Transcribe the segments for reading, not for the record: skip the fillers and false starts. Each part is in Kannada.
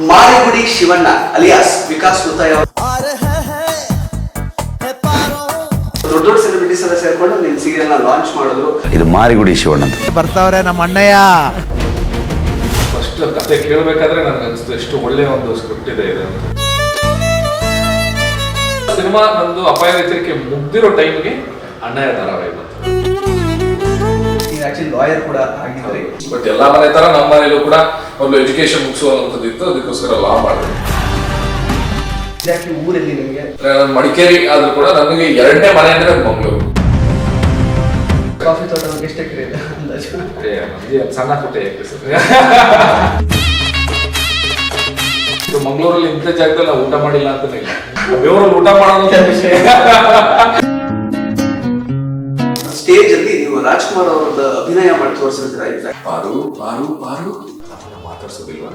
ಮಾರಿಗುಡಿ ಶಿವಣ್ಣ ಅಲಿಯಾಸ್ ವಿಕಾಸ್ ಗುತ್ತಾಯ ದೊಡ್ಡ ದೊಡ್ಡ ಸೆಲೆಬ್ರಿಟೀಸ್ ಎಲ್ಲ ಸೇರ್ಕೊಂಡು ನಿಮ್ ಸೀರಿಯಲ್ ನ ಲಾಂಚ್ ಮಾಡಿದ್ರು. ಇದು ಮಾರಿಗುಡಿ ಶಿವಣ್ಣ ಅಂತ ಬರ್ತಾವ್ರೆ ನಮ್ಮ ಅಣ್ಣಯ್ಯ. ಫಸ್ಟ್ ಕತೆ ಕೇಳಬೇಕಾದ್ರೆ ನನಗೆ ಅನಿಸ್ತು ಎಷ್ಟು ಒಳ್ಳೆ ಒಂದು ಸ್ಕ್ರಿಪ್ಟ್ ಇದೆ ಇದು. ಸಿನಿಮಾ ನಂದು ಅಪಾಯದ ಎಚ್ಚರಿಕೆ ಮುಗ್ದಿರೋ ಟೈಮ್ಗೆ ಅಣ್ಣಯ್ಯ ಧಾರಾವಾಹಿ ಬಂತು. ಆಕ್ಚುಲಿ ಲಾಯರ್ ಕೂಡ ಆಗಿದ್ರಿ. ಬಟ್ ಎಲ್ಲ ಮನೆ ತರ ನಮ್ಮ ಮನೇಲೂ ಕೂಡ ಒಂದು ಎಜುಕೇಶನ್ ಮುಗಿಸುವಂತದ್ದಿತ್ತು, ಅದಕ್ಕೋಸ್ಕರ ಲಾ ಮಾಡಿದೆ. ಊರಲ್ಲಿ ನಿಮಗೆ ನಾನು ಮಡಿಕೇರಿ ಆದ್ರೂ ಕೂಡ ನನಗೆ ಎರಡನೇ ಮನೆ ಅಂದ್ರೆ ಮಂಗಳೂರು. ಕಾಫಿ ತೋಟ ಎಷ್ಟು ಎಕರೆ ಇದೆ ಅಂದಾಜು? ಸಣ್ಣ ಪುಟ್ಟ ಮಂಗಳೂರಲ್ಲಿ ಇಂಥ ಜಾಗದಲ್ಲಿ ನಾವು ಊಟ ಮಾಡಿಲ್ಲ ಅಂತಾನೆ ಇಲ್ಲ, ಬೆವರಲ್ಲಿ ಊಟ ಮಾಡೋದು ವಿಷಯ. ಸ್ಟೇಜ್ ಅಲ್ಲಿ ನೀವು ರಾಜ್ಕುಮಾರ್ ಅವರದ ಅಭಿನಯ ಮಾಡಿ ತೋರಿಸಿದ್ರೆ ಪಾರು ಪಾರು ಪಾರು ಮಾತಾಡ್ಸೋದಿಲ್ವಾ?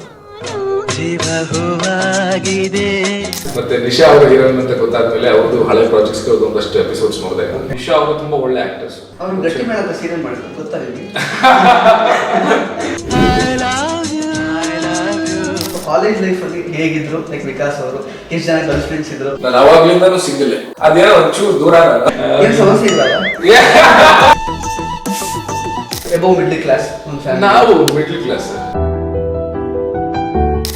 ಮತ್ತೆ ನಿಶಾ ಅವರ ಹೀರೋಯಿನ್ ಅಂತ ಗೊತ್ತಾದ್ಮೇಲೆ ಅವ್ರದ್ದು ಹಳೆ ಪ್ರಾಜೆಕ್ಟ್ಸ್ ಒಂದಷ್ಟು ಎಪಿಸೋಡ್ಸ್ ನೋಡಿದೆ. ನಿಶಾ ಅವರು ತುಂಬಾ ಒಳ್ಳೆ ಆಕ್ಟರ್ಸ್. ಅವರು ಗಟ್ಟಿ ಮೇಳ ಅಂತ ಸೀರಿಯಲ್ ಮಾಡಿದ್ರು, ಗೊತ್ತಾ ನಿಮಗೆ? ಕಾಲೇಜ್ ಲೈಫ್ ಅಲ್ಲಿ ಹೇಗಿದ್ರು ಲೈಕ್ ವಿಕಾಸ್ ಅವರು? ಎಷ್ಟು ಜನ ಗರ್ಲ್ ಫ್ರೆಂಡ್ಸ್ ಇದ್ರು? ನಾನು ಅವಾಗ್ಲಿಂದಾನು ಸಿಂಗಲ್. ಅದೇನೋ ಒಂಚೂರು ದೂರ. ಏನ್ ಸಮಸ್ಯೆ ಇಲ್ಲ? ಎಬವ್ ಮಿಡ್ಲ್ ಕ್ಲಾಸ್ ನಾವು ಮಿಡ್ಲ್ ಕ್ಲಾಸ್.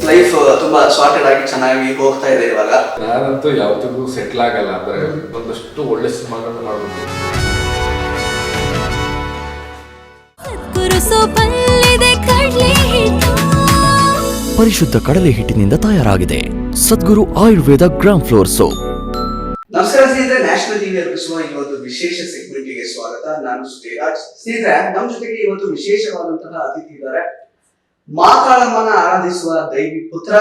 ಲೈಫ್ ತುಂಬಾ ಸಾರ್ಟೆಡ್ ಆಗಿ ಚೆನ್ನಾಗಿ ಹೋಗ್ತಾ ಇದೆ ಇವಾಗ. ನಾನಂತೂ ಯಾವತ್ತಿಗೂ ಸೆಟ್ಲ್ ಆಗಲ್ಲ, ಅಂದ್ರೆ ಒಂದಷ್ಟು ಒಳ್ಳೆ ಸಿನಿಮಾಗಳನ್ನ ಮಾಡ್ಬೇಕು. ಪರಿಶುದ್ಧ ಕಡಲೆ ಹಿಟ್ಟಿನಿಂದ ತಯಾರಾಗಿದೆ ಸದ್ಗುರು ಆಯುರ್ವೇದ ಗ್ರಾಮ್ ಫ್ಲೋರ್ ಸೋಪ್. ನಮಸ್ಕಾರ ಸ್ನೇಹಿತರೆ, ನ್ಯಾಷನಲ್ ಟಿವಿ ಅರ್ಪಿಸುವ ಈ ಒಂದು ವಿಶೇಷ ಸೆಗ್ಮೆಂಟ್ ಗೆ ಸ್ವಾಗತ. ನಾನು ಶ್ರೀರಾಜ್. ಸ್ನೇಹಿತರೆ, ನಮ್ಮ ಜೊತೆಗೆ ಇವತ್ತು ವಿಶೇಷವಾದಂತಹ ಅತಿಥಿ ಇದ್ದಾರೆ. ಮಾತಾಳಮ್ಮನ ಆರಾಧಿಸುವ ದೈವಿ ಪುತ್ರ,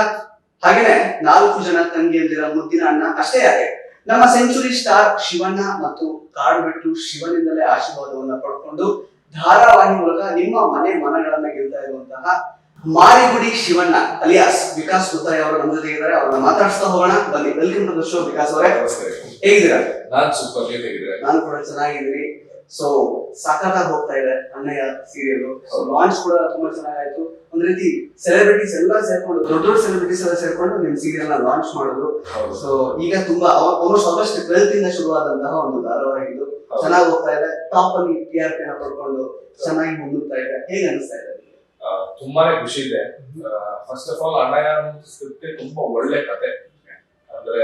ಹಾಗೇನೆ 4 ಜನ ತಂಗಿಯಂದಿರ ಮುದ್ದಿನ ಅಣ್ಣ. ಅಷ್ಟೇ ಯಾಕೆ, ನಮ್ಮ ಸೆಂಚುರಿ ಸ್ಟಾರ್ ಶಿವಣ್ಣ ಮತ್ತು ಕಾಡು ಬಿಟ್ಟು ಶಿವನಿಂದಲೇ ಆಶೀರ್ವಾದವನ್ನ ಪಡ್ಕೊಂಡು ಧಾರಾವಾಹಿ ಮೂಲಕ ನಿಮ್ಮ ಮನಗಳನ್ನ ಗೆಲ್ತಾ ಇರುವಂತಹ ಮಾರಿಗುಡಿ ಶಿವಣ್ಣ ಅಲಿಯಾಸ್ ವಿಕಾಸ್ ಗುತ್ತಾಯ ಅವರು ನಮ್ಮ ಜೊತೆ ಇದ್ದಾರೆ. ಅವ್ರನ್ನ ಮಾತಾಡ್ಸ್ತಾ ಹೋಗೋಣ ಬನ್ನಿ. Welcome to the show Vikas ಅವರೇ. ಹೇಗಿದ್ದೀರಾ? ನಾನ್ ಸೂಪರ್. ಹೇಗಿದ್ದೀರಾ? ನಾನು ಕೂಡ ಚೆನ್ನಾಗಿದ್ದೀನಿ. ಸೊ ಸಖತ್ತಾಗಿ ಹೋಗ್ತಾ ಇದೆ ಅಣ್ಣಯ್ಯ ಸೀರಿಯಲ್. ಸೊ ಲಾಂಚ್ ಕೂಡ ತುಂಬಾ ಚೆನ್ನಾಗಾಯ್ತು. ಒಂದ್ ರೀತಿ ಸೆಲೆಬ್ರಿಟೀಸ್ ಎಲ್ಲ ಸೇರ್ಕೊಂಡು, ದೊಡ್ಡ ದೊಡ್ಡ ಸೆಲೆಬ್ರಿಟೀಸ್ ಎಲ್ಲ ಸೇರ್ಕೊಂಡು ನಿಮ್ ಸೀರಿಯಲ್ ನ ಲಾಂಚ್ ಮಾಡಿದ್ರು. ಸೊ ಈಗ ತುಂಬಾ ಆಲ್ಮೋಸ್ಟ್ ಆಗಸ್ಟ್ 12 ಇಂದ ಶುರುವಾದಂತಹ ಒಂದು ಧಾರಾವಾಹಿ ಇದು. ಚೆನ್ನಾಗಿ ಹೋಗ್ತಾ ಇದೆ. ಟಾಪ್ ಅಲ್ಲಿ TRP ನ ಪಡ್ಕೊಂಡು ಚೆನ್ನಾಗಿ ಮುನ್ನುಗ್ತಾ ಇದೆ. ಹೇಗೆ ಅನಿಸ್ತಾ ಇದೆ? ತುಂಬಾನೇ ಖುಷಿ ಇದೆ. First of all Annayya script ತುಂಬಾ ಒಳ್ಳೆ ಕತೆ. ಅಂದ್ರೆ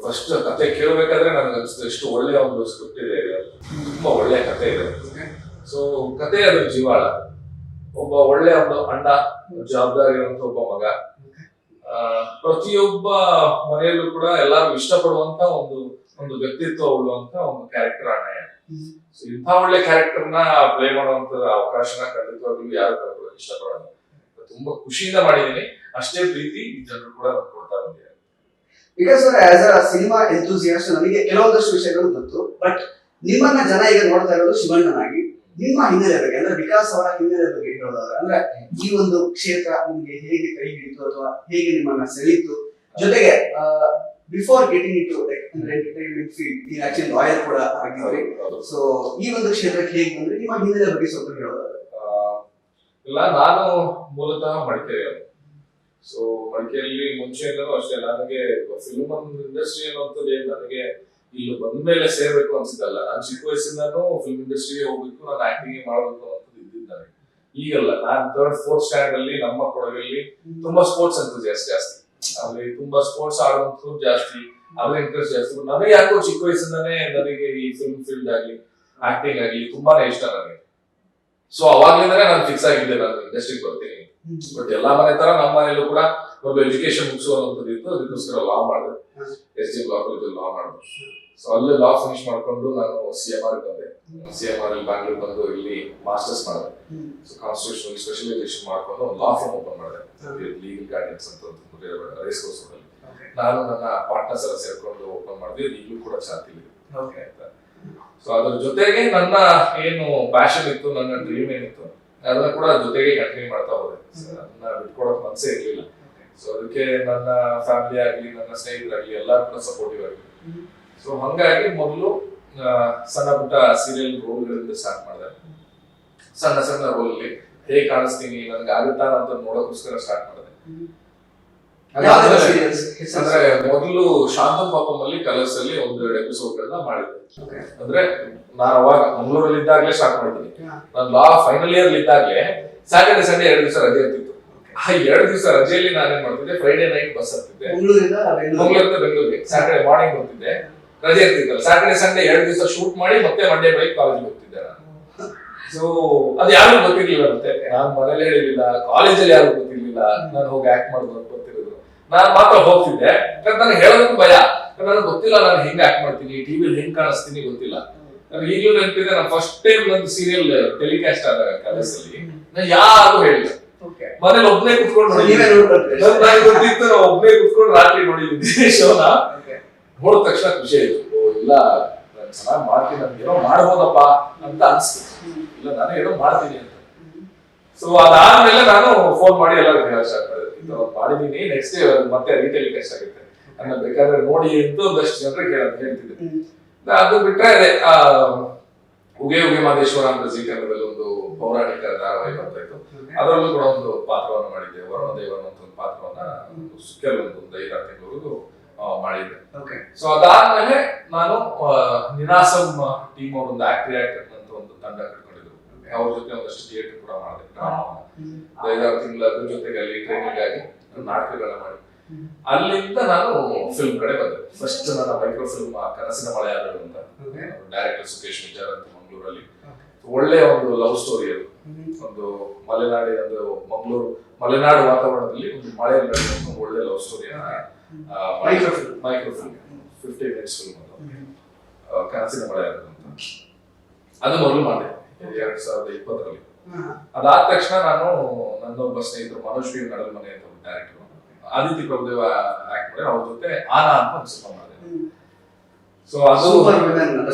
ಫಸ್ಟ್ ಕತೆ ಕೇಳಬೇಕಾದ್ರೆ ನನಗೆ ಅನಿಸ್ತು ಎಷ್ಟು ಒಳ್ಳೆ ಒಂದು ಸ್ಕ್ರಿಪ್ಟ್ ಇದೆ, ತುಂಬಾ ಒಳ್ಳೆ ಕತೆ ಇದೆ. ಸೊ ಕತೆ ಅದು ಜೀವಾಳ. ಒಬ್ಬ ಒಳ್ಳೆ ಒಂದು ಅಣ್ಣ, ಜವಾಬ್ದಾರಿ ಇರುವಂತ ಒಬ್ಬ ಮಗ, ಪ್ರತಿಯೊಬ್ಬ ಮನೆಯಲ್ಲೂ ಕೂಡ ಎಲ್ಲಾರು ಇಷ್ಟಪಡುವಂತ ಒಂದು ವ್ಯಕ್ತಿತ್ವ ಉಳ್ಳುವಂತ ಒಂದು ಕ್ಯಾರೆಕ್ಟರ್ ಅಣ್ಣಯ್ಯ. ಇಂಥ ಒಳ್ಳೆ ಕ್ಯಾರೆಕ್ಟರ್ ನ ಪ್ಲೇ ಮಾಡುವಂತ ಅವಕಾಶನ ಖಂಡಿತವಾಗ್ಲೂ ಯಾರು ಕಳ್ಕೊಳ್ಳೋಕೆ ಇಷ್ಟಪಡಲ್ಲ. ತುಂಬಾ ಖುಷಿಯಿಂದ ಮಾಡಿದೀನಿ. ಅಷ್ಟೇ ಪ್ರೀತಿ ಜನರು ಕೂಡ ಕೊಡ್ತಾ ಬಂದಿದ್ದಾರೆ. Because as a cinema enthusiast ನನಗೆ ಕೆಲವೊಂದಷ್ಟು ವಿಷಯಗಳು ಗೊತ್ತು. ಬಟ್ ನಿಮ್ಮನ್ನ ಜನ ಈಗ ನೋಡ್ತಾ ಇರೋದು ಶಿವಣ್ಣನಾಗಿ. ನಿಮ್ಮ ಹಿನ್ನೆಲೆ ಬಗ್ಗೆ, ಅಂದ್ರೆ ವಿಕಾಸ್ ಅವರ ಹಿನ್ನೆಲೆ ಬಗ್ಗೆ ಹೇಳೋದಾದ್ರೆ, ಅಂದ್ರೆ ಈ ಒಂದು ಕ್ಷೇತ್ರ ನಿಮ್ಗೆ ಹೇಗೆ ಕೈ ಹಿಡಿತು ಅಥವಾ ಹೇಗೆ ನಿಮ್ಮನ್ನ ಸೆಳೀತು? ಜೊತೆಗೆ before getting into entertainment field, ನೀವು ಆಕ್ಚುಲಿ ಲಾಯರ್ ಕೂಡ ಆಗಿದ್ರಿ. ಸೊ ಈ ಒಂದು ಕ್ಷೇತ್ರಕ್ಕೆ ಹೇಗೆ ಬಂದ್ರೆ ನಿಮ್ಮ ಹಿನ್ನೆಲೆ ಬಗ್ಗೆ ಸ್ವಲ್ಪ ಹೇಳೋದಾದ್ರೆ? ಇಲ್ಲ, ನಾನು ಮೂಲತಃ ಮಡಿಕೇರಿಯವರು. ಸೊ ಮಡಿಕೇರಿಯಲ್ಲಿ ಮುಂಚೆಯಿಂದನೂ ಅಷ್ಟೇ ನನಗೆ ಫಿಲ್ಮ್ ಇಂಡಸ್ಟ್ರಿ ಅನ್ನುವಂಥದ್ದು ಏನು ನನಗೆ ಇಲ್ಲಿ ಬಂದ ಮೇಲೆ ಸೇರ್ಬೇಕು ಅನ್ಸಿದ್ದಲ್ಲ. ನಾನು ಚಿಕ್ಕ ವಯಸ್ಸಿಂದನೂ ಫಿಲ್ಮ್ ಇಂಡಸ್ಟ್ರಿಗೆ ಹೋಗ್ಬೇಕು, ನಾನು ಆಕ್ಟಿಂಗ್ ಮಾಡಬೇಕು ಅನ್ನೋದು ಇದ್ದಿದ್ದು ನನಗೆ. ಈಗಲ್ಲ, ನಾನು 3rd 4th ಸ್ಟ್ಯಾಂಡರ್ಡ್ ಅಲ್ಲಿ ನಮ್ಮ ಕೊಡಗಲ್ಲಿ ತುಂಬಾ ಸ್ಪೋರ್ಟ್ಸ್ ಎಂಥೂಸಿಯಾಸ್ಟ್ ಜಾಸ್ತಿ, ಅಲ್ಲಿ ತುಂಬಾ ಸ್ಪೋರ್ಟ್ಸ್ ಆಡುವಂಥದ್ದು ಜಾಸ್ತಿ, ಅದ್ರ ಇಂಟ್ರೆಸ್ಟ್ ಜಾಸ್ತಿ. ನನಗೆ ಯಾಕೋ ಚಿಕ್ಕ ವಯಸ್ಸಿಂದಾನೇ ನನಗೆ ಈ ಫಿಲ್ಮ್ ಫೀಲ್ಡ್ ಆಗ್ಲಿ ಆಕ್ಟಿಂಗ್ ಆಗ್ಲಿ ತುಂಬಾನೇ ಇಷ್ಟ ನನಗೆ. ಸೊ ಅವಾಗ್ಲಿಂದಾನೇ ನಾನು ಫಿಕ್ಸ್ ಆಗಿದ್ದೆ ನಾನು ಇಂಡಸ್ಟ್ರಿಗೆ ಬರ್ತೀನಿ. ಬಟ್ ಎಲ್ಲಾ ಮನೆ ತರ ನಮ್ಮ ಮನೆಯಲ್ಲೂ ಕೂಡ ಒಂದು ಎಜುಕೇಶನ್ ಮುಗಿಸುವಂತದ್ದು ಇತ್ತು, ಅದಕ್ಕೋಸ್ಕರ ಲಾ ಮಾಡಿದೆ. SGM ಲಾ ಕಾಲೇಜಲ್ಲಿ ಲಾ ಮಾಡಿದೆ. ಸೊ ಅಲ್ಲೇ ಲಾ ಫಿನಿಶ್ ಮಾಡ್ಕೊಂಡು ನಾನು CMR ಬಂದೆ. CMR ಅಲ್ಲಿ ಬ್ಯಾಂಗ್ಳೂರ್ ಬಂದು ಇಲ್ಲಿ ಮಾಸ್ಟರ್ಸ್ ಮಾಡಿದೆ. ಸೊ ಕಾನ್ಸ್ಟಿಟ್ಯೂಷನ್ ಸ್ಪೆಷಲೈಸೇಷನ್ ಮಾಡ್ಕೊಂಡು ಒಂದು ಲಾ ಫರ್ಮ್ ಓಪನ್ ಮಾಡಿದೆ, ಲೀಗಲ್ ಗೈಡೆನ್ಸ್ ಅಂತ ರೇಸ್ ಕೋರ್ಸ್ ಅಲ್ಲಿ. ನಾನು ನನ್ನ ಪಾರ್ಟ್ನರ್ಸ್ ಎಲ್ಲ ಸೇರ್ಕೊಂಡು ಓಪನ್ ಮಾಡಿದ್ವಿ. ಈಗಲೂ ಕೂಡ ಚಾಲ್ತಿಲಿ. ಸೊ ಅದ್ರ ಜೊತೆಗೆ ನನ್ನ ಏನು ಪ್ಯಾಷನ್ ಇತ್ತು, ನನ್ನ ಡ್ರೀಮ್ ಏನಿತ್ತು, ಅದನ್ನ ಕೂಡ ಜೊತೆಗೆ ಕಂಟಿನ್ಯೂ ಮಾಡ್ತಾ ಹೋದೆ. ನನ್ನ ಬಿಟ್ಕೊಡಕ್ ಮನಸ್ಸೇ ಇರ್ಲಿಲ್ಲ. ಸೊ ಅದಕ್ಕೆ ನನ್ನ ಫ್ಯಾಮಿಲಿ ಆಗ್ಲಿ, ನನ್ನ ಸ್ನೇಹಿತರಾಗ್ಲಿ ಎಲ್ಲರೂ ಕೂಡ ಸಪೋರ್ಟಿವ್ ಆಗಲಿ. ಸೊ ಹಂಗಾಗಿ ಮೊದಲು ಸಣ್ಣ ಪುಟ್ಟ ಸೀರಿಯಲ್ ರೋಲ್ಗಳಿಂದ ಸ್ಟಾರ್ಟ್ ಮಾಡಿದೆ. ಸಣ್ಣ ಸಣ್ಣ ರೋಲ್ ಅಲ್ಲಿ ಹೇಗೆ ಕಾಣಿಸ್ತೀನಿ, ನನ್ಗೆ ಆಗುತ್ತಾ ಅಂತ ನೋಡೋಕ್ಕೋಸ್ಕರ ಸ್ಟಾರ್ಟ್ ಮಾಡಿದೆ. ಯಾವ್ದೆಲ್ಲ serials? ಅಂದ್ರೆ ಮೊದಲು ಶಾಂತಂ ಪಾಪಂ ಅಲ್ಲಿ ಕಲರ್ಸ್ ಅಲ್ಲಿ ಒಂದೆರಡು ಎಪಿಸೋಡ್ ಗಳನ್ನ ಮಾಡಿದ್ದೆ. ಅಂದ್ರೆ ನಾನು ಅವಾಗ ಮಂಗಳೂರಲ್ಲಿ ಇದ್ದಾಗಲೇ ಸ್ಟಾರ್ಟ್ ಮಾಡಿದ್ದೀನಿ. ನಾನು ಲಾ ಫೈನಲ್ ಇಯರ್ ಇದ್ದಾಗಲೇ ಸ್ಯಾಟರ್ಡೆ ಸಂಡೇ 2 ದಿವಸ ರಜೆ ಇರ್ತಿತ್ತು. ಆ 2 ದಿವಸ ರಜೆಯಲ್ಲಿ ನಾನೇನ್ ಮಾಡ್ತಿದ್ದೆ, ಫ್ರೈಡೆ ನೈಟ್ ಬಸ್ ಹತ್ತಿದ್ದೆ ಮಂಗಳೂರಿಂದ ಬೆಂಗಳೂರಿಗೆ. ಸ್ಯಾಟರ್ಡೆ ಮಾರ್ನಿಂಗ್ ಬರ್ತಿದ್ದೆ, ರಜೆ ಇರ್ತಿದ್ದಲ್ಲ. ಸ್ಯಾಟರ್ಡೆ ಸಂಡೇ 2 ದಿವಸ ಶೂಟ್ ಮಾಡಿ ಮತ್ತೆ ಮಂಡೇ ಬೈಕ್ ಕಾಲೇಜಿಗೆ ಹೋಗ್ತಿದ್ದೆ ನಾನು. ಸೊ ಅದು ಯಾರು ಗೊತ್ತಿರ್ಲಿಲ್ಲ. ಮತ್ತೆ ನಾನು ಮನೇಲಿ ಹೇಳಿರ್ಲಿಲ್ಲ, ಕಾಲೇಜಲ್ಲಿ ಯಾರು ಗೊತ್ತಿರ್ಲಿಲ್ಲ ನಾನು ಹೋಗಿ ಆಕ್ಟ್ ಮಾಡೋದು ಅಂತ ಗೊತ್ತಿರೋದು. ನಾನು ಮಾತ್ರ ಹೋಗ್ತಿದ್ದೆ. ನನಗೆ ಹೇಳೋದಕ್ಕೂ ಭಯ, ನನಗೆ ಗೊತ್ತಿಲ್ಲ ನಾನು ಹೆಂಗ್ ಆಕ್ಟ್ ಮಾಡ್ತೀನಿ, ಟಿವಿಲಿ ಹೆಂಗ್ ಕಾಣಿಸ್ತೀನಿ ಗೊತ್ತಿಲ್ಲ. ನನಗೆ ಈಗಲೂ ನೆನಪಿದೆ, ನಾನು ಫಸ್ಟ್ ಟೈಮ್ ಒಂದು ಸೀರಿಯಲ್ ಟೆಲಿಕಾಸ್ಟ್ ಆದ ಕಾಲೇಜಲ್ಲಿ ನಾನು ಯಾರು ಹೇಳಿಲ್ಲ. ಮನೇಲಿ ಒಬ್ನೇ ಕುತ್ಕೊಂಡು ಗೊತ್ತಿತ್ತು, ನಾವು ಒಬ್ನೇ ಕುತ್ಕೊಂಡು ರಾತ್ರಿ ನೋಡಿದ್ದೀನಿ ಶೋನ. ನೋಡಿದ ತಕ್ಷಣ ಖುಷಿ ಆಯ್ತು. ಇಲ್ಲ ನಾನು ಚೆನ್ನಾಗಿ ಮಾಡ್ತೀನಿ, ನನ್ಗೆ ಏನೋ ಮಾಡ್ಬೋದಪ್ಪ ಅಂತ ಅನ್ಸ್ತು. ಇಲ್ಲ ನಾನು ಏನೋ ಮಾಡ್ತೀನಿ ಅಂತ. ಸೊ ಅದಾದ್ಮೇಲೆ ನಾನು ಫೋನ್ ಮಾಡಿ ಎಲ್ಲರಿಗೂ ಹೇಳಕ್ ಸ್ಟಾರ್ಟ್ ಮಾಡಿದೆ, ಮಾಡಿದೀನಿ, ನೆಕ್ಸ್ಟ್ ಡೇ ಮತ್ತೆ ರೀಟೆಲಿಕಾಸ್ಟ್ ಆಗುತ್ತೆ, ನನ್ನ ಬೇಕಾದ್ರೆ ನೋಡಿ ಅಂತ ಒಂದಷ್ಟು ಜನರಿಗೆ ಹೇಳ್ತಿದ್ದೆ. ಅದು ಬಿಟ್ರೆ ಅದೇ ಉಗೆ ಉಗೆ ಮಾದೇಶ್ವರ ಅಂತ ಜಿ ಕನ್ನಡದಲ್ಲಿ ಒಂದು ಪೌರಾಣಿಕ ಧಾರಾವಾಹಿ ಬರ್ತಾ ಇತ್ತು. ಅದರಲ್ಲೂ ಕೂಡ ಒಂದು ಪಾತ್ರವನ್ನು ಮಾಡಿದ್ದೆ, ವರುಣದೇವನ್ ಅಂತ ಒಂದು ಪಾತ್ರವನ್ನ ಕೆಲವೊಂದು 5-6 ತಿಂಗಳವರೆಗೂ ಮಾಡಿದ್ದೆ. ಸೊ ಅದಾದ್ಮೇಲೆ ನಾನು ನಿನಾಸಂ ಟೀಮ್ ಅವ್ರ ಒಂದು ಆಕ್ಟರ್ ಅಂತ ಒಂದು ತಂಡ ಕಟ್ಕೊಂಡಿದ್ರು. ಅವ್ರ ಜೊತೆ ಒಂದಷ್ಟು ಥಿಯೇಟರ್ ಕೂಡ ಮಾಡಿದೆ, ಡ್ರಾಮಾವನ್ನ 5-6 ತಿಂಗಳ ಅದ್ರ ಜೊತೆಗೆ ಅಲ್ಲಿ ಟ್ರೈನಿಂಗ್ ಆಗಿ ನಾಟಕಗಳನ್ನ ಮಾಡಿ ಅಲ್ಲಿಂದ ನಾನು ಫಿಲ್ಮ್ ಕಡೆ ಬಂದೆ. ಫಸ್ಟ್ ನನ್ನ ಮೈಕ್ರೋ ಫಿಲ್ಮ್ ಕನಸಿನ ಮಳೆಯಾದರು ಅಂತ ಡೈರೆಕ್ಟರ್ ಸುಖೇಶ್ ವಿಚಾರ್ ಅಂತ ಮಂಗಳೂರಲ್ಲಿ. ಒಳ್ಳೆ ಒಂದು ಲವ್ ಸ್ಟೋರಿ ಅದು. ಒಂದು ಮಲೆನಾಡಿ, ಒಂದು ಮಂಗಳೂರು ಮಲೆನಾಡು ವಾತಾವರಣದಲ್ಲಿ ಒಂದು ಮಳೆ ನಡೆಯುವಂತ ಒಳ್ಳೆ love story micro film 50 minutes film ಅದು ಕನಸಿನ ಮಳೆಯಾದರು ಅಂತ. ಅದು ಮೊದಲು ಮಾಡಿದೆ 2020ರಲ್ಲಿ. ಅದಾದ ತಕ್ಷಣ ನಾನು ನನ್ನೊಬ್ಬ ಸ್ನೇಹಿತರು ಮನೋಜ್ ಪಿ ನಡಲ್ ಮನೆ ಅಂತ ಒಂದು ಡೈರೆಕ್ಟರ್, ಆದಿತ್ಯ ಪ್ರಭುದೇವ ಆಕ್ಟ್ ಮಾಡಿ ಅವ್ರ ಜೊತೆ ಆನಾ ಅಂತ ಒಂದು ಸಿನಿಮಾ ಮಾಡಿದೆ. ಸೊ ಅದು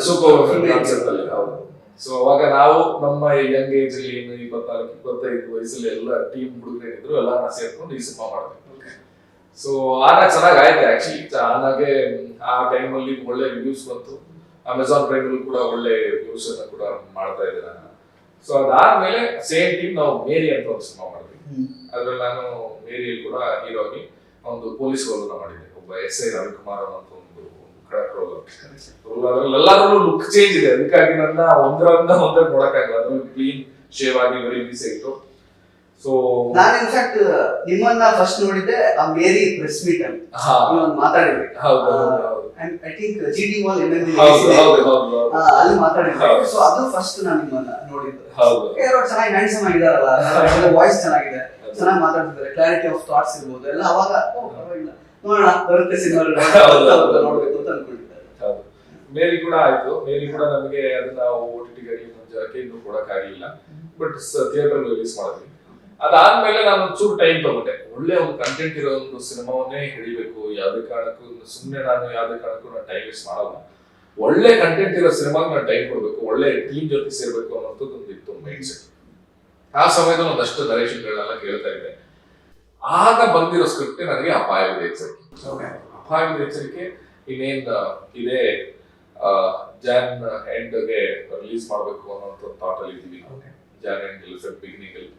ಸೂಪರ್ ಕಾನ್ಸೆಪ್ಟ್ ಅಲ್ಲಿ. ಹೌದು. ಸೊ ಅವಾಗ ನಾವು ನಮ್ಮ ಯಂಗ್ ಏಜ್ ಅಲ್ಲಿ 24-25 ವಯಸ್ಸಲ್ಲಿ ಎಲ್ಲ ಟೀಮ್ ಹುಡುಗರೇನಿದ್ರು ಎಲ್ಲಾನ ಸೇರ್ಕೊಂಡು ಈ ಸಿನಿಮಾ ಮಾಡಿದ್ವಿ. ಸೊ ಆನಾ ಚೆನ್ನಾಗಿ ಆಯ್ತು ಆಕ್ಚುಲಿ. ಆನಾಗೆ ಆ ಟೈಮ್ ಅಲ್ಲಿ ಒಳ್ಳೆ ರಿವ್ಯೂಸ್ ಬಂತು. ಅಮೆಝಾನ್ ಪ್ರೈಮ್ ಅಲ್ಲಿ ಕೂಡ ಒಳ್ಳೆ ರಿವ್ಯೂಸ್ ಅನ್ನ ಕೂಡ ಮಾಡ್ತಾ ಇದ್ದೆ ನಾನು. ಸೊ ಅದಾದ್ಮೇಲೆ ಸೇಮ್ ಟೀಮ್ ನಾವು ಮೇರಿ ಅಂತ ಒಂದು ಸಿನಿಮಾ ಮಾಡಿದ್ವಿ. ಅದ್ರಲ್ಲಿ ನಾನು ಮೇರಿಯಲ್ಲಿ ಕೂಡ ಹೀರೋ ಆಗಿ ಒಂದು ಪೊಲೀಸ್ ರೋಲ್ ಮಾಡಿದ್ದೆ. ಒಬ್ಬ SI ರವಿಕುಮಾರ್ ಅಂತ ಒಂದು ಖಡಕ್ ರೋಲ್. ಅದ್ರಲ್ಲೆಲ್ಲರೂ ಲುಕ್ ಚೇಂಜ್ ಇದೆ, ಅದಕ್ಕಾಗಿ ನನ್ನ ಒಂದರಿಂದ ನೋಡಕ್ಕಾಗಲ್ಲ. ಅದ್ರಲ್ಲಿ ಕ್ಲೀನ್ ಶೇವ್ ಆಗಿ ವೆರಿ ಈಸಿ ಇತ್ತು. ಸೊ ನಾನು ಇನ್ಫ್ಯಾಕ್ಟ್ ನಿಮ್ಮನ್ನ ಫಸ್ಟ್ ನೋಡಿದ್ದೆ ಆ ಮೇರಿ ಪ್ರೆಸ್ ಮೀಟ್ ಅಲ್ಲಿ ಮಾತಾಡಿದ್ವಿ. ಐ ಥಿಂಕ್ GT ಮಾಲ್ ಅಲ್ಲಿ ಮಾತಾಡಿದ್ವಿ. ಸೊ ಅದು ಫಸ್ಟ್ ನಾನು ನಿಮ್ಮನ್ನ ನೋಡಿದ್ದು. ಚೆನ್ನಾಗಿ ಹ್ಯಾಂಡ್ಸಮ್ ಆಗಿದಾರಲ್ಲ, ವಾಯ್ಸ್ ಚೆನ್ನಾಗಿದೆ, ಚೆನ್ನಾಗಿ ಮಾತಾಡ್ತಿದ್ದಾರೆ, ಕ್ಲಾರಿಟಿ ಆಫ್ ಥಾಟ್ಸ್ ಇರ್ಬೋದು ಎಲ್ಲ. ಅವಾಗ ನೋಡೋಣ ಬರುತ್ತೆ ಸಿನಿಮಾ ನೋಡ್ಬೇಕು ಅಂತ ಅನ್ಕೊಂಡಿದ್ದಾರೆ. ಮೇರಿ ಕೂಡ ಆಯ್ತು. ಮೇರಿ ಕೂಡ ನಮಗೆ ಅದನ್ನ OTT ಗಾಗಿ ಮುಂಜಾನೆ ಇನ್ನೂ ಕೊಡಕ್ಕಾಗಲಿಲ್ಲ, ಬಟ್ ಥಿಯೇಟರ್ ರಿಲೀಸ್ ಮಾಡಿದ್ವಿ. ಅದಾದ್ಮೇಲೆ ನಾನು ಒಂಚೂರು ಟೈಮ್ ತಗೊಂಡೆ. ಒಳ್ಳೆ ಒಂದು ಕಂಟೆಂಟ್ ಇರೋ ಒಂದು ಸಿನಿಮಾವನ್ನೇ ಹಿಡಿಬೇಕು, ಯಾವುದೇ ಕಾರಣಕ್ಕೂ ಸುಮ್ಮನೆ ನಾನು ಟೈಮ್ ವೇಸ್ಟ್ ಮಾಡಲ್ಲ. ಒಳ್ಳೆ ಕಂಟೆಂಟ್ ಇರೋ ಸಿನಿಮಾಗೆ ನಾನು ಟೈಮ್ ಕೊಡ್ಬೇಕು, ಒಳ್ಳೆ ಟೀಮ್ ಜೊತೆ ಸೇರ್ಬೇಕು ಅನ್ನೋದು ಒಂದು ಇತ್ತು ಮೈಂಡ್ ಸೆಟ್. ಆ ಸಮಯದಲ್ಲಿ ಒಂದಷ್ಟು ನರೇಶನ್ಗಳನ್ನೆಲ್ಲ ಕೇಳ್ತಾ ಇದ್ದೆ. ಆಗ ಬಂದಿರೋ ಸ್ಕ್ರಿಪ್ಟ್ ನನಗೆ ಅಪಾಯವಿದೆ ಎಚ್ಚರಿಕೆ. ಅಪಾಯವಿದೆ ಎಚ್ಚರಿಕೆ ಇನ್ನೇನ್ ಇದೇ ಜಾನ್ ಎಂಡ್ಗೆ ರಿಲೀಸ್ ಮಾಡ್ಬೇಕು ಅನ್ನೋ ಥಾಟ್ ಅಲ್ಲಿ ಇದ್ದೀವಿ. ಜಾನ್ ಎಂಡ್ ಫೆಬ್ರವರಿ ಬಿಗಿನಿಂಗ್ ಅಲ್ಲಿ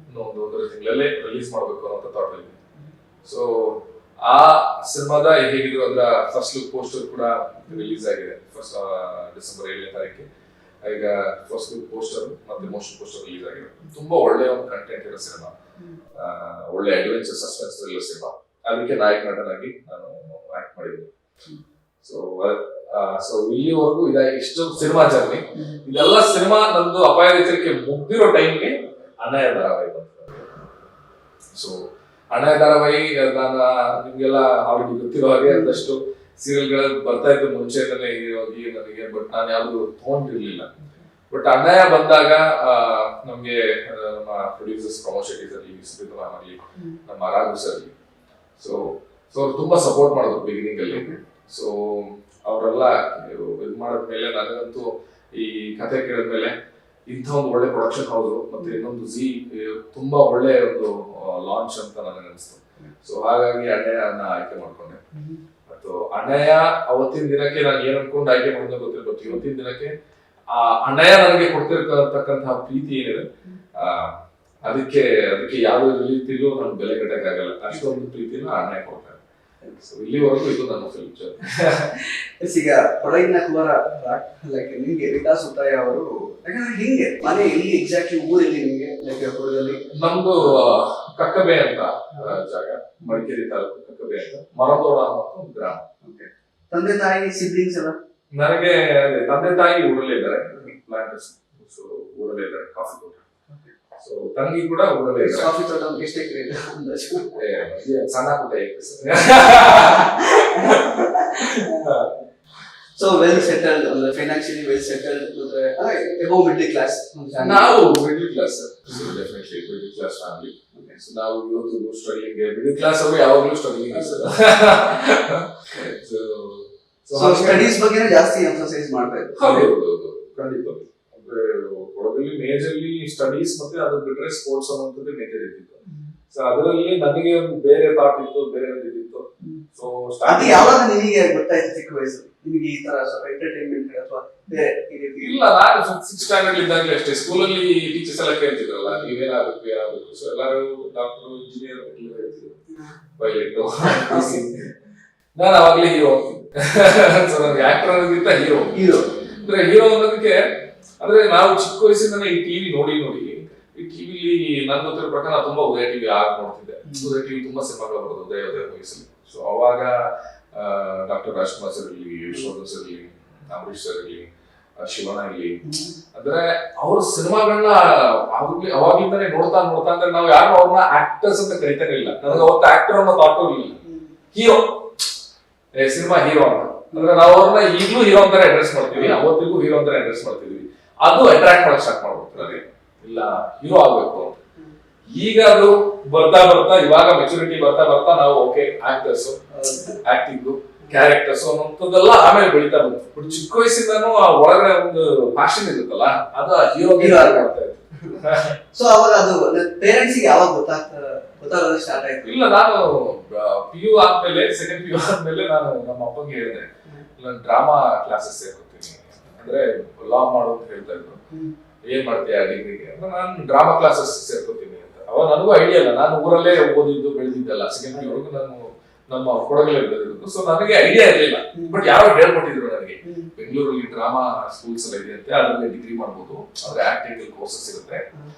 ಇನ್ನೊಂದು 1.5 ತಿಂಗಳಲ್ಲೇ ರಿಲೀಸ್ ಮಾಡ್ಬೇಕು ಅನ್ನೋ ಥಾಟ್ ಅಲ್ಲಿ. ಸೊ ಆ ಸಿನಿಮಾದ ಹೇಗಿದ್ರು ಅದರ ಫಸ್ಟ್ ಲುಕ್ ಪೋಸ್ಟರ್ ಕೂಡ ರಿಲೀಸ್ ಆಗಿದೆ. ಡಿಸೆಂಬರ್ 7ನೇ ತಾರೀಕಿಗೆ ಈಗ ಫಸ್ಟ್ ಲುಕ್ ಪೋಸ್ಟರ್ ಮತ್ತೆ ಮೋಷನ್ ಪೋಸ್ಟರ್ ರಿಲೀಸ್ ಆಗಿದೆ. ತುಂಬಾ ಒಳ್ಳೆ ಒಂದು ಕಂಟೆಂಟ್ ಇರೋ ಸಿನಿಮಾ, ಒಳ್ಳೆ ಅಡ್ವೆಂಚರ್ ಸಸ್ಪೆನ್ಸ್ ಥ್ರಿಲ್ಲರ್ ಸಿನಿಮಾ. ಅದಕ್ಕೆ ನಾಯಕ ನಟನಾಗಿ ನಾನು ಆಕ್ಟ್ ಮಾಡಿದ್ದೀನಿ. ಸೊ ಇಲ್ಲಿವರೆಗೂ ಇಷ್ಟು ಸಿನಿಮಾ ಜರ್ನಿ. ಇದೆಲ್ಲ ಸಿನಿಮಾ ನಂದು ಅಪಾಯದ ಎಚ್ಚರಿಕೆ ಮುಗ್ದಿರೋ ಟೈಮ್ಗೆ ಅಣ್ಣಯ್ಯ ಧಾರಾವಾಹಿ ಬಂತು. ಸೊ ಅಣ್ಣಯ್ಯ ಧಾರಾವಾಹಿ ನಾನು ನಿಮ್ಗೆಲ್ಲ ಆಲ್ರೆಡಿ ಗೊತ್ತಿರೋ ಹಾಗೆ ಒಂದಷ್ಟು ಸೀರಿಯಲ್ಗಳು ಬರ್ತಾ ಇತ್ತು ಮುಂಚೆನೇ ಹೋಗಿ ನನಗೆ, ಬಟ್ ನಾನು ಯಾವ್ದು ತಗೊಂಡಿರ್ಲಿಲ್ಲ. ಬಟ್ ಅಣ್ಣಯ್ಯ ಬಂದಾಗ ನಮ್ಗೆ ನಮ್ಮ ಪ್ರೊಡ್ಯೂಸರ್ಸ್ ಪ್ರಮೋದ್ ಶೆಟ್ಟಿ ಸರ್ ಆಗಲಿ, ನಮ್ಮ ರಾಘು ಸರ್ ಆಗಲಿ, ಸೊ ಅವ್ರು ತುಂಬಾ ಸಪೋರ್ಟ್ ಮಾಡಿದ್ರು ಬಿಗಿನಿಂಗ್ ಅಲ್ಲಿ. ಸೊ ಅವರೆಲ್ಲ ಇದು ಮಾಡಿದ್ಮೇಲೆ ನನಗಂತೂ ಈ ಕಥೆ ಕೇಳಿದ್ಮೇಲೆ ಇಂಥ ಒಂದು ಒಳ್ಳೆ ಪ್ರೊಡಕ್ಷನ್ ಹೌದು ಮತ್ತೆ ಇನ್ನೊಂದು ಜಿ ತುಂಬಾ ಒಳ್ಳೆ ಒಂದು ಲಾಂಚ್ ಅಂತ ನನಗೆ ಅನಿಸ್ತು. ಸೊ ಹಾಗಾಗಿ ಅಣ್ಣಯ್ಯನ ಆಯ್ಕೆ ಮಾಡ್ಕೊಂಡೆ. ಮತ್ತು ಅಣ್ಣಯ್ಯ ಅವತ್ತಿನ ದಿನಕ್ಕೆ ನಾನು ಏನ್ ಅನ್ಕೊಂಡು ಆಯ್ಕೆ ಮಾಡಿದ್ರೆ ಗೊತ್ತಿಲ್ಲ, ಬಟ್ ಇವತ್ತಿನ ದಿನಕ್ಕೆ ಆ ಅಣ್ಣಯ್ಯ ನನಗೆ ಕೊಡ್ತಿರ್ತಕ್ಕಂತಹ ಪ್ರೀತಿ ಏನಿದೆ ಅದಕ್ಕೆ ಯಾವುದೇ ರೀತಿಲೂ ನಾನು ಬೆಲೆ ಕಟ್ಟಕ್ಕಾಗಲ್ಲ, ಅಷ್ಟೊಂದು ಪ್ರೀತಿನ ಅಣ್ಣ ಕೊಡ್ತಾರೆ. ಸೊ ಇಲ್ಲಿವರೆಗೂ ಇದು ನನ್ನ ಫಿಲ್ಮ್ ಜರ್ನಿ. ಈಗ ಕೊಡಗಿನ ಕುಮಾರ ಲೈಕ್ ನಿಮ್ಗೆ ವಿಕಾಸ್ ಉತ್ತಾಯ ಅವರು ಯಾಕಂದ್ರೆ ಹಿಂಗೆ ಮನೆ ಎಲ್ಲಿ ಎಕ್ಸಾಕ್ಟ್ಲಿ ಊರಲ್ಲಿ ನಿಮ್ಗೆ ಲೈಕ್ ಕೊಡಗಲ್ಲಿ? ನಮ್ದು ಕಕ್ಕಬೆ ಅಂತ ಜಾಗ, ಮಡಿಕೇರಿ ತಾಲೂಕು ಕಕ್ಕಬೆ ಅಂತ, ಮರದೋಡ ಮತ್ತು ಒಂದು ಗ್ರಾಮ. ತಂದೆ ತಾಯಿ ಸಿಬ್ಲಿಂಗ್ಸ್ ಎಲ್ಲ? ನನಗೆ ತಂದೆ ತಾಯಿ ಊರಲ್ಲೇ ಇದ್ದಾರೆ, ಪ್ಲಾಂಟರ್ಸ್, ಸೊ ಊರಲ್ಲೇ ಇದ್ದಾರೆ, ಕಾಫಿ ತೋಟ. ಸೊ ತಂಗಿ ಕೂಡ ಊರಲ್ಲೇ ಇದ್ದಾರೆ. ಕಾಫಿ ತೋಟ ಎಷ್ಟು ಎಕರೆ ಇದೆ ಅಂದಾಜು? ಸಣ್ಣ ಪುಟ್ಟ ಎಕರೆ. ಸೊ ವೆಲ್ ಸೆಟಲ್ಡ್, ಅಂದ್ರೆ ಫೈನಾನ್ಷಿಯಲಿ ವೆಲ್ ಸೆಟಲ್ಡ್, ಅಂದ್ರೆ ಅಬೌವ್ ಮಿಡ್ಲ್ ಕ್ಲಾಸ್. ನಾವು middle class, definitely middle class family. ನಾವು ಇವತ್ತು ಸ್ಟ್ರಗ್ಲಿಂಗ್, ಮಿಡ್ಲ್ ಕ್ಲಾಸ್ ಅವರು ಯಾವಾಗಲೂ ಸ್ಟ್ರಗ್ಲಿಂಗ್. ಸೊ ಸ್ಟಡೀಸ್ ಬಗ್ಗೆ ಜಾಸ್ತಿ ಎಂಫಸೈಸ್ ಮಾಡ್ತಾ ಇದ್ರು. ಹೌದು, ಖಂಡಿತ. ಅಂದ್ರೆ ಕೊಡಗಲ್ಲಿ ಮೇಜರ್ಲಿ ಸ್ಟಡೀಸ್ ಮತ್ತೆ ಅದು ಬಿಟ್ರೆ ಸ್ಪೋರ್ಟ್ಸ್ ಅನ್ನೋಂಥದ್ದು ಮೇಜರ್ ಇದ್ದಿತ್ತು. ಸೊ ಅದರಲ್ಲಿ ನನಗೆ ಒಂದು ಬೇರೆ ಥಾಟ್ ಇತ್ತು, ಬೇರೆ ಇದಿತ್ತು. ಸೊ ಅದು ಯಾವಾಗ ನಿಮಗೆ ಗೊತ್ತಾಯ್ತು ಚಿಕ್ಕ ವಯಸ್ಸಲ್ಲಿ ನಿಮಗೆ ಈ ತರ ಸ್ವಲ್ಪ ಎಂಟರ್ಟೈನ್ಮೆಂಟ್ ಅಥವಾ ಬೇರೆ? ಇಲ್ಲ, ನಾನು 6th ಸ್ಟ್ಯಾಂಡರ್ಡ್ ಇದ್ದಾಗಲೇ ಅಷ್ಟೇ, ಸ್ಕೂಲಲ್ಲಿ ಟೀಚರ್ಸ್ ಎಲ್ಲ ಕೇಳ್ತಿದ್ರಲ್ಲ ನೀವೇನಾಗಬೇಕು. ಸೊ ಎಲ್ಲರೂ ಡಾಕ್ಟರ್, ಇಂಜಿನಿಯರ್ ಹೇಳ್ತಿದ್ರು, ಪೈಲಟ್. ನಾನು ಅವಾಗಲೇ ಹೀರೋ ಹೋಗ್ತಿದ್ದೆ. ಸೊ ನನಗೆ ಆಕ್ಟರ್ ಅನ್ನೋದಕ್ಕಿಂತ ಹೀರೋ ಅಂದ್ರೆ ಹೀರೋ ಅನ್ನೋದಕ್ಕೆ, ಅಂದ್ರೆ ನಾವು ಚಿಕ್ಕ ವಯಸ್ಸಿಂದನೇ ಈ ಟಿವಿ ನೋಡಿ ಈ ಟಿವಿಲಿ ನನ್ ಗೊತ್ತಿರೋ ಪ್ರಕಾರ ನಾನು ತುಂಬಾ ಉದಯ ಟಿವಿ ಆಗ ನೋಡ್ತಿದ್ದೆ. ಉದಯ ಟಿವಿ ತುಂಬಾ ಸಿನಿಮಾಗಳು ಬರೋದು ಉದಯ ವಯಸ್ಸಲ್ಲಿ. ಸೊ ಅವಾಗ ಡಾಕ್ಟರ್ ರಾಜ್ಕುಮಾರ್ ಸರ್ ಇರಲಿ, ಯಶೋಧರ್ ಸರ್ ಇರಲಿ, ಅಂಬರೀಶ್ ಸರ್ ಇರಲಿ, ಶಿವಣ್ಣ ಇರಲಿ, ಅಂದ್ರೆ ಅವ್ರ ಸಿನಿಮಾಗಳನ್ನ ಅವಾಗ್ಲಿಂದಾನೇ ನೋಡ್ತಾ ಅಂದ್ರೆ ನಾವು ಯಾರು ಅವ್ರನ್ನ ಆಕ್ಟರ್ಸ್ ಅಂತ ಕರಿತಾನೆ ಇಲ್ಲ. ನನಗೆ ಅವತ್ತು ಆಕ್ಟರ್ ಅನ್ನೋ ಥಾಟು ಇರಲಿಲ್ಲ, ಹೀರೋ, ಸಿನಿಮಾ ಹೀರೋ ಅಂತ. ಅಂದ್ರೆ ನಾವು ಅವ್ರನ್ನ ಈಗಲೂ ಹೀರೋ ಅಂತಾನೆ ಅಡ್ರೆಸ್ ಮಾಡ್ತೀವಿ, ಅವತ್ತಿಗೂ ಹೀರೋ ಅಂತಾನೆ ಅಡ್ರೆಸ್ ಮಾಡ್ತಿದ್ವಿ. ಅದು ಅಟ್ರಾಕ್ಟ್ ಮಾಡಕ್ ಸ್ಟಾರ್ಟ್ ಮಾಡ್ಬಿಡ್ತಾರೆ, ಇಲ್ಲ ಹೀರೋ ಆಗ್ಬೇಕು ಅಂತ. ಈಗ ಅದು ಬರ್ತಾ ಇವಾಗ ಮೆಚುರಿಟಿ ಬರ್ತಾ ನಾವು ಓಕೆ ಆಕ್ಟರ್ಸ್, ಆಕ್ಟಿಂಗ್, ಕ್ಯಾರೆಕ್ಟರ್ಸ್ ಅನ್ನೋದೆಲ್ಲ ಆಮೇಲೆ ಬೆಳೀತಾ ಬಂತು. ಬಟ್ ಚಿಕ್ಕ ವಯಸ್ಸಿಂದಾನು ಆ ಒಳಗಡೆ ಒಂದು ಪ್ಯಾಷನ್ ಇರುತ್ತಲ್ಲ, ಅದು ಹೀರೋ ಮಾಡ್ತಾ ಇತ್ತು. ಸೊ ಅವಾಗ ಅದು ಪೇರೆಂಟ್ಸ್ ಗೆ ಯಾವಾಗ ಗೊತ್ತಾಗೋದು ಸ್ಟಾರ್ಟ್ ಆಯ್ತು? ಇಲ್ಲ, ನಾನು PU ಆದ್ಮೇಲೆ, ಸೆಕೆಂಡ್ PU ಆದ್ಮೇಲೆ ನಾನು ನಮ್ಮ ಅಪ್ಪಂಗೆ ಹೇಳಿದೆ, ನಾನು ಡ್ರಾಮಾ ಕ್ಲಾಸಸ್ ಸೇರ್ಕೊತೀನಿ, ಅಂದ್ರೆ ಲಾ ಮಾಡು ಅಂತ ಹೇಳ್ತಾ ಇದ್ರು. ಏನ್ ಮಾಡ್ತೀಯ ಡಿಗ್ರಿಗೆ? ನಾನು ಡ್ರಾಮಾ ಕ್ಲಾಸಸ್ ಸೇರ್ಕೊತೀನಿ ಅಂತ. ಅವಾಗ ನನಗೂ ಐಡಿಯಾ ಇಲ್ಲ, ನಾನು ಊರಲ್ಲೇ ಓದಿದ್ದು ಬೆಳೆದಿದ್ದಲ್ಲ. ಸೆಕೆಂಡ್ PU ವರೆಗೂ ನಾನು ನಮ್ಮ ಕೊಡಗಲ್ಲೇ ಬೆಳೆದಿದ್ದು. ಸೊ ನನಗೆ ಐಡಿಯಾ ಇರಲಿಲ್ಲ. ಬಟ್ ಯಾರೋ ಹೇಳ್ಕೊಟ್ಟಿದ್ರು ನನಗೆ, ಬೆಂಗಳೂರಲ್ಲಿ ಡ್ರಾಮಾ ಸ್ಕೂಲ್ಸ್ ಎಲ್ಲ ಇದೆ ಅಂತೆ, ಅದರಲ್ಲಿ ಡಿಗ್ರಿ ಮಾಡ್ಬೋದು, ಅದ್ರ ಆಕ್ಟಿಂಗ್ ಕೋರ್ಸಸ್ ಇರುತ್ತೆ,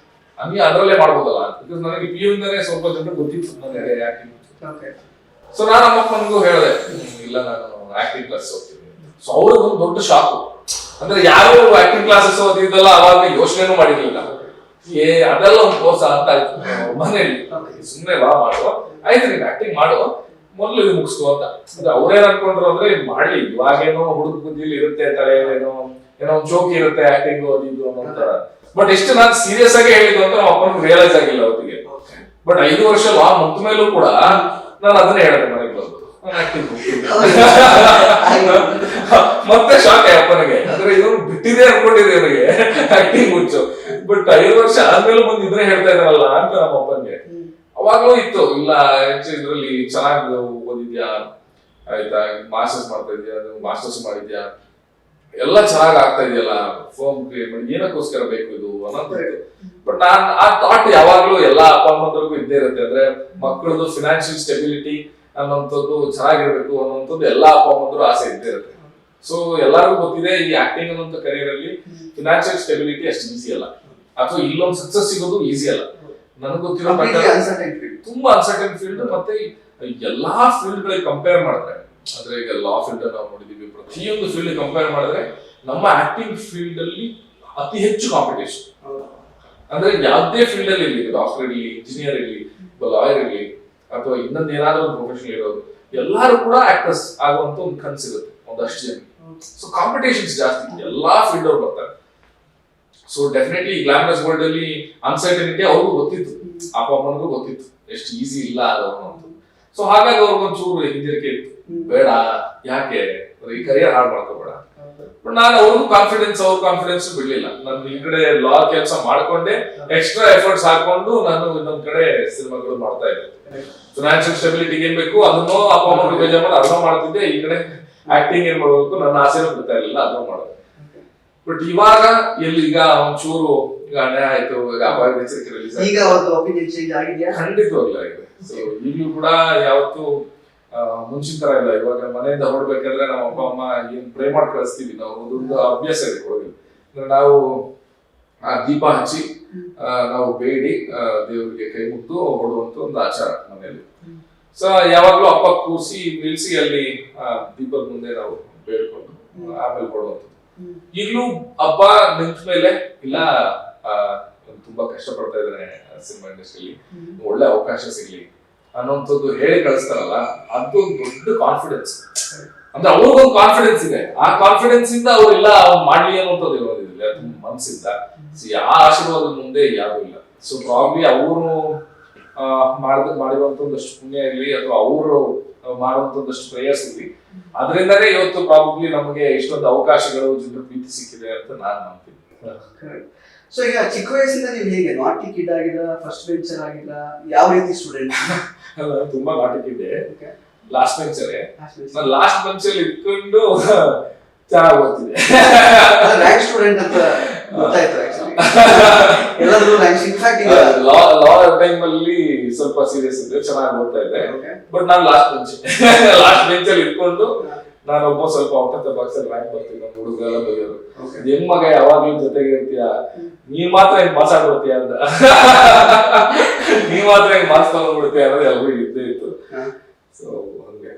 ಹಂಗೆ ಅದರಲ್ಲೇ ಮಾಡ್ಬೋದಲ್ಲ. ಬಿಕಾಸ್ ನನಗೆ PU ಇಂದಾನೆ ಸ್ವಲ್ಪ ಜನರು ಗೊತ್ತಿತ್ತು ನನಗೆ ಆಕ್ಟಿಂಗ್. ಸೊ ನಾನು ನಮ್ಮಪ್ಪನಿಗೂ ಹೇಳಿದೆ, ಇಲ್ಲ ನಾನು ಆಕ್ಟಿಂಗ್ ಕ್ಲಾಸ್ ಹೋಗ್ತೀನಿ. ಸೊ ಅವ್ರಿಗೊಂದು ದೊಡ್ಡ ಶಾಕು. ಅಂದ್ರೆ ಯಾರು ಆಕ್ಟಿಂಗ್ ಕ್ಲಾಸಸ್ ಓದಿದ್ದಲ್ಲ, ಅವಾಗ ಯೋಚನೆನೂ ಮಾಡಿರ್ಲಿಲ್ಲ. ಅದೆಲ್ಲ ಒಂದು ಕೋರ್ಸ್ ಅಂತ ಆಯ್ತು ಮನೇಲಿ. ಸುಮ್ಮನೆ ಬಾ ಮಾಡುವ, ಆಯ್ತು ನೀನ್ ಆಕ್ಟಿಂಗ್ ಮಾಡುವ, ಮೊದಲು ಇದು ಮುಗಿಸ್ಕೋ ಅಂತ. ಅಂದ್ರೆ ಅವ್ರೇನ್ ಅನ್ಕೊಂಡ್ರು ಅಂದ್ರೆ ಮಾಡ್ಲಿ, ಇವಾಗೇನೋ ಹುಡುಗ ಬುದ್ಧಿಲಿ ಇರುತ್ತೆ, ತಲೆ ಏನೋ ಒಂದು ಚೋಕಿ ಇರುತ್ತೆ ಆಕ್ಟಿಂಗ್ ಓದಿದ್ದು ಅನ್ನೋ. ಬಟ್ ಎಷ್ಟು ನಾನು ಸೀರಿಯಸ್ ಆಗಿ ಹೇಳಿದ್ದು ಅಂತ ನಮ್ಮ ಅಪ್ಪನಿಗೆ ರಿಯಲೈಸ್ ಆಗಿಲ್ಲ ಅವತ್ತಿಗೆ. ಬಟ್ 5 ವರ್ಷ ಲಾ ಮುಗ್ದ ಮೇಲೂ ಕೂಡ ನಾನು ಅದನ್ನೇ ಹೇಳಿದೆ ಮನೆಗೆ ಬಂದು, ನಾನು ಆಕ್ಟಿಂಗ್ ಮತ್ತೆ ಶಾಕ್ ಅಪ್ಪನಿಗೆ. ಅಂದ್ರೆ ಇವನು ಬಿಟ್ಟಿದೆ ಅನ್ಕೊಂಡಿದ್ದೆ ಇವನಿಗೆ ಆಕ್ಟಿಂಗ್ ಹುಚ್ಚು. ಬಟ್ 5 ವರ್ಷ ಆದ್ಮೇಲೆ ಬಂದು ಇದನ್ನೇ ಹೇಳ್ತಾ ಇದ್ದಾರಲ್ಲ ಅಂತ ನಮ್ಮ ಅಪ್ಪನಿಗೆ. ಅವಾಗ್ಲೂ ಇತ್ತು, ಇಲ್ಲ ಇದ್ರಲ್ಲಿ ಚೆನ್ನಾಗಿ ಓದಿದ್ಯಾ, ಆಯ್ತಾ, ಮಾಸ್ಟರ್ಸ್ ಮಾಡ್ತಾ ಇದೀಯಾ, ಮಾಸ್ಟರ್ಸ್ ಮಾಡಿದ್ಯಾ, ಎಲ್ಲ ಚೆನ್ನಾಗಿ ಆಗ್ತಾ ಇದೆಯಲ್ಲ, ಫೋನ್ ಕ್ರಿಯೇಟ್ ಮಾಡಿ, ಏನಕ್ಕೋಸ್ಕರ ಬೇಕು ಇದು ಅನ್ನೋದು. ಬಟ್ ನಾನ್ ಆ ಥಾಟ್ ಯಾವಾಗ್ಲೂ ಎಲ್ಲಾ ಅಪ್ಪ ಅಮ್ಮಂದ್ರಿಗೂ ಇದ್ದೇ ಇರುತ್ತೆ. ಅಂದ್ರೆ ಮಕ್ಕಳದು ಫಿನಾನ್ಷಿಯಲ್ ಸ್ಟೆಬಿಲಿಟಿ ಅನ್ನೋಂಥದ್ದು ಚೆನ್ನಾಗಿರ್ಬೇಕು ಅನ್ನೋಂಥದ್ದು ಎಲ್ಲಾ ಅಪ್ಪ ಅಮ್ಮಂದ್ರು ಆಸೆ ಇದ್ದೇ ಇರುತ್ತೆ. ಸೊ ಎಲ್ಲರಿಗೂ ಗೊತ್ತಿದೆ, ಈ ಆಕ್ಟಿಂಗ್ ಅನ್ನೋಂಥ ಕರಿಯರ್ ಅಲ್ಲಿ ಫಿನಾನ್ಷಿಯಲ್ ಸ್ಟೆಬಿಲಿಟಿ ಅಷ್ಟು ಈಸಿ ಅಲ್ಲ, ಅಥವಾ ಇಲ್ಲೊಂದು ಸಕ್ಸಸ್ ಸಿಗೋದು ಈಸಿ ಅಲ್ಲ. ನನಗೆ ಗೊತ್ತಿರೋ ತುಂಬಾ ಅನ್ಸರ್ಟನ್ ಫೀಲ್ಡ್. ಮತ್ತೆ ಎಲ್ಲಾ ಫೀಲ್ಡ್ ಗಳಿಗೆ ಕಂಪೇರ್ ಮಾಡಿದ್ರೆ, ಅಂದ್ರೆ ಈಗ ಲಾ ಫೀಲ್ಡ್ ನಾವು ನೋಡಿದೀವಿ, ಪ್ರತಿಯೊಂದು ಫೀಲ್ಡ್ ಕಂಪೇರ್ ಮಾಡಿದ್ರೆ ನಮ್ಮ ಆಕ್ಟಿಂಗ್ ಫೀಲ್ಡ್ ಅಲ್ಲಿ ಅತಿ ಹೆಚ್ಚು ಕಾಂಪಿಟೇಷನ್. ಅಂದ್ರೆ ಯಾವುದೇ ಫೀಲ್ಡ್ ಅಲ್ಲಿ ಇರಲಿ, ಡಾಕ್ಟರ್ ಇರಲಿ, ಇಂಜಿನಿಯರ್ ಇರಲಿ, ಲಾಯರ್ ಇರಲಿ, ಅಥವಾ ಇನ್ನೊಂದು ಏನಾದ್ರೂ ಒಂದು ಪ್ರೊಫೆಷನ್ ಇರೋದು, ಎಲ್ಲರೂ ಕೂಡ ಆಕ್ಟರ್ಸ್ ಆಗುವಂತ ಒಂದು ಕನ್ಸಿರುತ್ತೆ ಒಂದಷ್ಟು ಜನ. ಸೊ ಕಾಂಪಿಟೇಷನ್ಸ್ ಜಾಸ್ತಿ, ಎಲ್ಲಾ ಫೀಲ್ಡ್ ಅವ್ರು ಬರ್ತಾರೆ. ಸೊ ಡೆಫಿನೆಟ್ಲಿ ಗ್ಲಾಮರಸ್ ವರ್ಲ್ಡ್ ಅಲ್ಲಿ ಅನ್ಸರ್ಟನಿಟಿ ಅವ್ರಿಗೂ ಗೊತ್ತಿತ್ತು, ಅಪ್ಪ ಅಮ್ಮನಿಗೂ ಗೊತ್ತಿತ್ತು ಎಷ್ಟು ಈಸಿ ಇಲ್ಲ ಅದನ್ನು ಅಂತ. ಸೊ ಹಾಗಾಗಿ ಅವ್ರಿಗೊಂಚೂರು ಹಿಂಜರಿಕೆ ಇತ್ತು, ಬೇಡ ಯಾಕೆ ಈ ಕರಿಯರ್ ಹಾಳು ಮಾಡ್ಕೋಬೇಡ. ಬಟ್ ನಾನು ಅವ್ರಿಗೂ ಅವ್ರ ಕಾನ್ಫಿಡೆನ್ಸ್ ಬಿಡ್ಲಿಲ್ಲ. ನಾನು ಈ ಕಡೆ ಲಾ ಕೆಲಸ ಮಾಡ್ಕೊಂಡೆ, ಎಕ್ಸ್ಟ್ರಾ ಎಫರ್ಟ್ಸ್ ಹಾಕೊಂಡು ನಾನು ಇನ್ನೊಂದ್ ಕಡೆ ಸಿನಿಮಾಗಳು ಮಾಡ್ತಾ ಇದ್ದೆ. ಫಿನಾನ್ಷಿಯಲ್ ಸ್ಟೆಬಿಲಿಟಿ ಏನ್ ಬೇಕು ಅದನ್ನು ಅಪ್ಪ ಅಮ್ಮನಿಗೆ ಬೇಜಾರ್ ಮಾಡಿ ಅದನ್ನು ಮಾಡ್ತಿದ್ದೆ, ಈ ಕಡೆ ಆಕ್ಟಿಂಗ್ ಏನ್ ಮಾಡ್ಬೇಕು ನನ್ನ ಆಸೆನೂ ಬಿಡ್ತಾ ಇರಲಿಲ್ಲ, ಅದನ್ನು ಮಾಡೋದು. ಬಟ್ ಇವಾಗ ಎಲ್ಲಿ ಈಗ ಒಂಚೂರು ಈಗ ಅನ್ಯಾಯ ಆಯ್ತು, ಈಗ ಅಪಾಯದ ಎಚ್ಚರಿಕೆ ರಿಲೀಸ್ ಈಗ ಅವ್ರದ್ದು ಒಪಿನಿಯನ್ ಚೇಂಜ್ ಆಗಿದೆಯಾ? ಖಂಡಿತವಾಗ್ಲೂ ಆಗಿದೆ. ಸೊ ಈಗಲೂ ಕೂಡ ಯಾವತ್ತು ಮುಂಚಿನ ತರ ಇಲ್ಲ. ಇವಾಗ ಮನೆಯಿಂದ ಹೊರಡ್ಬೇಕಾದ್ರೆ ನಮ್ಮ ಅಪ್ಪ ಅಮ್ಮ ಏನ್ ಪ್ರೇ ಮಾಡಿ ಕಳಿಸ್ತೀವಿ, ನಾವು ಅದೊಂದು ಅಭ್ಯಾಸ ಇದೆ ಕೊಡೋದು. ನಾವು ದೀಪ ಹಚ್ಚಿ ನಾವು ಬೇಡಿ ದೇವರಿಗೆ ಕೈ ಮುಗ್ದು ಹೊಡುವಂತ ಒಂದು ಆಚಾರ ಮನೆಯಲ್ಲಿ. ಸೊ ಯಾವಾಗ್ಲೂ ಅಪ್ಪ ಕೂರಿಸಿ ನಿಲ್ಸಿ ಅಲ್ಲಿ ದೀಪದ ಮುಂದೆ ನಾವು ಬೇಡ್ಕೊಂಡು ಆಮೇಲೆ ಕೊಡುವಂಥದ್ದು. ಈಗಲೂ ಹಬ್ಬ ನಿಂತ ಮೇಲೆ ಇಲ್ಲ ತುಂಬಾ ಕಷ್ಟ ಪಡ್ತಾ ಇದ್ದಾನೆ ಸಿನಿಮಾ ಇಂಡಸ್ಟ್ರಿಯಲ್ಲಿ, ಒಳ್ಳೆ ಅವಕಾಶ ಸಿಗ್ಲಿ ಅನ್ನೋಂಥದ್ದು ಹೇಳಿ ಕಳಿಸ್ತಾರಲ್ಲ, ಅದು ಒಂದು ದೊಡ್ಡ ಕಾನ್ಫಿಡೆನ್ಸ್. ಅಂದ್ರೆ ಅವ್ರಿಗೊಂದು ಕಾನ್ಫಿಡೆನ್ಸ್ ಇದೆ, ಆ ಕಾನ್ಫಿಡೆನ್ಸ್ ಇಂದ ಅವ್ರೆಲ್ಲ ಮಾಡ್ಲಿ ಅನ್ನೋಂಥದ್ದು ಇರೋದಿಲ್ಲ ಮನ್ಸಿಂದ. ಆ ಆಶೀರ್ವಾದ ಮುಂದೆ ಯಾರು ಇಲ್ಲ. ಸೊ ಪ್ರಾಬ್ಲಿ ಅವರು ಮಾಡಿರುವಂತದಷ್ಟು ಪುಣ್ಯ ಇರ್ಲಿ ಅಥವಾ ಅವರು ಮಾಡುವಂತದಷ್ಟು ಪ್ರೇಯರ್ಸ್ ಇರ್ಲಿ, ಅದರಿಂದನೇ ಇವತ್ತು ಪ್ರಾಬಬ್ಲಿ ನಮಗೆ ಇಷ್ಟೊಂದು ಅವಕಾಶಗಳು, ಜನರ ಪ್ರೀತಿ ಸಿಕ್ಕಿದೆ ಅಂತ ನಾನು ನಂಬ್ತೀನಿ. ಸೊ ಈಗ ಚಿಕ್ಕ ವಯಸ್ಸಿಂದ ನೀವು ಹೇಗೆ ನಾಟಿ ಕಿಡ್ ಆಗಿದ್ರ, ಫಸ್ಟ್ ಬೆಂಚರ್ ಆಗಿದ್ರ, ಯಾವ ರೀತಿ ಸ್ಟೂಡೆಂಟ್? ತುಂಬಾ ನಾಟಿ ಕಿಡ್, ಲಾಸ್ಟ್ ಬೆಂಚರೇ. ನಾನು ಲಾಸ್ಟ್ ಬೆಂಚಲ್ಲಿ ಇಟ್ಕೊಂಡು ಚೆನ್ನಾಗಿ ಓದ್ತಿದ್ದೆ. ರ್ಯಾಂಕ್ ಸ್ಟೂಡೆಂಟ್ ಅಂತ ಗೊತ್ತಾಯ್ತು ಆಕ್ಚುಲಿ. ಎಲ್ಲರೂ ರ್ಯಾಂಕ್ಸ್. ಇನ್ಫ್ಯಾಕ್ಟ್ ಈಗ ಲಾ ಟೈಮ್ ಅಲ್ಲಿ ಸ್ವಲ್ಪ ಸೀರಿಯಸ್ ಇದ್ದೆ, ಚೆನ್ನಾಗಿ ಓದ್ತಾ ಇದ್ದೆ. ಬಟ್ ನಾನು ಲಾಸ್ಟ್ ಬೆಂಚ್ ಅಲ್ಲಿ ಇಟ್ಕೊಂಡು ನಾನೊಬ್ಬ ಸ್ವಲ್ಪ ಔಟ್ ಆಫ್ ದ ಬಾಕ್ಸ್ ಅಲ್ಲಿ ರ್ಯಾಂಕ್ ಬರ್ತಿದ್ದೆ. ಹುಡುಗರೆಲ್ಲ ಬೈಯೋರು, ಹೆಂಗ್ ಮಗ ಯಾವಾಗ್ಲೂ ಜೊತೆಗೆ ಇರ್ತೀಯ, ನೀವ್ ಮಾತ್ರ ಹೆಂಗ್ ಮಾತಾಡ್ಬಿಡ್ತೀಯ ಅಂತ, ನೀವ್ ಮಾತ್ರ ಹೆಂಗ್ ಮಾರ್ಕ್ಸ್ ತಗೊಂಡ್ಬಿಡ್ತೀಯ ಅನ್ನೋದು ಎಲ್ರಿಗೂ ಇದ್ದೇ ಇತ್ತು. ಸೊ ಹಂಗೆ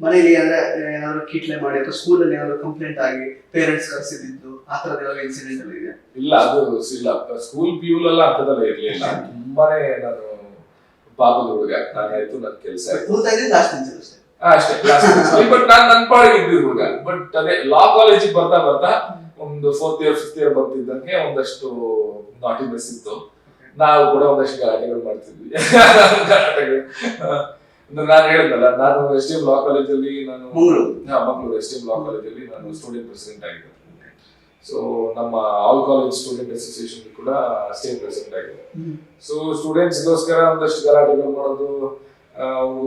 ಮನೇಲಿ ಅಂದ್ರೆ ಏನಾದ್ರು ಕಿಟ್ಲೆ ಮಾಡಿ ಅಥವಾ ಸ್ಕೂಲಲ್ಲಿ ಏನಾದ್ರು ಕಂಪ್ಲೇಂಟ್ ಆಗಿ ಪೇರೆಂಟ್ಸ್ ಕಳ್ಸಿದ್ದು ಆ ತರದ ಏನಾದ್ರು ಇನ್ಸಿಡೆಂಟ್ ಎಲ್ಲ ಇದೆ? ಇಲ್ಲ, ಅದು ಇಲ್ಲ. ಸ್ಕೂಲ್ ಪಿಯೂಲೆಲ್ಲ ಅಂತದೆಲ್ಲ ಇರ್ಲಿಲ್ಲ. ತುಂಬಾನೇ ನಾನು ಪಾಪದ ಹುಡುಗ, ನಾನಾಯ್ತು ನನ್ನ ಕೆಲಸ ಅಷ್ಟೇ. ಬಟ್ ನಾನು ನನ್ನ ಪಾಡಿಗೆ ಇದ್ದಿದ್ದು ಹುಡುಗ. ಬಟ್ ಅದೇ ಲಾ ಕಾಲೇಜಿಗೆ ಬರ್ತಾ ಒಂದು 4th year 5th year ಬರ್ತಿದ್ದಂಗೆ ಒಂದಷ್ಟು ನಾಟಿನೆಸ್ ಇತ್ತು. ನಾವು ಕೂಡ ಒಂದಷ್ಟು ಗಲಾಟೆಗಳು ಮಾಡ್ತಿದ್ವಿ. ನಾನು ಹೇಳಿದ್ನಲ್ಲ, ನಾನು STM ಲಾ ಕಾಲೇಜಲ್ಲಿ ಮಂಗಳೂರು STM ಲಾ ಕಾಲೇಜಲ್ಲಿ ನಾನು ಸ್ಟೂಡೆಂಟ್ ಪ್ರೆಸಿಡೆಂಟ್ ಆಗಿದ್ದೆ. ಸೊ ನಮ್ಮ ಆಲ್ ಕಾಲೇಜ್ ಸ್ಟೂಡೆಂಟ್ ಅಸೋಸಿಯೇಷನ್ ಕೂಡ ಸ್ಟೇಟ್ ಪ್ರೆಸಿಡೆಂಟ್ ಆಗಿದೆ. ಸೊ ಸ್ಟೂಡೆಂಟ್ಸ್ಗೋಸ್ಕರ ಒಂದಷ್ಟು ಗಲಾಟೆಗಳು ಮಾಡೋದು,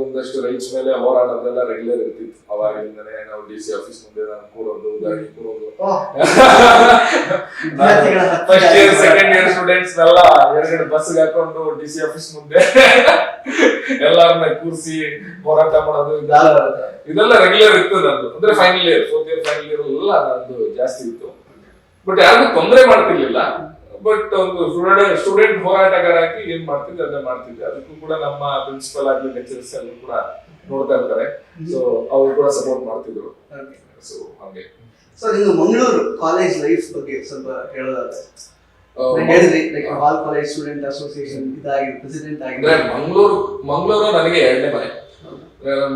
ಒಂದಷ್ಟು ರೈಟ್ಸ್ ಮೇಲೆ ಹೋರಾಡೋದೆಲ್ಲ ರೆಗ್ಯುಲರ್ ಇರ್ತಿತ್ತು. ಅವಾಗಿಂದನೇ ನಾವು DC ಆಫೀಸ್ ಮುಂದೆ ನಾನು ಕೂರೋದು, ಗಾಡಿ ಕೂರೋದು. First year second year students ಎಲ್ಲ 2 ಬಸ್ಗೆ ಹಾಕೊಂಡು DC ಆಫೀಸ್ ಮುಂದೆ ಎಲ್ಲರನ್ನ ಕೂರಿಸಿ ಹೋರಾಟ ಮಾಡೋದು, ಇದೆಲ್ಲ ರೆಗ್ಯುಲರ್ ಇತ್ತು ನಂದು. ಅಂದ್ರೆ final year 4th year final year ಎಲ್ಲ ನಂದು ಜಾಸ್ತಿ ಇತ್ತು. ಬಟ್ ಯಾರಿಗೂ ತೊಂದರೆ ಮಾಡ್ತಿರ್ಲಿಲ್ಲ. ಬಟ್ ಒಂದು ಸ್ಟೂಡೆಂಟ್ ಹೋರಾಟಗಾರ ಆಗಿ ಏನ್ ಮಾಡ್ತಿದ್ದೆ ಅದನ್ನ ಮಾಡ್ತಿದ್ದೆ. ಅದಕ್ಕೂ ಕೂಡ ನಮ್ಮ ಪ್ರಿನ್ಸಿಪಲ್ ಆಗಲಿ ಲೆಕ್ಚರ್ಸ್ ಎಲ್ಲ ಕೂಡ ನೋಡ್ತಾ ಇರ್ತಾರೆ. ಸೊ ಅವ್ರು ಕೂಡ ಸಪೋರ್ಟ್ ಮಾಡ್ತಿದ್ರು. ಸೊ ಹಾಗೆ. ಸೊ ನೀವು ಮಂಗಳೂರು ಕಾಲೇಜ್ ಲೈಫ್ ಬಗ್ಗೆ ಸ್ವಲ್ಪ ಹೇಳೋದಾದ್ರೆ? ಹೇಳಿದ್ರಿ like all college student association ಇದಾಗಿ ಪ್ರೆಸಿಡೆಂಟ್ ಆಗಿದ್ರೆ. ಮಂಗಳೂರು ನನಗೆ 2ನೇ ಮನೆ.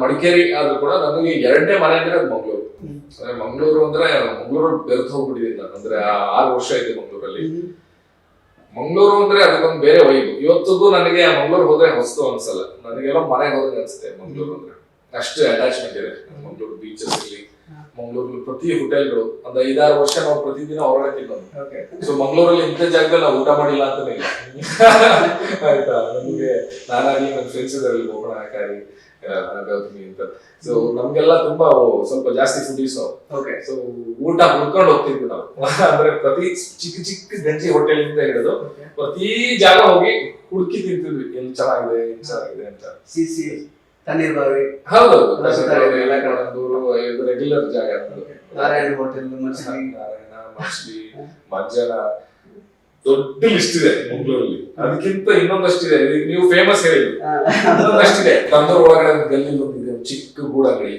ಮಡಿಕೇರಿ ಆದ್ರೂ ಕೂಡ ನನಗೆ 2ನೇ ಮನೆ ಅಂದ್ರೆ ಅದು ಮಂಗಳೂರು. ಮಂಗಳೂರು ಅಂದ್ರೆ ಮಂಗಳೂರು ಬೆರೆತು ಹೋಗ್ಬಿಟ್ಟಿದ್ದೀನಿ ನಾನು. ಅಂದ್ರೆ 6 ವರ್ಷ ಇದೆ ಮಂಗಳೂರಲ್ಲಿ. ಮಂಗಳೂರು ಅಂದ್ರೆ ಅದಕ್ಕೊಂದು ಬೇರೆ ವೈಬ್. ಇವತ್ತಿಗೂ ನನಗೆ ಮಂಗಳೂರು ಹೋದ್ರೆ ಹೊಸ್ತು ಅನ್ಸಲ್ಲ. ನನಗೆಲ್ಲ ಮನೆಗೆ ಹೋದ್ರೆ ಅನ್ಸುತ್ತೆ ಮಂಗಳೂರು ಅಂದ್ರೆ. ಅಷ್ಟು ಅಟ್ಯಾಚ್ಮೆಂಟ್ ಇದೆ ಮಂಗಳೂರು. ಬೀಚಸ್ ಇಲ್ಲಿ ಮಂಗಳೂರಲ್ಲಿ ಪ್ರತಿ ಹೋಟೆಲ್ಗಳು ಒಂದು 5-6 ವರ್ಷ ನಾವು ಪ್ರತಿದಿನ ಹೊರಗಡೆ ತಿನ್ನೋದು. ಸೊ ಮಂಗಳೂರಲ್ಲಿ ಇಂಥ ಜಾಗದಲ್ಲಿ ನಾವು ಊಟ ಮಾಡಿಲ್ಲ ಅಂತಾನೆ ಇಲ್ಲ. ಆಯ್ತಾ, ನಮಗೆ ನಾನಾಗಿ ನನ್ನ ಫ್ರೆಂಡ್ಸ್ ಇದರಲ್ಲಿ ಗೋಕರ್ಣಕಾರಿ ಗೌತಮಿ ಅಂತ. ಸೊ ನಮ್ಗೆಲ್ಲ ತುಂಬಾ ಸ್ವಲ್ಪ ಜಾಸ್ತಿ ಫುಡೀಸ್ ನಾವು. ಸೊ ಊಟ ಹುಡ್ಕೊಂಡು ಹೋಗ್ತಿದ್ವಿ ನಾವು. ಅಂದ್ರೆ ಪ್ರತಿ ಚಿಕ್ಕ ಗಂಜಿ ಹೋಟೆಲ್ ಇಂದ ಹಿಡಿದು ಪ್ರತಿ ಜಾಗ ಹೋಗಿ ಹುಡುಕಿ ತಿಂತಿದ್ವಿ, ಎಲ್ಲಿ ಚೆನ್ನಾಗಿದೆ ಅಂತ. ತಣ್ಣೀರ್ಬಾವಿ, ಹೌದೌದು, ರೆಗ್ಯುಲರ್ ಜಾಗ. ನಾರಾಯಣ ಹೋಟೆಲ್, ನಾರಾಯಣ, ಮಚ್ಲಿ, ಮಜ್ಜನ, ದೊಡ್ಡ ಲಿಸ್ಟ್ ಇದೆ ಮಂಗಳೂರಲ್ಲಿ. ಅದಕ್ಕಿಂತ ಇನ್ನೊಂದಷ್ಟಿದೆ. ನೀವು ಫೇಮಸ್ ಹೇಳಿದ್ರು, ಇನ್ನೊಂದಷ್ಟಿದೆ. ತಂದೂರು ಒಳಗಡೆ ಗಲ್ಲಿ ಬಂದಿದೆ, ಚಿಕ್ಕ ಗೂಡಂಗಡಿ.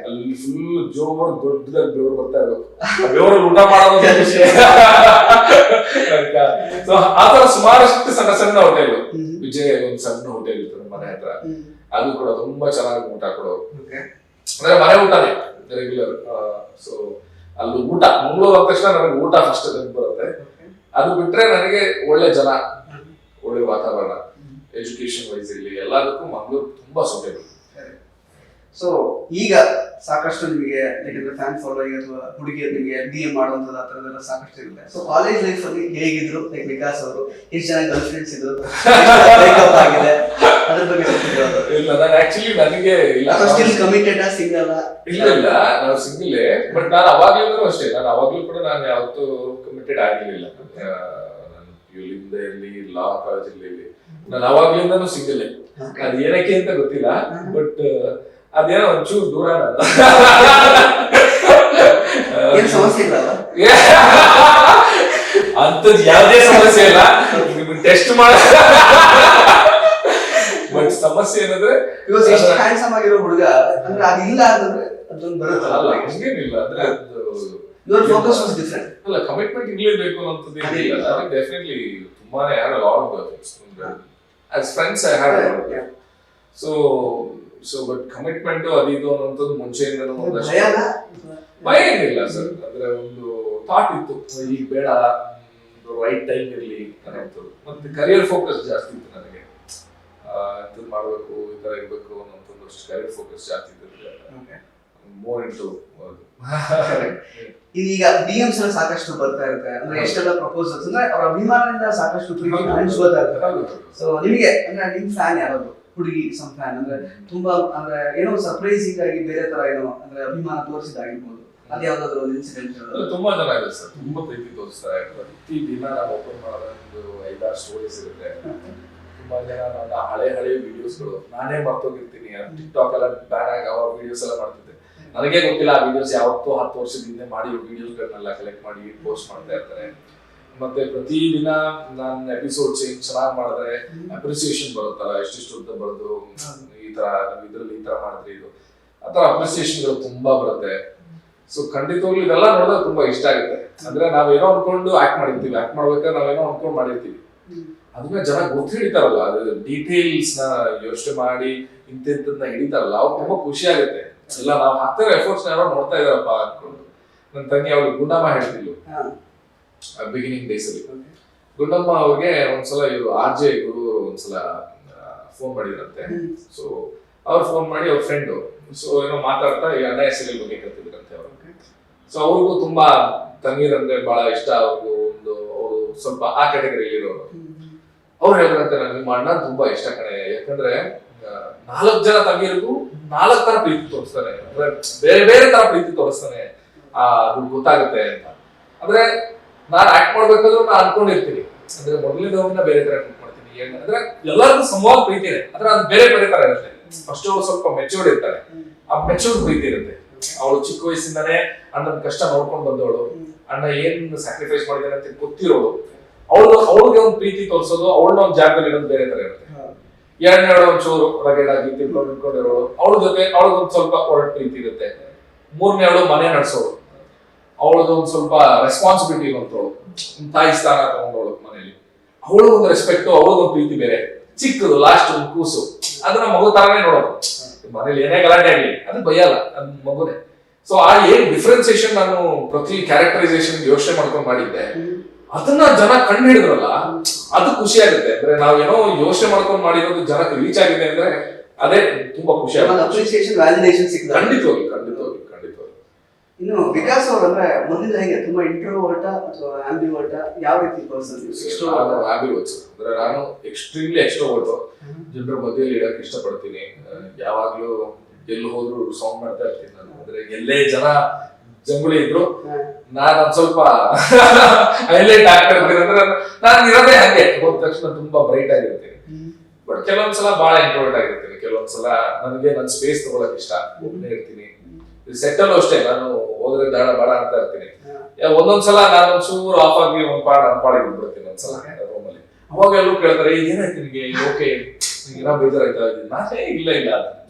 ಅಲ್ಲಿ ಫುಲ್ ಜೋರು ದೊಡ್ಡದಾಗಿ ಬೆವರು ಬರ್ತಾ ಇರೋದು. ಬೆವರಲ್ಲಿ ಊಟ ಮಾಡೋದು. ಸೊ ಆತರ ಸುಮಾರಷ್ಟು ಸಣ್ಣ ಸಣ್ಣ ಹೋಟೆಲ್. ವಿಜಯ್ ಒಂದು ಸಣ್ಣ ಹೋಟೆಲ್ ಇತ್ತು ಮನೆ ಹತ್ರ, ಅದು ಕೂಡ ತುಂಬಾ ಚೆನ್ನಾಗಿ ಊಟ ಕೊಡೋರು. ಅಂದ್ರೆ ಮನೆ ಊಟನೇ ರೆಗ್ಯುಲರ್. ಸೊ ಅಲ್ಲಿ ಊಟ, ಮಂಗಳೂರು ಅಂದ ತಕ್ಷಣ ನನಗೆ ಊಟ ಫಸ್ಟ್ ನೆನಪು ಬರುತ್ತೆ. ಅದು ಬಿಟ್ರೆ ನನಗೆ ಒಳ್ಳೆ ಜನ, ಒಳ್ಳೆ ವಾತಾವರಣ, ಎಜುಕೇಶನ್ ವೈಸ್ ಇಲ್ಲಿ ಎಲ್ಲದಕ್ಕೂ ಮಂಗಳೂರು ತುಂಬಾ ಸೂಟೇಬಲ್. ಸೊ ಈಗ ಸಾಕಷ್ಟು ನಿಮಗೆ ಫ್ಯಾನ್ ಫಾಲೋಯಿಂಗ್ ಅಥವಾ ಹುಡುಗಿಯರು ನಿಮಗೆ DM ಮಾಡುವಂಥದ್ದು ಆ ಥರದ್ದೆಲ್ಲ ಸಾಕಷ್ಟು ಇರುತ್ತೆ. ಸೊ ಕಾಲೇಜ್ ಲೈಫ್ ಅಲ್ಲಿ ಹೇಗಿದ್ರು? ಲೈಕ್ ವಿಕಾಸ್ ಅವರು ಎಷ್ಟು ಜನ ಗರ್ಲ್ ಫ್ರೆಂಡ್ಸ್ ಇದ್ರು, ಬ್ರೇಕಪ್ ಆಗಿದೆ, ಅದ್ರ ಬಗ್ಗೆ ಸ್ವಲ್ಪ ಹೇಳೋದು. ಇಲ್ಲ ನಾನು ಆಕ್ಚುಲಿ ನನಗೆ ಇಲ್ಲ ಸ್ಟಿಲ್ ಕಮಿಟೆಡ್ ಸಿಂಗಲ್ ಇಲ್ಲ ನಾವು ಸಿಂಗಲ್ ಬಟ್ ನಾನು ಅವಾಗ್ಲೂ ಅಷ್ಟೇ ಅವಾಗ್ಲೂ ಕೂಡ ನಾನು ಯಾವತ್ತೂ ಕಮಿಟೆಡ್ ಆಗಿರ್ಲಿಲ್ಲ. ನಾನು ಪಿಯುಲಿಂದ ಇರ್ಲಿ ಲಾ ಕಾಲೇಜಲ್ಲಿ ಇರ್ಲಿ ನಾನು ಅವಾಗ್ಲಿಂದಾನು ಸಿಂಗಲ್. ಅದ್ ಏನಕ್ಕೆ ಅಂತ ಗೊತ್ತಿಲ್ಲ ಬಟ್ ಅದೇನೋ ಒಂಚೂರು ದೂರ ಏನ್ ಸಮಸ್ಯೆ ಇಲ್ಲ ಅಂತದ್ ಯಾವ್ದೇ ಸಮಸ್ಯೆ ಇಲ್ಲ ಟೆಸ್ಟ್ ಮಾಡ. ಬಟ್ ಸಮಸ್ಯೆ ಏನಂದ್ರೆ ಎಷ್ಟು ಹ್ಯಾಂಡ್ಸಮ್ ಆಗಿರೋ ಹುಡುಗ ಅಂದ್ರೆ ಅದಿಲ್ಲ ಅಂತಂದ್ರೆ ಅದೊಂದು ಬರುತ್ತಲ್ಲ. ಅಲ್ಲ ಹಂಗೇನಿಲ್ಲ ಅಂದ್ರೆ ಯುವರ್ ಫೋಕಸ್ ವಾಸ್ ಡಿಫರೆಂಟ್. ಅಲ್ಲ ಕಮಿಟ್ಮೆಂಟ್ ಇರ್ಲೇಬೇಕು ಅನ್ನೋಂಥದ್ದು ಏನಿಲ್ಲ. ಡೆಫಿನೆಟ್ಲಿ ತುಂಬಾನೇ had a lot of as friends I had so but commitment ಅದು ಅನ್ನೋಂಥದ್ದು ಮುಂಚೆಯಿಂದನೂ ಒಂದಷ್ಟು ಭಯ ಏನಿಲ್ಲ ಸರ್. ಅಂದ್ರೆ ಒಂದು ಥಾಟ್ ಇತ್ತು ಈಗ ಬೇಡ ರೈಟ್ ಟೈಮ್ ಇರ್ಲಿ ಅನ್ನೋಂಥದ್ದು. ಮತ್ತೆ ಕರಿಯರ್ ಫೋಕಸ್ ಜಾಸ್ತಿ ಇತ್ತು ನನಗೆ. ಇದು ಮಾಡ್ಬೇಕು ಈ ತರ ಇರ್ಬೇಕು ಅನ್ನೋಂಥದ್ದು ಅಷ್ಟು ಕರಿಯರ್ ಫೋಕಸ್ ಜಾಸ್ತಿ ಇತ್ತು. ಮೋರ್ ಇಂಟು ಈಗ ಡಿಎಮ್ಸ್ ಎಲ್ಲ ಸಾಕಷ್ಟು ಬರ್ತಾ ಇರುತ್ತೆ. ಅಂದ್ರೆ ಎಷ್ಟೆಲ್ಲ ಪ್ರಪೋಸಲ್ಸ್ ಅಂದ್ರೆ ಅವ್ರ ಅಭಿಮಾನದಿಂದ ಸಾಕಷ್ಟು ಅನಿಸ್ಕೋತಾ ಇರ್ತಾರೆ. ಸೊ ನಿಮಗೆ ಅಂದ್ರೆ ನಿಮ್ ಫ್ಯಾನ್ ಯಾರಾದ್ರು ಹುಡುಗಿ ಸಮ್ ಫ್ಯಾನ್ ಅಂದ್ರೆ ತುಂಬಾ ಅಂದ್ರೆ ಏನೋ ಸರ್ಪ್ರೈಸಿಂಗ್ ಆಗಿ ಬೇರೆ ತರ ಏನೋ ಅಂದ್ರೆ ಅಭಿಮಾನ ತೋರಿಸಿದಾಗಿರ್ಬೋದು, ಅದು ಯಾವ್ದಾದ್ರು ಒಂದು ಇನ್ಸಿಡೆಂಟ್? ತುಂಬಾ ಜನ ಇದೆ ಸರ್, ತುಂಬಾ ಪ್ರೀತಿ ತೋರಿಸ್ತಾರೆ. ಪ್ರತಿ ದಿನ ನಾವು ಓಪನ್ ಮಾಡೋ ಒಂದು 5-6 ಸ್ಟೋರೀಸ್ ಇರುತ್ತೆ. ತುಂಬಾ ಜನ ನನ್ನ ಹಳೆ ವಿಡಿಯೋಸ್ಗಳು ನಾನೇ ಮರ್ತೋಗಿರ್ತೀನಿ. ಟಿಕ್ಟಾಕ್ ಎಲ್ಲ ಬ್ಯಾನ್ ಆಗಿ ಅವಾಗ ವಿಡಿಯೋಸ್ ಎಲ್ಲ ಮಾಡ್ತಿದ್ದೆ. ನನಗೆ ಗೊತ್ತಿಲ್ಲ ಆ ವಿಡಿಯೋಸ್ ಯಾವತ್ತೋ 10 ವರ್ಷದ ಹಿಂದೆ ಮಾಡಿ ವಿಡಿಯೋಸ್ಗಳನ್ನೆಲ್ಲ ಕಲೆಕ್ಟ್ ಮಾಡಿ ಪೋಸ್ಟ್ ಮಾಡ್ತಾ ಇರ್ತಾರೆ. ಮತ್ತೆ ಪ್ರತಿ ದಿನ ನಾನು ಎಪಿಸೋಡ್ ಚೆನ್ನಾಗಿ ಮಾಡಿದ್ರೆ ಅಪ್ರಿಸಿಯೇಷನ್ ಬರುತ್ತಲ್ಲ, ಎಷ್ಟಿಷ್ಟು ಅಂತ ಬರೋದು ಈ ತರ ಇದ್ರಲ್ಲಿ ಈ ತರ ಮಾಡಿದ್ರೆ ಇದು ಆ ತರ ಅಪ್ರಿಸಿಯೇಷನ್ಗಳು ತುಂಬಾ ಬರುತ್ತೆ. ಸೊ ಖಂಡಿತವಾಗ್ಲೂ ಇದೆಲ್ಲ ನೋಡೋದು ತುಂಬಾ ಇಷ್ಟ ಆಗುತ್ತೆ. ಅಂದ್ರೆ ನಾವೇನೋ ಅನ್ಕೊಂಡು ಆಕ್ಟ್ ಮಾಡಿರ್ತೀವಿ, ಆಕ್ಟ್ ಮಾಡ್ಬೇಕಾದ್ರೆ ನಾವೇನೋ ಅನ್ಕೊಂಡು ಮಾಡಿರ್ತೀವಿ, ಅದನ್ನ ಜನ ಗೊತ್ತು ಹಿಡಿತಾರಲ್ಲ, ಅದು ಡೀಟೇಲ್ಸ್ ನ ಯೋಚನೆ ಮಾಡಿ ಇಂಥದ್ದನ್ನ ಹಿಡಿತಾರಲ್ಲ, ಅವ್ರು ತುಂಬಾ ಖುಷಿ ಆಗುತ್ತೆ. ಎಲ್ಲ ನಾವು ಹಾಕ್ತಿರೋ ಎಫರ್ಟ್ಸ್ ಯಾರೋ ನೋಡ್ತಾ ಇದಾರಪ್ಪ ಅನ್ಕೊಂಡು. ನನ್ನ ತಂಗಿ ಅವ್ರಿಗೆ ಗುಂಡಮ್ಮ ಹೇಳ್ತಿದ್ಲು ಬಿಗಿನಿಂಗ್ ಡೇಸ್ ಅಲ್ಲಿ. ಗುಂಡಮ್ಮ ಅವ್ರಿಗೆ ಒಂದ್ಸಲ ಇವರು RJ ಗುರು ಒಂದ್ಸಲ ಫೋನ್ ಮಾಡಿದ್ರಂತೆ. ಸೊ ಅವ್ರು ಫೋನ್ ಮಾಡಿ ಅವ್ರ ಫ್ರೆಂಡು ಸೊ ಏನೋ ಮಾತಾಡ್ತಾ ಈ ಅಣ್ಣಯ್ಯ ಸೀರಿಯಲ್ ಬಗ್ಗೆ ಕೇಳ್ತಿದ್ರಂತೆ ಅವರು. ಸೊ ಅವ್ರಿಗೂ ತುಂಬಾ ತಂಗಿರಂದ್ರೆ ಬಹಳ ಇಷ್ಟ. ಅವ್ರಿಗೂ ಅವರು ಸ್ವಲ್ಪ ಆ ಕ್ಯಾಟಗರಿ ಇರೋರು. ಅವ್ರು ಹೇಳಿದ್ರಂತೆ ನನಗೆ ನಿಮ್ಮ ಅಣ್ಣ ತುಂಬಾ ಇಷ್ಟ ಕಣೆ, ಯಾಕಂದ್ರೆ 4 ಜನ ತಂಗಿರಿಗೂ 4 ತರ ಪ್ರೀತಿ ತೋರಿಸ್ತಾನೆ, ಅಂದ್ರೆ ಬೇರೆ ಬೇರೆ ತರ ಪ್ರೀತಿ ತೋರಿಸ್ತಾನೆ, ಅದು ಗೊತ್ತಾಗುತ್ತೆ ಅಂತ. ಅಂದ್ರೆ ನಾನ್ ಆಕ್ಟ್ ಮಾಡ್ಬೇಕಾದ್ರೂ ನಾನು ಅನ್ಕೊಂಡಿರ್ತೀನಿ, ಅಂದ್ರೆ ಮೊದಲಿನ ಬೇರೆ ತರ ಟ್ರೀಟ್ ಮಾಡ್ತೀನಿ. ಅಂದ್ರೆ ಎಲ್ಲರಿಗೂ ಸಮವಾದ ಪ್ರೀತಿ ಇದೆ, ಅಂದ್ರೆ ಅದು ಬೇರೆ ಬೇರೆ ತರ ಇರುತ್ತೆ. ಫಸ್ಟ್ ಅವ್ರು ಸ್ವಲ್ಪ ಮೆಚೂರ್ಡ್ ಇರ್ತಾರೆ, ಆ ಮೆಚೂರ್ಡ್ ಪ್ರೀತಿ ಇರುತ್ತೆ. ಅವಳು ಚಿಕ್ಕ ವಯಸ್ಸಿಂದಾನೇ ಅಣ್ಣನ ಕಷ್ಟ ನೋಡ್ಕೊಂಡು ಬಂದವಳು, ಅಣ್ಣ ಏನ್ ಸ್ಯಾಕ್ರಿಫೈಸ್ ಮಾಡಿದಾನೆ ಅಂತ ಗೊತ್ತಿರೋಳು. ಅವ್ಳಿಗೆ ಒಂದು ಪ್ರೀತಿ ತೋರಿಸೋದು, ಅವಳನ್ನ ಒಂದು ಜಾಗದಲ್ಲಿ ಇರೋದು ಬೇರೆ ತರ ಇರುತ್ತೆ. ಎರಡನೇ ಒಂಚೂರು ರಗಡಾಗಿ ತಿಳ್ಕೊಂಡಿರೋಳು, ಅವಳ ಜೊತೆ ಅವಳಿಗೊಂದು ಸ್ವಲ್ಪ ಒರಟು ಪ್ರೀತಿ ಇರುತ್ತೆ. ಮೂರನೇ ಮನೆ ನಡೆಸೋಳು, ಅವಳದೊಂದು ಸ್ವಲ್ಪ ರೆಸ್ಪಾನ್ಸಿಬಿಲಿಟಿ ಇರುವಂತವಳು, ತಾಯಿ ಸ್ಥಾನ ತಗೊಂಡವಳು ಮನೇಲಿ, ಅವಳಿಗೊಂದು ರೆಸ್ಪೆಕ್ಟ್, ಅವಳಿಗೊಂದು ಪ್ರೀತಿ ಬೇರೆ. ಚಿಕ್ಕದು ಲಾಸ್ಟ್ ಒಂದು ಕೂಸು, ಅದನ್ನ ಮಗು ತರನೇ ನೋಡೋದು. ಮನೇಲಿ ಏನೇ ಗಲಾಟೆ ಆಗ್ಲಿ ಅದು ಬೈಯಲ್ಲ, ಅದು ಮಗುನೇ. ಸೊ ಆ ಏನ್ ಡಿಫ್ರೆನ್ಸಿಯೇಷನ್ ನಾನು ಪ್ರತಿ ಕ್ಯಾರೆಕ್ಟರೈಸೇಷನ್ ಯೋಚನೆ ಮಾಡ್ಕೊಂಡು ಮಾಡಿದ್ದೆ, ಅದನ್ನ ಜನ ಕಂಡು ಹಿಡಿದ್ರಲ್ಲ, ಅದು ಖುಷಿ ಆಗುತ್ತೆ. ಅಂದ್ರೆ ನಾವೇನೋ ಯೋಚನೆ ಮಾಡ್ಕೊಂಡು ಮಾಡಿರೋದು ಜನಕ್ಕೆ ರೀಚ್ ಆಗಿದೆ ಅಂದ್ರೆ ಅದೇ ತುಂಬಾ ಖುಷಿ ಆಗುತ್ತೆ. ಅಪ್ರಿಸಿಯೇಷನ್ ವ್ಯಾಲಿಡೇಷನ್ ಸಿಕ್ಕಿದೆ. ಖಂಡಿತವಾಗಿ. ಇನ್ನು ವಿಕಾಸ್ ಅವ್ರು ಅಂದ್ರೆ ಮೊದಲಿಂದ ಹೇಗೆ ತುಂಬಾ ಇಂಟ್ರೋವರ್ಟ ಅಥವಾ ಆಂಬಿವರ್ಟ, ಯಾವ ರೀತಿ ಪರ್ಸನ್? ಆಂಬಿವರ್ಟ್ ಅಂದ್ರೆ ನಾನು ಎಕ್ಸ್ಟ್ರೀಮ್ಲಿ ಎಕ್ಸ್ಟ್ರೋವರ್ಟ್. ಜನರ ಮಧ್ಯದಲ್ಲಿ ಇಡಕ್ಕೆ ಇಷ್ಟಪಡ್ತೀನಿ. ಯಾವಾಗ್ಲೂ ಎಲ್ಲಿ ಹೋದ್ರು ಸೌಂಡ್ ಮಾಡ್ತಾ ಇರ್ತೀನಿ ನಾನು. ಅಂದ್ರೆ ಎಲ್ಲೇ ಜನ ಜಂಗುಳಿ ಇದ್ರು ನಾನು ಒಂದ್ ಸ್ವಲ್ಪ ಹೈಲೈಟ್ ಆಗ್ತಾ ಇರ್ತೀನಿ. ಅಂದ್ರೆ ನಾನು ಇರೋದೇ ಹಂಗೆ, ಹೋದ ತಕ್ಷಣ ತುಂಬಾ ಬ್ರೈಟ್ ಆಗಿರ್ತೀನಿ. ಬಟ್ ಕೆಲವೊಂದ್ಸಲ ಬಹಳ ಇಂಟ್ರೋವರ್ಟ್ ಆಗಿರ್ತೀನಿ. ಕೆಲವೊಂದ್ಸಲ ನನಗೆ ನನ್ನ ಸ್ಪೇಸ್ ತಗೊಳಕ್ ಇಷ್ಟ, ಒಬ್ಬನೇ ಇರ್ತೀನಿ. ಸೆಟ್ಟಲ್ಲೂ ಅಷ್ಟೇ, ನಾನು ಹೋದ್ರೆ ದಾಡ ಬಾಡ ಅಂತ ಇರ್ತೀನಿ. ಒಂದೊಂದ್ಸಲ ನಾನು ಒಂಚೂರು ಆಫ್ ಆಗಿ ಪಾಡಿಗೆ ಬಿಡ್ಬಿಡ್ತೀನಿ ಒಂದ್ಸಲ ರೂಮಲ್ಲಿ. ಅವಾಗ ಎಲ್ಲರೂ ಕೇಳ್ತಾರೆ ಏನಾಯ್ತು ನಿನಗೆ, ಓಕೆ ಏನೋ ಬೇಜಾರಾಯ್ತಾ? ನಾನೇ ಇಲ್ಲ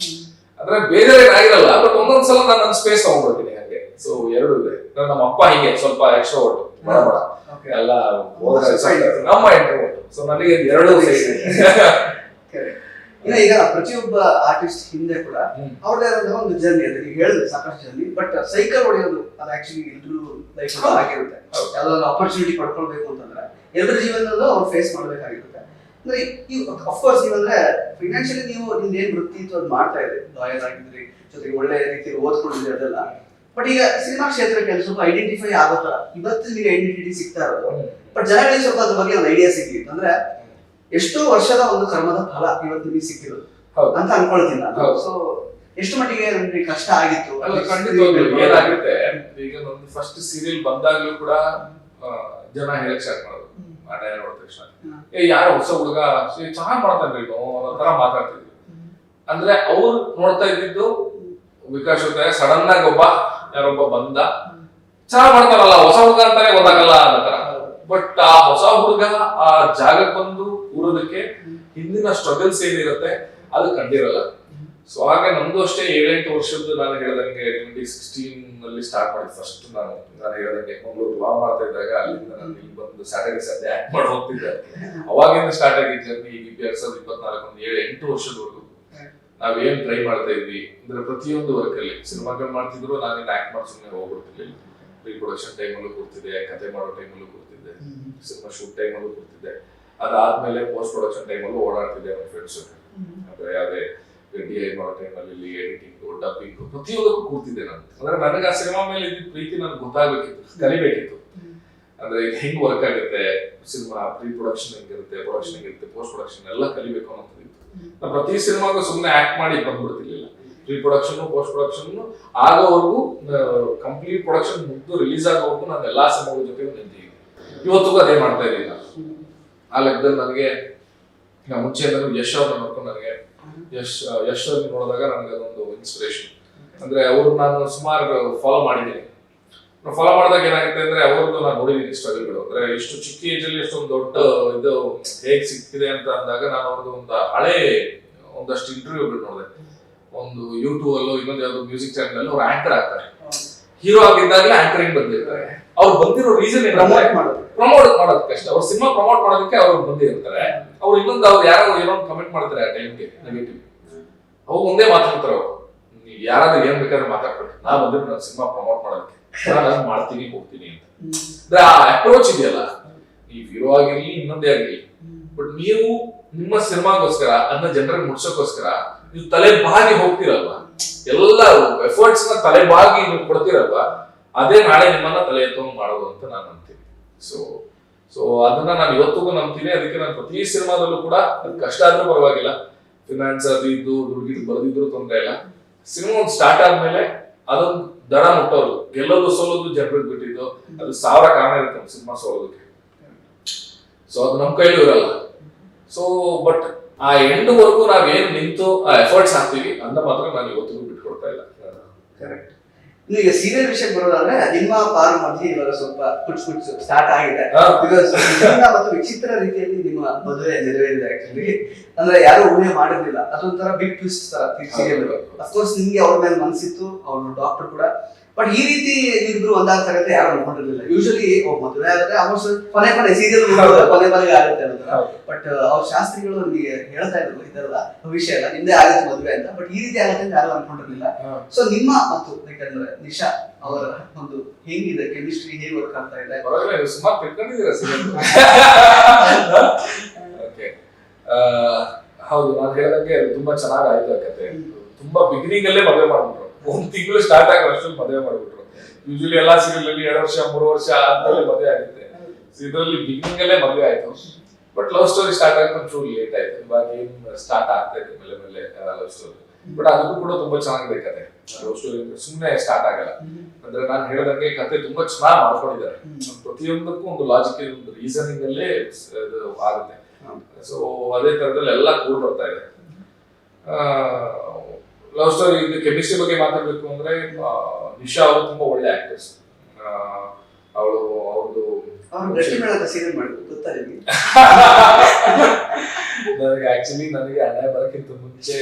ಅಂದ್ರೆ ಬೇಜಾರೇ ಆಗಿರಲ್ಲ, ಬಟ್ ಒಂದೊಂದ್ಸಲ ನಾನು ನನ್ನ ಸ್ಪೇಸ್ ತಗೊಂಡ್ಬಿಡ್ತೀನಿ ಹಂಗೆ. ಸೊ ಎರಡು ಇದೆ. ನಮ್ಮ ಅಪ್ಪ ಹಿಂಗೆ ಸ್ವಲ್ಪ ಎಕ್ಸ್ಟ್ರೋವರ್ಟ್, ಬಡ ಎಲ್ಲ ನಮ್ಮ ಇಂಟ್ರೋವರ್ಟ್. ಸೊ ನನಗೆ ಎರಡು ಈಗ ಪ್ರತಿಯೊಬ್ಬ ಆರ್ಟಿಸ್ಟ್ ಹಿಂದೆ ಕೂಡ ಅವ್ರದೇ ಆದಂತಹ ಒಂದು ಜರ್ನಿ ಅಂತ ನೀವು ಹೇಳಿದ್ರೆ ಸಾಕಷ್ಟು ಜರ್ನಿ. ಬಟ್ ಸೈಕಲ್ ಹೊಡೆಯೋದು ಅದು ಆಕ್ಚುಲಿ ಎಲ್ರೂ ಲೈಫ್ ಆಗಿರುತ್ತೆ. ಯಾವ್ದಾದ್ರು ಆಪರ್ಚುನಿಟಿ ಪಡ್ಕೊಳ್ಬೇಕು ಅಂತಂದ್ರೆ ಎಲ್ಲರ ಜೀವನದಲ್ಲೂ ಅವ್ರು ಫೇಸ್ ಮಾಡ್ಬೇಕಾಗಿರುತ್ತೆ. ಅಂದ್ರೆ ಅಫ್ಕೋರ್ಸ್ ನೀವಂದ್ರೆ ಫೈನಾನ್ಷಿಯಲಿ ನೀವು ನಿಮ್ದು ಏನ್ ವೃತ್ತಿ ಇತ್ತು ಅದು ಮಾಡ್ತಾ ಇದ್ರಿ, ಲಾಯರ್ ಆಗಿದ್ರಿ, ಜೊತೆಗೆ ಒಳ್ಳೆ ರೀತಿಯಲ್ಲಿ ಓದ್ಕೊಂಡಿದ್ರಿ ಅದೆಲ್ಲ. ಬಟ್ ಈಗ ಸಿನಿಮಾ ಕ್ಷೇತ್ರಕ್ಕೆ ಸ್ವಲ್ಪ ಐಡೆಂಟಿಫೈ ಆಗೋ ತರ ಇವತ್ತು ನಿಮಗೆ ಐಡೆಂಟಿಟಿ ಸಿಗ್ತಾ ಇರೋದು. ಬಟ್ ಜನಗಳಿಗೆ ಸ್ವಲ್ಪ ಅದ್ರ ಬಗ್ಗೆ ಒಂದು ಐಡಿಯಾ ಸಿಗ್ಲಿತ್ತು. ಅಂದ್ರೆ ಎಷ್ಟೋ ವರ್ಷದ ಒಂದು ಕರ್ಮದ ಫಲ ಇವತ್ತು ನಿಮಗೆ ಸಿಕ್ಕಿರೋದು ಹೌದು. ಅಂತ ಅನ್ಕೊಳ್ತೀನಿ ನಾನು. ಹೌದು. ಸೊ ಎಷ್ಟು ಮಟ್ಟಿಗೆ ನಿಮ್ಗೆ ಕಷ್ಟ ಆಗಿತ್ತು? ಅಲ್ಲ ಖಂಡಿತವಾಗ್ಲೂ ಏನಾಗುತ್ತೆ ಈಗ ನಂದು ಫಸ್ಟ್ ಸೀರಿಯಲ್ ಬಂದಾಗ್ಲೂ ಕೂಡ ಜನ ಹೇಳಕ್ ಸ್ಟಾರ್ಟ್ ಮಾಡೋದು ಅಣ್ಣ ನೋಡಿದ ತಕ್ಷಣ ಯಾರೋ ಹೊಸ ಹುಡುಗ ಚೆನ್ನಾಗ್ ಮಾಡ್ತಾನ್ರಿ ಅನ್ನೋ ತರ ಮಾತಾಡ್ತಿದ್ವಿ. ಅಂದ್ರೆ ಅವ್ರು ನೋಡ್ತಾ ಇದ್ದಿದ್ದು ವಿಕಾಸ್ ಸಡನ್ ಆಗಿ ಯಾರೊಬ್ಬ ಬಂದ ಚೆನ್ನಾಗ್ ಮಾಡ್ತಾರಲ್ಲ ಹೊಸ ಹುಡುಗ ಅಂತಾನೆ ಗೊತ್ತಾಗಲ್ಲ ಅನ್ನೋ ತರ. ಬಟ್ ಆ ಹೊಸ ಹುಡುಗ ಆ ಜಾಗಕ್ಕೆ ಬಂದು ಕೂರೋದಕ್ಕೆ ಹಿಂದಿನ ಸ್ಟ್ರಗಲ್ಸ್ ಏನಿರುತ್ತೆ ಅದು ಕಂಡಿರಲ್ಲ. ಸೊ ಹಾಗೆ ನಮ್ದು ಅಷ್ಟೇ 7-8 ವರ್ಷದ್ದು ನಾನು ಹೇಳ್ದಂಗೆ 2016 ಸ್ಟಾರ್ಟ್ ಮಾಡಿದ್ ಫಸ್ಟ್. ನಾನು ಹೇಳ್ದಂಗೆ ಮಂಗಳೂರು ಲಾ ಮಾಡ್ತಾ ಇದ್ದಾಗ ಅಲ್ಲಿಂದ ನಾನು ಇಲ್ಲಿ ಬಂದು ಸ್ಯಾಟರ್ಡೆ ಸಂಡೇ ಆಕ್ಟ್ ಮಾಡಿ ಹೋಗ್ತಿದ್ದೆ. ಅವಾಗಿಂದ ಸ್ಟಾರ್ಟ್ ಆಗಿದ್ದ ಜರ್ನಿ ಈಗ 2024 ಒಂದು 7-8 ವರ್ಷದವರೆಗೂ ನಾವೇನ್ ಟ್ರೈ ಮಾಡ್ತಾ ಇದ್ವಿ ಅಂದ್ರೆ ಪ್ರತಿಯೊಂದು ವರ್ಕ್ ಅಲ್ಲಿ ಸಿನಿಮಾಗಳು ಮಾಡ್ತಿದ್ರು ನಾನೇನ್ ಆಕ್ಟ್ ಮಾಡಿ ಸುಮ್ಮನೆ ಹೋಗ್ಬಿಡ್ತಿರ್ಲಿಲ್ಲ. ಪ್ರೀ ಪ್ರೊಡಕ್ಷನ್ ಟೈಮಲ್ಲೂ ಕೂರ್ತಿದ್ದೆ, ಕತೆ ಮಾಡೋ ಟೈಮಲ್ಲೂ ಕೂರ್ತಿದ್ದೆ, ಸಿನಿಮಾ ಶೂಟ್ ಟೈಮಲ್ಲೂ ಕೂರ್ತಿದ್ದೆ. ಅದಾದ್ಮೇಲೆ ಪೋಸ್ಟ್ ಪ್ರೊಡಕ್ಷನ್ ಟೈಮಲ್ಲೂ ಓಡಾಡ್ತಿದ್ದೆ ನನ್ನ ಫ್ರೆಂಡ್ಸ್ ಅಂದ್ರೆ ಅದೇ DI ಮಾಡೋ ಟೈಮಲ್ಲಿ ಎಡಿಟಿಂಗ್, ಡಬ್ಬಿಂಗ್ ಪ್ರತಿಯೊಂದಕ್ಕೂ ಕೂರ್ತಿದ್ದೆ ನಾನು. ಅಂದ್ರೆ ನನಗೆ ಆ ಸಿನಿಮಾ ಮೇಲೆ ಇದ್ದ ಪ್ರೀತಿ ನನಗೆ ಗೊತ್ತಾಗಬೇಕಿತ್ತು, ಕಲಿಬೇಕಿತ್ತು. ಅಂದ್ರೆ ಹೆಂಗ್ ವರ್ಕ್ ಆಗುತ್ತೆ ಸಿನಿಮಾ, ಪ್ರೀ ಪ್ರೊಡಕ್ಷನ್ ಹೆಂಗಿರುತ್ತೆ, ಪ್ರೊಡಕ್ಷನ್ ಹೆಂಗಿರುತ್ತೆ, ಪೋಸ್ಟ್ ಪ್ರೊಡಕ್ಷನ್ ಎಲ್ಲ ಕಲಿಬೇಕು ಅನ್ನೋದಿತ್ತು. ನಾನು ಪ್ರತಿ ಸಿನಿಮಾಗೂ ಸುಮ್ಮನೆ ಆಕ್ಟ್ ಮಾಡಿ ಬಂದ್ಬಿಡ್ತಿರ್ಲಿಲ್ಲ. ಪ್ರೀ ಪ್ರೊಡಕ್ಷನ್, ಪೋಸ್ಟ್ ಪ್ರೊಡಕ್ಷನ್ ಆಗೋವರೆಗೂ ಕಂಪ್ಲೀಟ್ ಪ್ರೊಡಕ್ಷನ್ ಮುಗ್ದು ರಿಲೀಸ್ ಆಗೋವರೆಗೂ ನಾನು ಎಲ್ಲಾ ಸಿನಿಮಾಗಳ ಜೊತೆ ನಿಂತಿದ್ದೀನಿ. ಇವತ್ತಿಗೂ ಅದೇ ಮಾಡ್ತಾ ಇದ್ದೀನಿ ನಾನು. ಆ ಲೆಕ್ಕದಲ್ಲಿ ನನಗೆ ಮುಂಚೆ ಯಶ್ ಅವ್ರನ್ನ ನೋಡ್ಕೊಂಡು ನನಗೆ ಯಶ್ ಅವ್ರನ್ನ ನೋಡಿದಾಗ ನನಗೆ ಅದೊಂದು ಇನ್ಸ್ಪಿರೇಷನ್. ಅಂದ್ರೆ ಅವ್ರು ನಾನು ಸುಮಾರು ಫಾಲೋ ಮಾಡಿದ್ದೀನಿ. ಫಾಲೋ ಮಾಡಿದಾಗ ಏನಾಗುತ್ತೆ ಅಂದ್ರೆ ಅವ್ರದ್ದು ನಾನು ನೋಡಿದ್ದೀನಿ ಸ್ಟ್ರಗಲ್ಗಳು. ಅಂದ್ರೆ ಇಷ್ಟು ಚಿಕ್ಕ ಏಜ್ ಅಲ್ಲಿ ಎಷ್ಟೊಂದು ದೊಡ್ಡ ಇದು ಹೇಗ್ ಸಿಕ್ಕಿದೆ ಅಂತ ಅಂದಾಗ ನಾನು ಅವ್ರದ್ದು ಒಂದು ಹಳೆ ಒಂದಷ್ಟು ಇಂಟರ್ವ್ಯೂಗಳು ನೋಡಿದೆ. ಒಂದು ಯೂಟ್ಯೂಬ್ ಅಲ್ಲೂ ಇನ್ನೊಂದು ಯಾವ್ದು ಮ್ಯೂಸಿಕ್ ಚಾನೆಲ್ ಅಲ್ಲಿ ಅವ್ರು ಆಂಕರ್ ಆಗ್ತಾರೆ. ಹೀರೋ ಆಗಿದ್ದಾಗಲೇ ಆಂಕರಿಂಗ್ ಬಂದಿರ್ತಾರೆ. ಅವ್ರು ಬಂದಿರೋ ರೀಸನ್ ಪ್ರಮೋಟ್ ಮಾಡೋದಕ್ಕಷ್ಟೇ. ಅವ್ರ ಸಿನಿಮಾ ಪ್ರಮೋಟ್ ಮಾಡೋದಕ್ಕೆ ಅವ್ರು ಬಂದಿರ್ತಾರೆ. ಅವ್ರು ಇನ್ನೊಂದು ಅವ್ರು ಯಾರೋ ಏನೋ ಕಮೆಂಟ್ ಮಾಡ್ತಾರೆ ಆ ಟೈಮ್ಗೆ ನೆಗೆಟಿವ್, ಅವು ಮುಂದೆ ಮಾತಾಡ್ತಾರೆ. ಅವ್ರು ನೀವು ಯಾರಾದ್ರೂ ಏನ್ ಬೇಕಾದ್ರೆ ಮಾತಾಡ್ಕೊಳ್ಳಿ, ನಾ ಬಂದಿರೋ ನನ್ನ ಸಿನಿಮಾ ಪ್ರಮೋಟ್ ಮಾಡೋದಕ್ಕೆ ನಾನು ಮಾಡ್ತೀನಿ ಹೋಗ್ತೀನಿ ಅಂತ. ಅಂದ್ರೆ ಆ ಅಪ್ರೋಚ್ ಇದೆಯಲ್ಲ, ನೀವು ಹೀರೋ ಆಗಿರ್ಲಿ ಇನ್ನೊಂದೇ ಆಗಿರ್ಲಿ, ಬಟ್ ನೀವು ನಿಮ್ಮ ಸಿನಿಮಾಗೋಸ್ಕರ ಅದನ್ನ ಜನರಿಗೆ ಮುಟ್ಸೋಕೋಸ್ಕರ ನೀವು ತಲೆ ಬಾಗಿ ಹೋಗ್ತಿರಲ್ವಾ, ಎಲ್ಲ ಎಫರ್ಟ್ಸ್ ನ ತಲೆ ಬಾಗಿ ನೀವು ಕೊಡ್ತಿರಲ್ವಾ, ಅದೇ ನಾಳೆ ನಿಮ್ಮನ್ನ ತಲೆ ಎತ್ತುವಂಗ್ ಮಾಡೋದು ಅಂತ ನಾನು ನಂಬ್ತೀನಿ. ಸೊ ಅದನ್ನ ನಾನು ಇವತ್ತಿಗೂ ನಂಬ್ತೀನಿ. ಅದಕ್ಕೆ ನಾನು ಪ್ರತಿ ಸಿನಿಮಾದಲ್ಲೂ ಕೂಡ ಅದು ಕಷ್ಟ ಆದ್ರೂ ಪರವಾಗಿಲ್ಲ, ಫಿನಾನ್ಸ್ ಅದು ಇದ್ದು ದುಡ್ಡು ಬರೆದಿದ್ರು ತೊಂದರೆ ಇಲ್ಲ. ಸಿನಿಮಾ ಒಂದು ಸ್ಟಾರ್ಟ್ ಆದ್ಮೇಲೆ ಅದೊಂದು ದಡ ಮುಟ್ಟೋದು, ಗೆಲ್ಲೋದು ಸೋಲೋದು ಜನರಿಗೆ ಬಿಟ್ಟಿದ್ದು. ಅದು 1000 ಕಾರಣ ಇರುತ್ತೆ ಸಿನಿಮಾ ಸೋಲೋದಕ್ಕೆ. ಸೊ ಅದು ನಮ್ಮ ಕೈಲೂ ಇರಲ್ಲ. ಸೊ ಬಟ್ ಆ ಎಂಡ್ವರೆಗೂ ನಾವೇನ್ ನಿಂತು ಆ ಎಫರ್ಟ್ಸ್ ಹಾಕ್ತೀವಿ ಅಂತ ಮಾತ್ರ ನಾನು ಇವತ್ತಿಗೂ ಬಿಟ್ಕೊಡ್ತಾ ಇಲ್ಲ. ಕರೆಕ್ಟ್. ಈಗ ಸೀರಿಯಲ್ ವಿಷಯಕ್ಕೆ ಬರೋದಾದ್ರೆ ನಿಮ್ಮ ಪಾರು ಮಧ್ಯೆ ಇವಾಗ ಸ್ವಲ್ಪ ಕುಚ್ ಸ್ಟಾರ್ಟ್ ಆಗಿದೆ. ಬಿಕಾಸ್ ಮತ್ತು ವಿಚಿತ್ರ ರೀತಿಯಲ್ಲಿ ನಿಮ್ಮ ಮದುವೆ ನೆರವೇರಿದೆ. ಆಕ್ಚುಲಿ ಅಂದ್ರೆ ಯಾರು ಊಹೆ ಮಾಡಿರ್ಲಿಲ್ಲ. ಅದೊಂಥರ ಬಿಗ್ ಟ್ವಿಸ್ಟ್ ತರ ಸೀರಿಯಲ್. ಅಫ್ಕೋರ್ಸ್ ನಿಮ್ಗೆ ಅವ್ರ ಮೇಲೆ ಮನಸ್ಸಿತ್ತು, ಅವ್ರು ಡಾಕ್ಟರ್ ಕೂಡ. ಬಟ್ ಈ ರೀತಿ ಇಬ್ರು ಒಂದಾಗ್ತಾರೆ ಅಂತ ಯಾರು ಅನ್ಕೊಂಡಿರ್ಲಿಲ್ಲ. ಯೂಶಲಿ ಮದುವೆ ಆದ್ರೆ ಆಲ್ಮೋಸ್ಟ್ ಕೊನೆ ಸೀರಿಯಲ್ ಕೊನೆಗೆ ಆಗುತ್ತೆ ಅನ್ನೋದು. ಬಟ್ ಅವ್ರ ಶಾಸ್ತ್ರಿಗಳು ನಿಮಗೆ ಹೇಳ್ತಾ ಇದ್ರು ಇದೆಲ್ಲ ವಿಷಯ ಎಲ್ಲ ನಿಮ್ದೇ ಆಗುತ್ತೆ ಮದುವೆ ಅಂತ. ಬಟ್ ಈ ರೀತಿ ಆಗುತ್ತೆ ಅಂತ ಯಾರು ಅನ್ಕೊಂಡಿರ್ಲಿಲ್ಲ. ಸೊ ನಿಮ್ಮ ಮತ್ತು ಯಾಕಂದ್ರೆ ನಿಶಾ ಅವರ ಒಂದು ಹೆಂಗಿದೆ ಕೆಮಿಸ್ಟ್ರಿ, ಹೇಗೆ ವರ್ಕ್ ಆಗ್ತಾ ಇದೆ? ಸುಮಾರು ತಿಳ್ಕೊಂಡಿದ್ದೀರಾ ಸೀರಿಯಲ್? ಹೌದು, ನಾನು ಹೇಳ್ದಂಗೆ ತುಂಬಾ ಚೆನ್ನಾಗ್ ಆಯ್ತು. ಕತೆ ತುಂಬಾ ಬಿಗಿನಿಂಗ್ ಅಲ್ಲೇ ಮದುವೆ ಮಾಡ್ಬಿಟ್ರು. 1 ತಿಂಗಳು ಸ್ಟಾರ್ಟ್ ಆಗೋ ಅಷ್ಟೊಂದು ಮದುವೆ ಮಾಡ್ಬಿಟ್ರು. ಯೂಶಲಿ ಎಲ್ಲಾ ಸೀರಿಯಲ್ ಅಲ್ಲಿ 2 ವರ್ಷ 3 ವರ್ಷ ಆದ್ಮೇಲೆ ಮದುವೆ ಆಗುತ್ತೆ. ಇದರಲ್ಲಿ ಬಿಗಿನಿಂಗ್ ಅಲ್ಲೇ ಮದುವೆ ಆಯ್ತು. ಬಟ್ ಲವ್ ಸ್ಟೋರಿ ಸ್ಟಾರ್ಟ್ ಆಗಿ ಒಂಚೂರು ಲೇಟ್ ಆಯ್ತು. ಇವಾಗ ಏನ್ ಸ್ಟಾರ್ಟ್ ಆಗ್ತಾ ಇದೆ ಮೇಲೆ ಮೇಲೆ ಲವ್ ಸ್ಟೋರಿ. ಬಟ್ ಅದಕ್ಕೂ ಕೂಡ ತುಂಬಾ ಚೆನ್ನಾಗಿದೆ ಕತೆ. ಲವ್ ಸ್ಟೋರಿ ಸುಮ್ಮನೆ ಸ್ಟಾರ್ಟ್ ಆಗಲ್ಲ. ಅಂದ್ರೆ ನಾನು ಹೇಳ್ದಂಗೆ ಕತೆ ತುಂಬಾ ಚೆನ್ನಾಗಿ ಮಾಡ್ಕೊಂಡಿದ್ದಾರೆ. ಪ್ರತಿಯೊಂದಕ್ಕೂ ಒಂದು ಲಾಜಿಕಲ್ ಒಂದು ರೀಸನಿಂಗ್ ಅಲ್ಲೇ ಆಗುತ್ತೆ. ಸೊ ಅದೇ ತರದಲ್ಲಿ ಎಲ್ಲ ಕೂಡ್ ಬರ್ತಾ ಇದೆ. ಲವ್ ಸ್ಟೋರಿ ಕೆಮಿಸ್ಟ್ರಿ ಬಗ್ಗೆ ಮಾತಾಡ್ಬೇಕು ಅಂದ್ರೆ ನಿಶಾ ಅವರು ತುಂಬಾ ಒಳ್ಳೆ ಆಕ್ಟರ್ಸ್. ಅವಳು ಅವ್ರದ್ದು ನನಗೆ ಆಕ್ಚುಲಿ ಅಣ್ಣ ಬರಕ್ಕಿಂತ ಮುಂಚೆ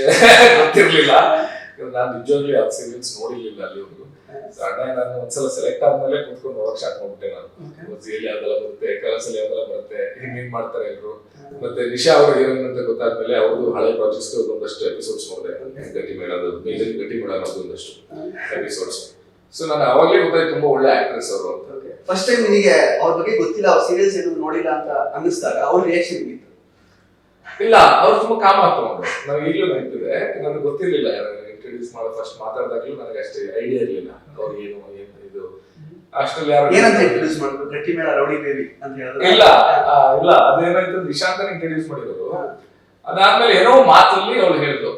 ಗೊತ್ತಿರ್ಲಿಲ್ಲ. ನಾನು ನಿಜವಾಗ್ಲೂ ಯಾವ ಸೀರಿಯಲ್ಸ್ ನೋಡಿರ್ಲಿಲ್ಲ ಅಲ್ಲಿವರೆಗೂ. ಅಣ್ಣ ನಾನು ಒಂದ್ಸಲ ಸೆಲೆಕ್ಟ್ ಆದ್ಮೇಲೆ ಕುತ್ಕೊಂಡು ನೋಡಕ್ ಸ್ಟಾರ್ಟ್ ಮಾಡ್ಬಿಟ್ಟೆ. ನಾನು ಸೀರಿಯಲ್ ಯಾವ್ದೆಲ್ಲ ಬರುತ್ತೆ, ಕಲರ್ಸಲ್ಲಿ ಯಾವ್ದೆಲ್ಲ ಬರುತ್ತೆ, ಹೆಂಗ್ ಮಾಡ್ತಾರೆ ಎಲ್ರು. ಮತ್ತೆ ನಿಶಾ ಅವರು ಹೀರೋಯಿನ್ ಅಂತ ಗೊತ್ತಾದ್ಮೇಲೆ ಅವ್ರದ್ದು ಹಳೆ ಪ್ರಾಜೆಕ್ಟ್ಸ್ ಒಂದಷ್ಟು ಎಪಿಸೋಡ್ಸ್ ನೋಡಿದೆ. ಗಟ್ಟಿ ಮೇಳ ಅನ್ನೋದು ಒಂದಷ್ಟು ಎಪಿಸೋಡ್ಸ್. ಸೊ ನಾನು ಅವಾಗಲೇ ಗೊತ್ತಾಯ್ತು ತುಂಬಾ ಒಳ್ಳೆ ಆಕ್ಟ್ರೆಸ್ ಅವರು ಅಂತ. ಫಸ್ಟ್ ಟೈಮ್ ನಿಮಗೆ ಅವ್ರ ಬಗ್ಗೆ ಗೊತ್ತಿಲ್ಲ, ಅವ್ರ ಸೀರಿಯಲ್ಸ್ ಏನು ನೋಡಿಲ್ಲ ಅಂತ ಅನ್ನಿಸ್ದಾಗ ಅವ್ರ ರಿಯಾಕ್ಷನ್ ಇತ್ತು? ಇಲ್ಲ, ಅವ್ರು ತುಂಬಾ ಕಾಮ ಆಗ್ತಗೊಂಡ್ರು. ನಾವು ಈಗಲೂ ನೆನಪಿದೆ, ನನಗೆ ಗೊತ್ತಿರ್ಲಿಲ್ಲ. ಇಂಟ್ರೊಡ್ಯೂಸ್ ಮಾಡೋ ಫಸ್ಟ್ ಮಾತಾಡಿದಾಗ್ಲೂ ನನಗೆ ಅಷ್ಟೇ ಐಡಿಯಾ ಇರ್ಲಿಲ್ಲ ಅವ್ರು ಏನು ಇದು ಅಷ್ಟ್ರಲ್ಲಿ ಯಾರು ಏನಂತ ಇಂಟ್ರೊಡ್ಯೂಸ್ ಮಾಡಿದ್ರು? ಗಟ್ಟಿ ಮೇಳ ರೌಡಿ ಬೇಬಿ ಅಂತ ಹೇಳಿದ್ರು. ಇಲ್ಲ ಅದೇನಾಯ್ತು, ನಿಶಾಂತನ ಇಂಟ್ರೊಡ್ಯೂಸ್ ಮಾಡಿದ್ರು. ಅದಾದ್ಮೇಲೆ ಏನೋ ಮಾತಲ್ಲಿ ಅವಳು ಹೇಳಿದ್ರು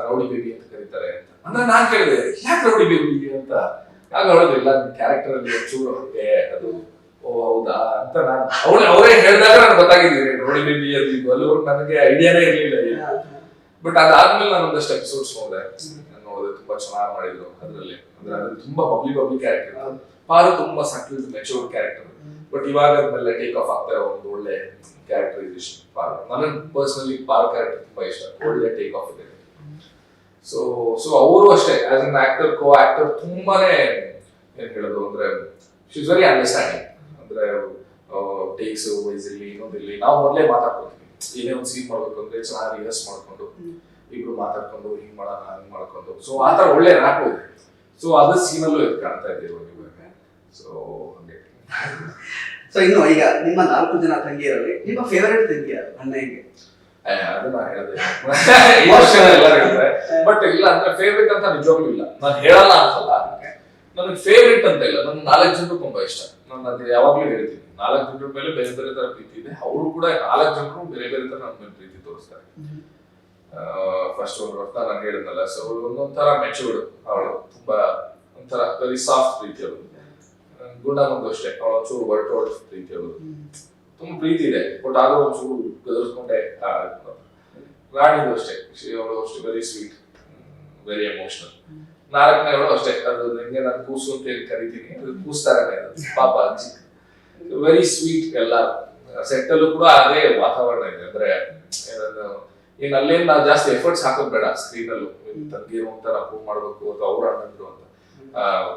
ರೌಡಿ ಬೇಬಿ ಅಂತ ಕರೀತಾರೆ ಅಂತ. ಅಂದ್ರೆ ನಾನ್ ಕೇಳಿದೆ ಯಾಕೆ ರೌಡಿ ಬೇಬಿ ಅಂತ. ಆಗ ಹೇಳಿದ್ರು ಇಲ್ಲ ನಿನ್ ಕ್ಯಾರೆಕ್ಟರ್ ಅಲ್ಲಿ ಒಂಚೂರು ಇದೆ ಅದು. ಓ ಹೌದಾ ಅಂತ ನಾನು ಅವರೇ ಹೇಳಿದಾಗ ನನಗೆ ಗೊತ್ತಾಗಿದ್ದೀನಿ ರೌಡಿ ಬೇಬಿ ಅದು ಇದು. ಅಲ್ಲಿವರೆಗೂ ನನಗೆ ಐಡಿಯಾನೇ ಇರ್ಲಿಲ್ಲ. ಬಟ್ ಅದಾದ್ಮೇಲೆ ನಾನು ಒಂದಷ್ಟು ಎಪಿಸೋಡ್ಸ್ ನೋಡಿದೆ, ತುಂಬಾ ಚೆನ್ನಾಗಿ ಮಾಡಿದ್ರು ಅದ್ರಲ್ಲಿ. ಅಂದ್ರೆ ಅದ್ರಲ್ಲಿ ತುಂಬಾ ಬಬ್ಲಿ ಕ್ಯಾರೆಕ್ಟರ್. ಪಾರು ತುಂಬಾ ಸಟ್ಲ್ ಮೆಚೂರ್ ಕ್ಯಾರೆಕ್ಟರ್. ಬಟ್ ಇವಾಗ ಆದ್ಮೇಲೆ ಟೇಕ್ ಆಫ್ ಆಗ್ತಾ ಇರೋ ಒಂದು ಒಳ್ಳೆ ಕ್ಯಾರೆಕ್ಟರೈಸೇಷನ್ ಪಾರು. ನನಗೆ ಪರ್ಸನಲಿ ಪಾರು ಕ್ಯಾರೆಕ್ಟರ್ ತುಂಬಾ ಇಷ್ಟ, ಒಳ್ಳೆ ಟೇಕ್ ಆಫ್ ಇದೆ. ಸೊ ಅವರು ಅಷ್ಟೇ as an actor, co actor ತುಂಬಾನೇ ಏನ್ ಹೇಳೋದು ಅಂದ್ರೆ ಶಿ ಇಸ್ ವೆರಿ ಅಂಡರ್ಸ್ಟ್ಯಾಂಡಿಂಗ್. ಅಂದ್ರೆ ಟೇಕ್ಸ್ ವೈಸ್ ಇರ್ಲಿ ಇನ್ನೊಂದಿರ್ಲಿ ನಾವು ಮೊದಲೇ ಮಾತಾಡ್ಕೊತೀವಿ. ಏನೇ ಒಂದು ಸೀನ್ ಮಾಡ್ಬೇಕು ಅಂದ್ರೆ ಚೆನ್ನಾಗಿ ರಿಹರ್ಸ್ ಮಾಡ್ಕೊಂಡು ಇಬ್ರು ಮಾತಾಡ್ಕೊಂಡು ಹಿಂಗ್ ಮಾಡೋಣ ಹಂಗ್ ಮಾಡ್ಕೊಂಡು. ಸೊ ಆತರ ಒಳ್ಳೆ ರ್ಯಾಪ್ ಇದೆ. ಸೊ ಅದ ಸೀನಲ್ಲೂ ಇದು ಕಾಣ್ತಾ ಇದೆ ಇವಾಗ. ಸೊ ಹಂಗೆ. ಸೊ ಇನ್ನು ಈಗ ನಿಮ್ಮ 4 ಜನ ತಂಗಿಯರಲ್ಲಿ ನಿಮ್ಮ ಫೇವರೇಟ್ ತಂಗಿ ಯಾರು? ಅಣ್ಣ ಹೆಂಗೆ? ಅದನ್ನ ಹೇಳಿದೆ ಬಟ್ ಇಲ್ಲ ಅಂದ್ರೆ ಫೇವ್ರೇಟ್ ಅಂತ ನಿಜವಾಗ್ಲೂ ಇಲ್ಲ. ನಾನು ಹೇಳಲ್ಲ ಅಂತಲ್ಲ, ನನಗೆ ಫೇವ್ರೇಟ್ ಅಂತ ಇಲ್ಲ. ನನ್ 4 ಜನರು ತುಂಬಾ ಇಷ್ಟ. ನಾನು ಅದು ಯಾವಾಗ್ಲೂ ಹೇಳ್ತೀನಿ, 4 ಜನರ ಮೇಲೆ ಬೇರೆ ಬೇರೆ ತರ ಪ್ರೀತಿ ಇದೆ. ಅವರು ಕೂಡ 4 ಜನರು ಬೇರೆ ಬೇರೆ ತರ ನನ್ನ ಮೇಲೆ ಪ್ರೀತಿ ತೋರಿಸ್ತಾರೆ. ಫಸ್ಟ್ ಒಂದು ವರ್ಷ ನಾನು ಹೇಳಿದ್ನಲ್ಲ, ಸೊ ಒಂದೊಂಥರ ಮೆಚೂರ್ಡ್ ಅವಳು, ತುಂಬಾ ಒಂಥರ ವೆರಿ ಸಾಫ್ಟ್ ಪ್ರೀತಿ ಅವಳು. ಗುಂಡಮ್ಮಂದು ಅಷ್ಟೇ, ಅವಳ ಒಂಚೂರು ವರ್ಟೋಡ್ ಪ್ರೀತಿ ಅವಳು, ತುಂಬಾ ಪ್ರೀತಿ ಇದೆ. ಬಟ್ ಆದ್ರೂ ಒಂಚೂರು ಗದರ್ಸ್ಕೊಂಡೆ. ರಾಣಿದು ಅಷ್ಟೇ, ಅವಳು ಅಷ್ಟೇ ವೆರಿ ಸ್ವೀಟ್, ವೆರಿ ಎಮೋಷನಲ್. 4ನೇ ಅವಳು ಅಷ್ಟೇ, ಅದು ನಿಂಗೆ ನಾನು ಕೂಸು ಅಂತ ಹೇಳಿ ಕರಿತೀನಿ, ಅದು ಕೂಸ್ತಾರನೇ ಪಾಪ ಅಜ್ಜಿ. Very sweet. ಎಲ್ಲ ಸೆಟ್ ಅಲ್ಲೂ ಕೂಡ ಅದೇ ವಾತಾವರಣ ಇದೆ. ಅಂದ್ರೆ ಅಲ್ಲೇನು ನಾವು ಜಾಸ್ತಿ ಎಫರ್ಟ್ಸ್ ಹಾಕೋದ್ ಬೇಡ. ಸ್ಕ್ರೀನ್ ಅಲ್ಲೂ ತಂಗಿರು ಅಂತ ನಾವು ಪ್ರೂವ್ ಮಾಡ್ಬೇಕು ಅಥವಾ ಅವ್ರ ಅಣ್ಣಂದ್ರು ಅಂತ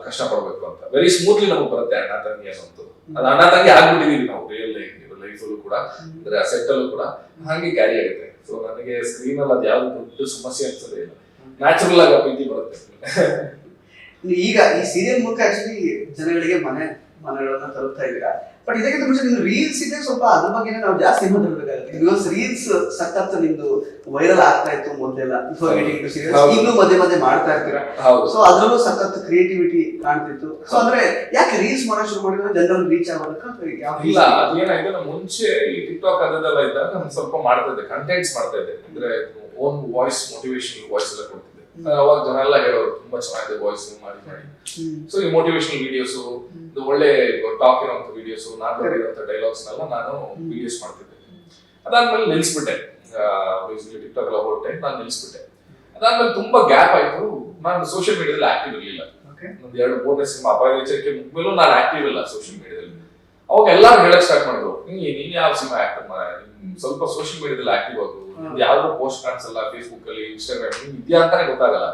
ಕಷ್ಟ ಪಡ್ಬೇಕು ಅಂತ ವೆರಿ ಸ್ಮೂತ್ಲಿ ನಮಗೆ ಬರುತ್ತೆ ಅಣ್ಣ ತಂಗಿ ಅನ್ನೋದು. ಅದು ಅಣ್ಣ ತಂಗಿ ಆಗ್ಬಿಟ್ಟಿದೀವಿ ನಾವು ರಿಯಲ್ ಲೈಫಲ್ಲೂ ಕೂಡ, ಅಂದ್ರೆ ಸೆಟ್ ಅಲ್ಲೂ ಕೂಡ ಹಾಗೆ ಕ್ಯಾರಿ ಆಗುತ್ತೆ. ಸೊ ನನಗೆ ಸ್ಕ್ರೀನ್ ಅಲ್ಲಿ ಅದು ಯಾವ್ದು ದೊಡ್ಡ ಸಮಸ್ಯೆ ಅನ್ಸೋದೇ ಇಲ್ಲ. ನ್ಯಾಚುರಲ್ ಆಗಿ ಪ್ರೀತಿ ಬರುತ್ತೆ. ಈಗ ಈ ಸೀರಿಯಲ್ ಮೂಲಕ ಆಕ್ಚುಲಿ ಜನಗಳಿಗೆ ಮನೆಗಳನ್ನ ತಲುಪ್ತಾ ಇದ್ದೀರಾ. ಬಟ್ ಇದಕ್ಕಿಂತ ಮುಂಚೆ ನಿಮ್ದು ರೀಲ್ಸ್ ಇದೆ, ಸ್ವಲ್ಪ ಅದ್ರ ಬಗ್ಗೆ ನಾವು ಜಾಸ್ತಿ ಮಾತಾಡ್ಬೇಕಾಗುತ್ತೆ. ಬಿಕಾಸ್ ರೀಲ್ಸ್ ಸಖತ್ ನಿಮ್ದು ವೈರಲ್ ಆಗ್ತಾ ಇತ್ತು ಮೊದಲೆಲ್ಲ, ಈಗಲೂ ಮಧ್ಯೆ ಮಾಡ್ತಾ ಇರ್ತೀರಾ. ಸೊ ಅದ್ರಲ್ಲೂ ಸಖತ್ ಕ್ರಿಯೇಟಿವಿಟಿ ಕಾಣ್ತಿತ್ತು. ಸೊ ಅಂದ್ರೆ ಯಾಕೆ ರೀಲ್ಸ್ ಮಾಡೋಕೆ ಶುರು ಮಾಡಿದ್ರೆ ಜನರನ್ನು ರೀಚ್ ಆಗೋದಕ್ಕೆ? ಇಲ್ಲ, ಅದೇನಾಯ್ತು, ನಾನು ಮುಂಚೆ ಈ ಟಿಕ್ಟಾಕ್ ಅದೆಲ್ಲ ಇದ್ದಾಗ ನಾನು ಸ್ವಲ್ಪ ಮಾಡ್ತಾ ಇದ್ದೆ, ಕಂಟೆಂಟ್ಸ್ ಮಾಡ್ತಾ ಇದ್ದೆ. ಅಂದ್ರೆ ಓನ್ ವಾಯ್ಸ್, ಮೋಟಿವೇಶನಲ್ ವಾಯ್ಸ್ ಎಲ್ಲ ಕೊಡ್ತಿದ್ದೆ. ಅವಾಗ ಜನ ಎಲ್ಲ ಹೇಳೋರು ತುಂಬಾ ಚೆನ್ನಾಗಿದೆ ವಾಯ್ಸ್ ಮಾಡಿ. ಸೊ ಈ ಮೋಟಿವೇಶನಲ್ ವಿಡಿಯೋಸ್, ಒಳ್ಳೆ ಟಾಕ್ ಇರೋಂಥ ವಿಡಿಯೋಸ್, ನಾನು ಬರೆದಿರೋಂಥ ಡೈಲಾಗ್ಸ್ ನೆಲ್ಲ ನಾನು ವಿಡಿಯೋಸ್ ಮಾಡ್ತಿದ್ದೆ. ಅದಾದ್ಮೇಲೆ ನಿಲ್ಸ್ಬಿಟ್ಟೆ. ಟಿಕ್ಟಾಕ್ ಎಲ್ಲ ಹೊರಟೆ, ನಾನು ನಿಲ್ಸ್ಬಿಟ್ಟೆ. ಅದಾದ್ಮೇಲೆ ತುಂಬಾ ಗ್ಯಾಪ್ ಆಯ್ತು. ನಾನು ಸೋಷಿಯಲ್ ಮೀಡಿಯಾದಲ್ಲಿ ಆಕ್ಟಿವ್ ಇರಲಿಲ್ಲ. ಒಂದು 2-3 ಸಿನಿಮಾ ಅಪಾಯ ಎಚ್ಚರಿಕೆ ಮುಗ್ಮೇಲೂ ನಾನು ಆಕ್ಟಿವ್ ಇಲ್ಲ ಸೋಷಿಯಲ್ ಮೀಡಿಯಾದಲ್ಲಿ. ಅವಾಗ ಎಲ್ಲರೂ ಹೇಳಕ್ ಸ್ಟಾರ್ಟ್ ಮಾಡಿದ್ರು, ನೀನ್ ಯಾವ ಸಿನಿಮಾ ಆಕ್ಟರ್ ಸ್ವಲ್ಪ ಸೋಷಿಯಲ್ ಮೀಡಿಯಾದಲ್ಲಿ ಆಕ್ಟಿವ್ ಆಗು, ಯಾವ್ದು ಪೋಸ್ಟ್ ಕಾಣಿಸಲ್ಲ ಫೇಸ್ಬುಕ್ ಅಲ್ಲಿ, ಇನ್ಸ್ಟಾಗ್ರಾಮ್, ಇದ್ಯಾ ಅಂತಾನೆ ಗೊತ್ತಾಗಲ್ಲ.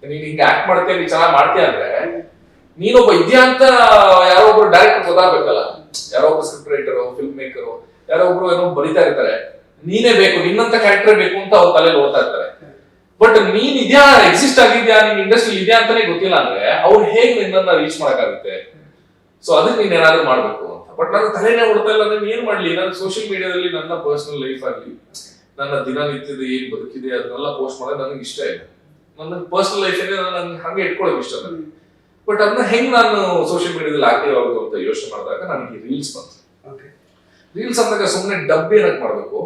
ನೀನ್ ಹಿಂಗೆ ಆಕ್ಟ್ ಮಾಡ್ತೀಯ, ನೀನ್ ಚೆನ್ನಾಗಿ ಮಾಡ್ತೀಯ ಅಂದ್ರೆ ನೀನೊಬ್ಬ ಇದ್ಯಾ ಅಂತ ಯಾರೋ ಒಬ್ರು ಡೈರೆಕ್ಟರ್ ಗೊತ್ತಾಗಬೇಕಲ್ಲ. ಯಾರೋ ಒಬ್ರು ಸ್ಕ್ರಿಪ್ಟ್ ರೈಟರು, ಫಿಲ್ಮ್ ಮೇಕರು, ಯಾರೋ ಒಬ್ರು ಏನೋ ಬರೀತಾ ಇರ್ತಾರೆ, ನೀನೇ ಬೇಕು, ನಿನ್ನಂತ ಕ್ಯಾರೆಕ್ಟರ್ ಬೇಕು ಅಂತ ಅವ್ರ ತಲೆಯಲ್ಲಿ ಓದ್ತಾ ಇರ್ತಾರೆ. ಬಟ್ ನೀನ್ ಇದ್ಯಾ, ಎಕ್ಸಿಸ್ಟ್ ಆಗಿದ್ಯಾ, ನಿನ್ ಇಂಡಸ್ಟ್ರಿ ಇದ್ಯಾ ಅಂತಾನೆ ಗೊತ್ತಿಲ್ಲ ಅಂದ್ರೆ ಅವ್ರು ಹೇಗೆ ನಿನ್ನನ್ನ ರೀಚ್ ಮಾಡಕ್ಕಾಗುತ್ತೆ? ಸೊ ಅದಕ್ಕೆ ನೀನ್ ಏನಾದ್ರು ಮಾಡ್ಬೇಕು ಅಂತ. ಬಟ್ ನನ್ನ ತಲೆನೇ ಓಡ್ತಾ ಇಲ್ಲ. ನಾನು ಏನ್ ಮಾಡ್ಲಿ? ನಾನು ಸೋಷಿಯಲ್ ಮೀಡಿಯಾದಲ್ಲಿ ನನ್ನ ಪರ್ಸನಲ್ ಲೈಫ್ ಆಗಲಿ, ನನ್ನ ದಿನನಿತ್ಯದ ಏನ್ ಬದುಕಿದೆ ಅದನ್ನೆಲ್ಲ ಪೋಸ್ಟ್ ಮಾಡೋದು ನನಗೆ ಇಷ್ಟ ಇಲ್ಲ. ನನ್ನ ಪರ್ಸನಲ್ ಲೈಫ್ ಏನೇ ನಾನು ಹಂಗೆ ಇಟ್ಕೊಳ್ಳೋಕೆ ಇಷ್ಟ ನನಗೆ. ಬಟ್ ಅದನ್ನ ಹೆಂಗ್ ನಾನು ಸೋಷಿಯಲ್ ಮೀಡಿಯಾದಲ್ಲಿ ಆಕ್ಟಿವ್ ಆಗೋದು ಅಂತ ಯೋಚನೆ ಮಾಡಿದಾಗ ನನಗೆ ರೀಲ್ಸ್ ಬಂತು. ರೀಲ್ಸ್ ಅಂದಾಗ ಸುಮ್ಮನೆ ಡಬ್ಬಿ ಏನಕ್ಕೆ ಮಾಡ್ಬೇಕು,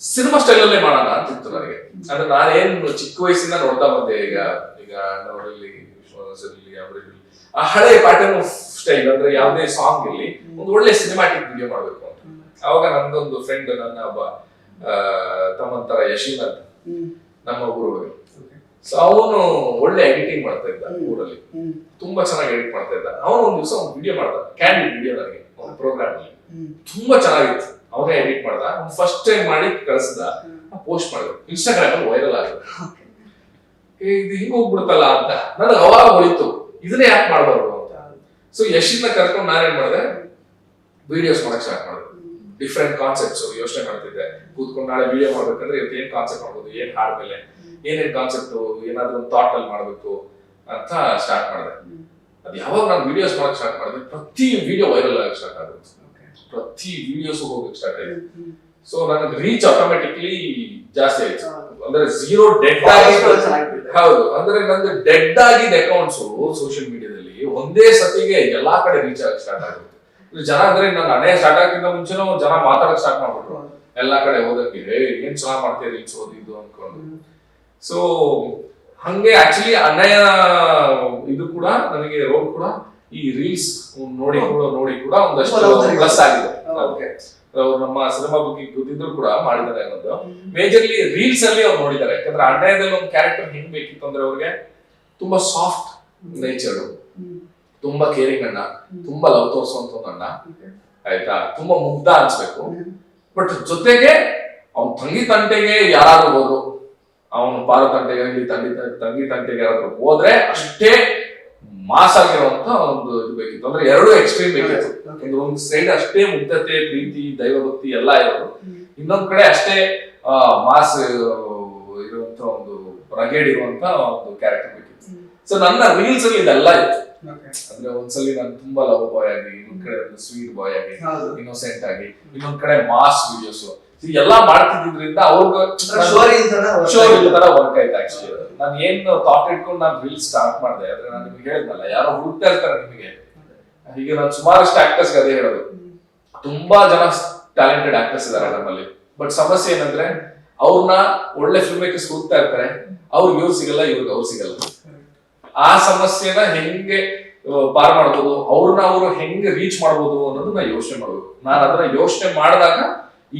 ಸಿನಿಮಾ ಸ್ಟೈಲ್ ಅಲ್ಲೇ ಮಾಡೋಣ ಅಂತಿತ್ತು ನನಗೆ. ಅಂದ್ರೆ ನಾನೇನು ಚಿಕ್ಕ ವಯಸ್ಸಿಂದ ನೋಡ್ತಾ ಬಂದೆ. ಈಗ ಅವರಲ್ಲಿ ಆ ಹಳೆ ಪ್ಯಾಟರ್ನ್ ಆಫ್ ಸ್ಟೈಲ್, ಅಂದ್ರೆ ಯಾವುದೇ ಸಾಂಗ್ ಇಲ್ಲಿ ಒಂದು ಒಳ್ಳೆ ಸಿನಿಮ್ಯಾಟಿಕ್ ವಿಡಿಯೋ ಮಾಡ್ಬೇಕು ಅಂತ. ಅವಾಗ ನಂದೊಂದು ಫ್ರೆಂಡ್, ನನ್ನ ಒಬ್ಬ ತಮ್ಮಂತರ ಯಶೀನ್ ಅಂತ, ನಮ್ಮ ಊರೊಳಗೆ. ಸೊ ಅವನು ಒಳ್ಳೆ ಎಡಿಟಿಂಗ್ ಮಾಡ್ತಾ ಇದ್ದ ಊರಲ್ಲಿ, ತುಂಬಾ ಚೆನ್ನಾಗಿ ಎಡಿಟ್ ಮಾಡ್ತಾ ಇದ್ದ. ಅವನು ಒಂದ್ ದಿವಸ ಒಂದು ವಿಡಿಯೋ ಮಾಡ್ದ, ಕ್ಯಾಂಡಿಡ್ ವಿಡಿಯೋ, ನನಗೆ ಒಂದು ಪ್ರೋಗ್ರಾಮ್ ಅಲ್ಲಿ ತುಂಬಾ ಚೆನ್ನಾಗಿತ್ತು. ಅವನೇ ಎಡಿಟ್ ಮಾಡ್ದ, ಫಸ್ಟ್ ಟೈಮ್ ಮಾಡಿ ಕಳಿಸ್ದ, ಪೋಸ್ಟ್ ಮಾಡಿದ್ರು, ಇನ್ಸ್ಟಾಗ್ರಾಮ್ ಅಲ್ಲಿ ವೈರಲ್ ಆಗಿದೆ. ಇದು ಹಿಂಗ್ ಹೋಗ್ಬಿಡುತ್ತಲ್ಲ ಅಂತ ನನಗೆ ಅವಾಗ ಹೊಳಿತು, ಇದನ್ನೇ ಯಾಕೆ ಮಾಡಬಾರ್ದು ಅಂತ. ಸೊ ಯಶಿನ ಕರ್ಕೊಂಡು ನಾನೇನ್ ಮಾಡಿದೆ, ವಿಡಿಯೋಸ್ ಮಾಡಕ್ ಸ್ಟಾರ್ಟ್ ಮಾಡಿದೆ. ಡಿಫ್ರೆಂಟ್ ಕಾನ್ಸೆಪ್ಟ್ಸ್ ಯೋಚನೆ ಮಾಡ್ತಿದ್ದೆ, ಕೂತ್ಕೊಂಡು ನಾಳೆ ವಿಡಿಯೋ ಮಾಡ್ಬೇಕಂದ್ರೆ ಇವತ್ತು ಏನ್ ಕಾನ್ಸೆಪ್ಟ್ ಮಾಡ್ಬೋದು, ಏನ್ ಹಾಡ್ ಮೇಲೆ ಏನೇನ್ ಕಾನ್ಸೆಪ್ಟ್, ಏನಾದ್ರು ಒಂದು ಥಾಟ್ ಅಲ್ಲಿ ಮಾಡ್ಬೇಕು ಅಂತ ಸ್ಟಾರ್ಟ್ ಮಾಡಿದೆ. ಅದು ಯಾವಾಗ ನಾನು ವಿಡಿಯೋಸ್ ಮಾಡಕ್ ಸ್ಟಾರ್ಟ್ ಮಾಡಿದೆ, ಪ್ರತಿ ವಿಡಿಯೋ ವೈರಲ್ ಆಗಕ್ಕೆ ಸ್ಟಾರ್ಟ್ ಆಗುತ್ತೆ, ಪ್ರತಿ ವಿಡಿಯೋಸ್ ಹೋಗಕ್ಕೆ ಸ್ಟಾರ್ಟ್ ಆಯ್ತು. ಸೊ ನನಗೆ ರೀಚ್ ಆಟೋಮೆಟಿಕ್ಲಿ ಜಾಸ್ತಿ ಆಯ್ತು. ಅಂದ್ರೆ ಝೀರೋ ಡೆಡ್ ಆಗಿ, ಹೌದು, ಅಂದ್ರೆ ನಂದು ಡೆಡ್ ಆಗಿದ್ದ ಅಕೌಂಟ್ಸ್ ಸೋಷಿಯಲ್ ಮೀಡಿಯಾದಲ್ಲಿ ಒಂದೇ ಸತಿಗೆ ಎಲ್ಲಾ ಕಡೆ ರೀಚ್ ಆಗಕ್ಕೆ ಸ್ಟಾರ್ಟ್ ಆಗುತ್ತೆ. ಜನ ಅಂದ್ರೆ ನನ್ನ ಹಣೆ ಸ್ಟಾರ್ಟ್ ಆಗಕ್ಕಿಂತ ಮುಂಚೆನೂ ಜನ ಮಾತಾಡಕ್ ಸ್ಟಾರ್ಟ್ ಮಾಡ್ಬಿಟ್ರು ಎಲ್ಲಾ ಕಡೆ ಹೋದಂಗೆ, ಏನ್ ಚೆನ್ನಾಗ್ ಮಾಡ್ತೀರಿ ರೀಲ್ಸ್ ಇದು ಅನ್ಕೊಂಡು. ಸೊ ಹಂಗೆ ಆಕ್ಚುಲಿ ಅಣ್ಣಯ್ಯ ಇದು ಕೂಡ ನನಗೆ ರೋಲ್ ಕೂಡ ಈ ರೀಲ್ಸ್ ನೋಡಿ ಕೂಡ ಒಂದಷ್ಟು ಪ್ಲಸ್ ಆಗಿದೆ. ಅವ್ರು ನಮ್ಮ ಸಿನಿಮಾ ಬಗ್ಗೆ ಗೊತ್ತಿದ್ರು ಕೂಡ ಮಾಡಿದ್ದಾರೆ ಅನ್ನೋದು ಮೇಜರ್ಲಿ ರೀಲ್ಸ್ ಅಲ್ಲಿ ಅವ್ರು ನೋಡಿದ್ದಾರೆ. ಯಾಕಂದ್ರೆ ಅಣ್ಣಯ್ಯದಲ್ಲಿ ಒಂದು ಕ್ಯಾರೆಕ್ಟರ್ ಹೆಂಗ್ ಬೇಕಿತ್ತು ಅಂದ್ರೆ ಅವ್ರಿಗೆ ತುಂಬಾ ಸಾಫ್ಟ್ ನೇಚರ್, ತುಂಬಾ ಕೇರಿಂಗ್ ಅಣ್ಣ, ತುಂಬಾ ಲವ್ ತೋರಿಸುವಂತ ಒಂದು ಅಣ್ಣ, ಆಯ್ತಾ, ತುಂಬಾ ಮುಗ್ಧ ಅನ್ಸ್ಬೇಕು. ಬಟ್ ಜೊತೆಗೆ ಅವ್ನ ತಂಗಿ ತಂಟೆಗೆ ಯಾರಾದ್ರೂ ಹೋದ್ರು, ಅವನು ಪಾರು ತಂಟೆಗೆ ತಂಗಿ ತಂಟೆಗೆ ಯಾರಾದ್ರೂ ಹೋದ್ರೆ ಅಷ್ಟೇ ಮಾಸ್ ಆಗಿರುವಂತ ಒಂದು ಇದು ಬೇಕಿತ್ತು. ಅಂದ್ರೆ ಎರಡು ಎಕ್ಸ್ಟ್ರೀಮ್ ಬೇಕಿತ್ತು. ಒಂದು ಸೈಡ್ ಅಷ್ಟೇ ಮುಗ್ಧತೆ, ಪ್ರೀತಿ, ದೈವಭಕ್ತಿ ಎಲ್ಲ ಇರೋದು, ಇನ್ನೊಂದ್ ಕಡೆ ಅಷ್ಟೇ ಮಾಸ್ ಇರುವಂತ ಒಂದು ರಗೇಡ್ ಇರುವಂತ ಒಂದು ಕ್ಯಾರೆಕ್ಟರ್ ಬೇಕಿತ್ತು. ಸೊ ನನ್ನ ರೀಲ್ಸ್ ಅಲ್ಲಿ ಇದೆಲ್ಲ ಇತ್ತು. ಅಂದ್ರೆ ಒಂದ್ಸಲಿ ನಾನು ತುಂಬಾ ಲವ್ ಬಾಯ್ ಆಗಿ, ಇನ್ನೊಂದ್ ಕಡೆ ಸ್ವೀಟ್ ಬಾಯ್ ಆಗಿ, ಇನ್ನೋಸೆಂಟ್ ಆಗಿ, ಇನ್ನೊಂದ್ ಕಡೆ ಮಾಸ್ ವಿಡಿಯೋಸ್ ಎಲ್ಲಾ ಮಾಡ್ತಿದ್ರಿಂದ ಅವ್ರಿಗೆ ತರ ವರ್ಕ್ ಆಯ್ತು. ಆಕ್ಚುಲಿ ನಾನು ಏನ್ ಥಾಟ್ ಇಟ್ಕೊಂಡು ನಾನು ರೀಲ್ಸ್ ಸ್ಟಾರ್ಟ್ ಮಾಡಿದೆ. ಆದ್ರೆ ನಾನು ನಿಮ್ಗೆ ಹೇಳಿದ್ನಲ್ಲ, ಯಾರೋ ಹುಡುಕ್ತಾ ಇರ್ತಾರೆ ನಿಮಗೆ. ಈಗ ನಾನು ಸುಮಾರಷ್ಟು ಆಕ್ಟರ್ಸ್ ಅದೇ ಹೇಳೋದು, ತುಂಬಾ ಜನ ಟ್ಯಾಲೆಂಟೆಡ್ ಆಕ್ಟರ್ಸ್ ಇದಾರೆ ನಮ್ಮಲ್ಲಿ. ಬಟ್ ಸಮಸ್ಯೆ ಏನಂದ್ರೆ ಅವ್ರನ್ನ ಒಳ್ಳೆ ಫಿಲ್ಮ್ ಮೇಕರ್ಸ್ ಹುಡುಕ್ತಾ ಇರ್ತಾರೆ, ಅವ್ರಿಗೆ ಇವ್ರು ಸಿಗಲ್ಲ, ಇವ್ರಿಗೆ ಅವ್ರು ಸಿಗಲ್ಲ. ಆ ಸಮಸ್ಯೆನ ಹೆಂಗೆ ಪಾರ್ ಮಾಡ್ಬೋದು, ಅವ್ರನ್ನ ಅವರು ಹೆಂಗೆ ರೀಚ್ ಮಾಡ್ಬೋದು ಅನ್ನೋದನ್ನ ಯೋಚನೆ ಮಾಡ್ಬೇಕು. ನಾನು ಅದನ್ನ ಯೋಚನೆ ಮಾಡಿದಾಗ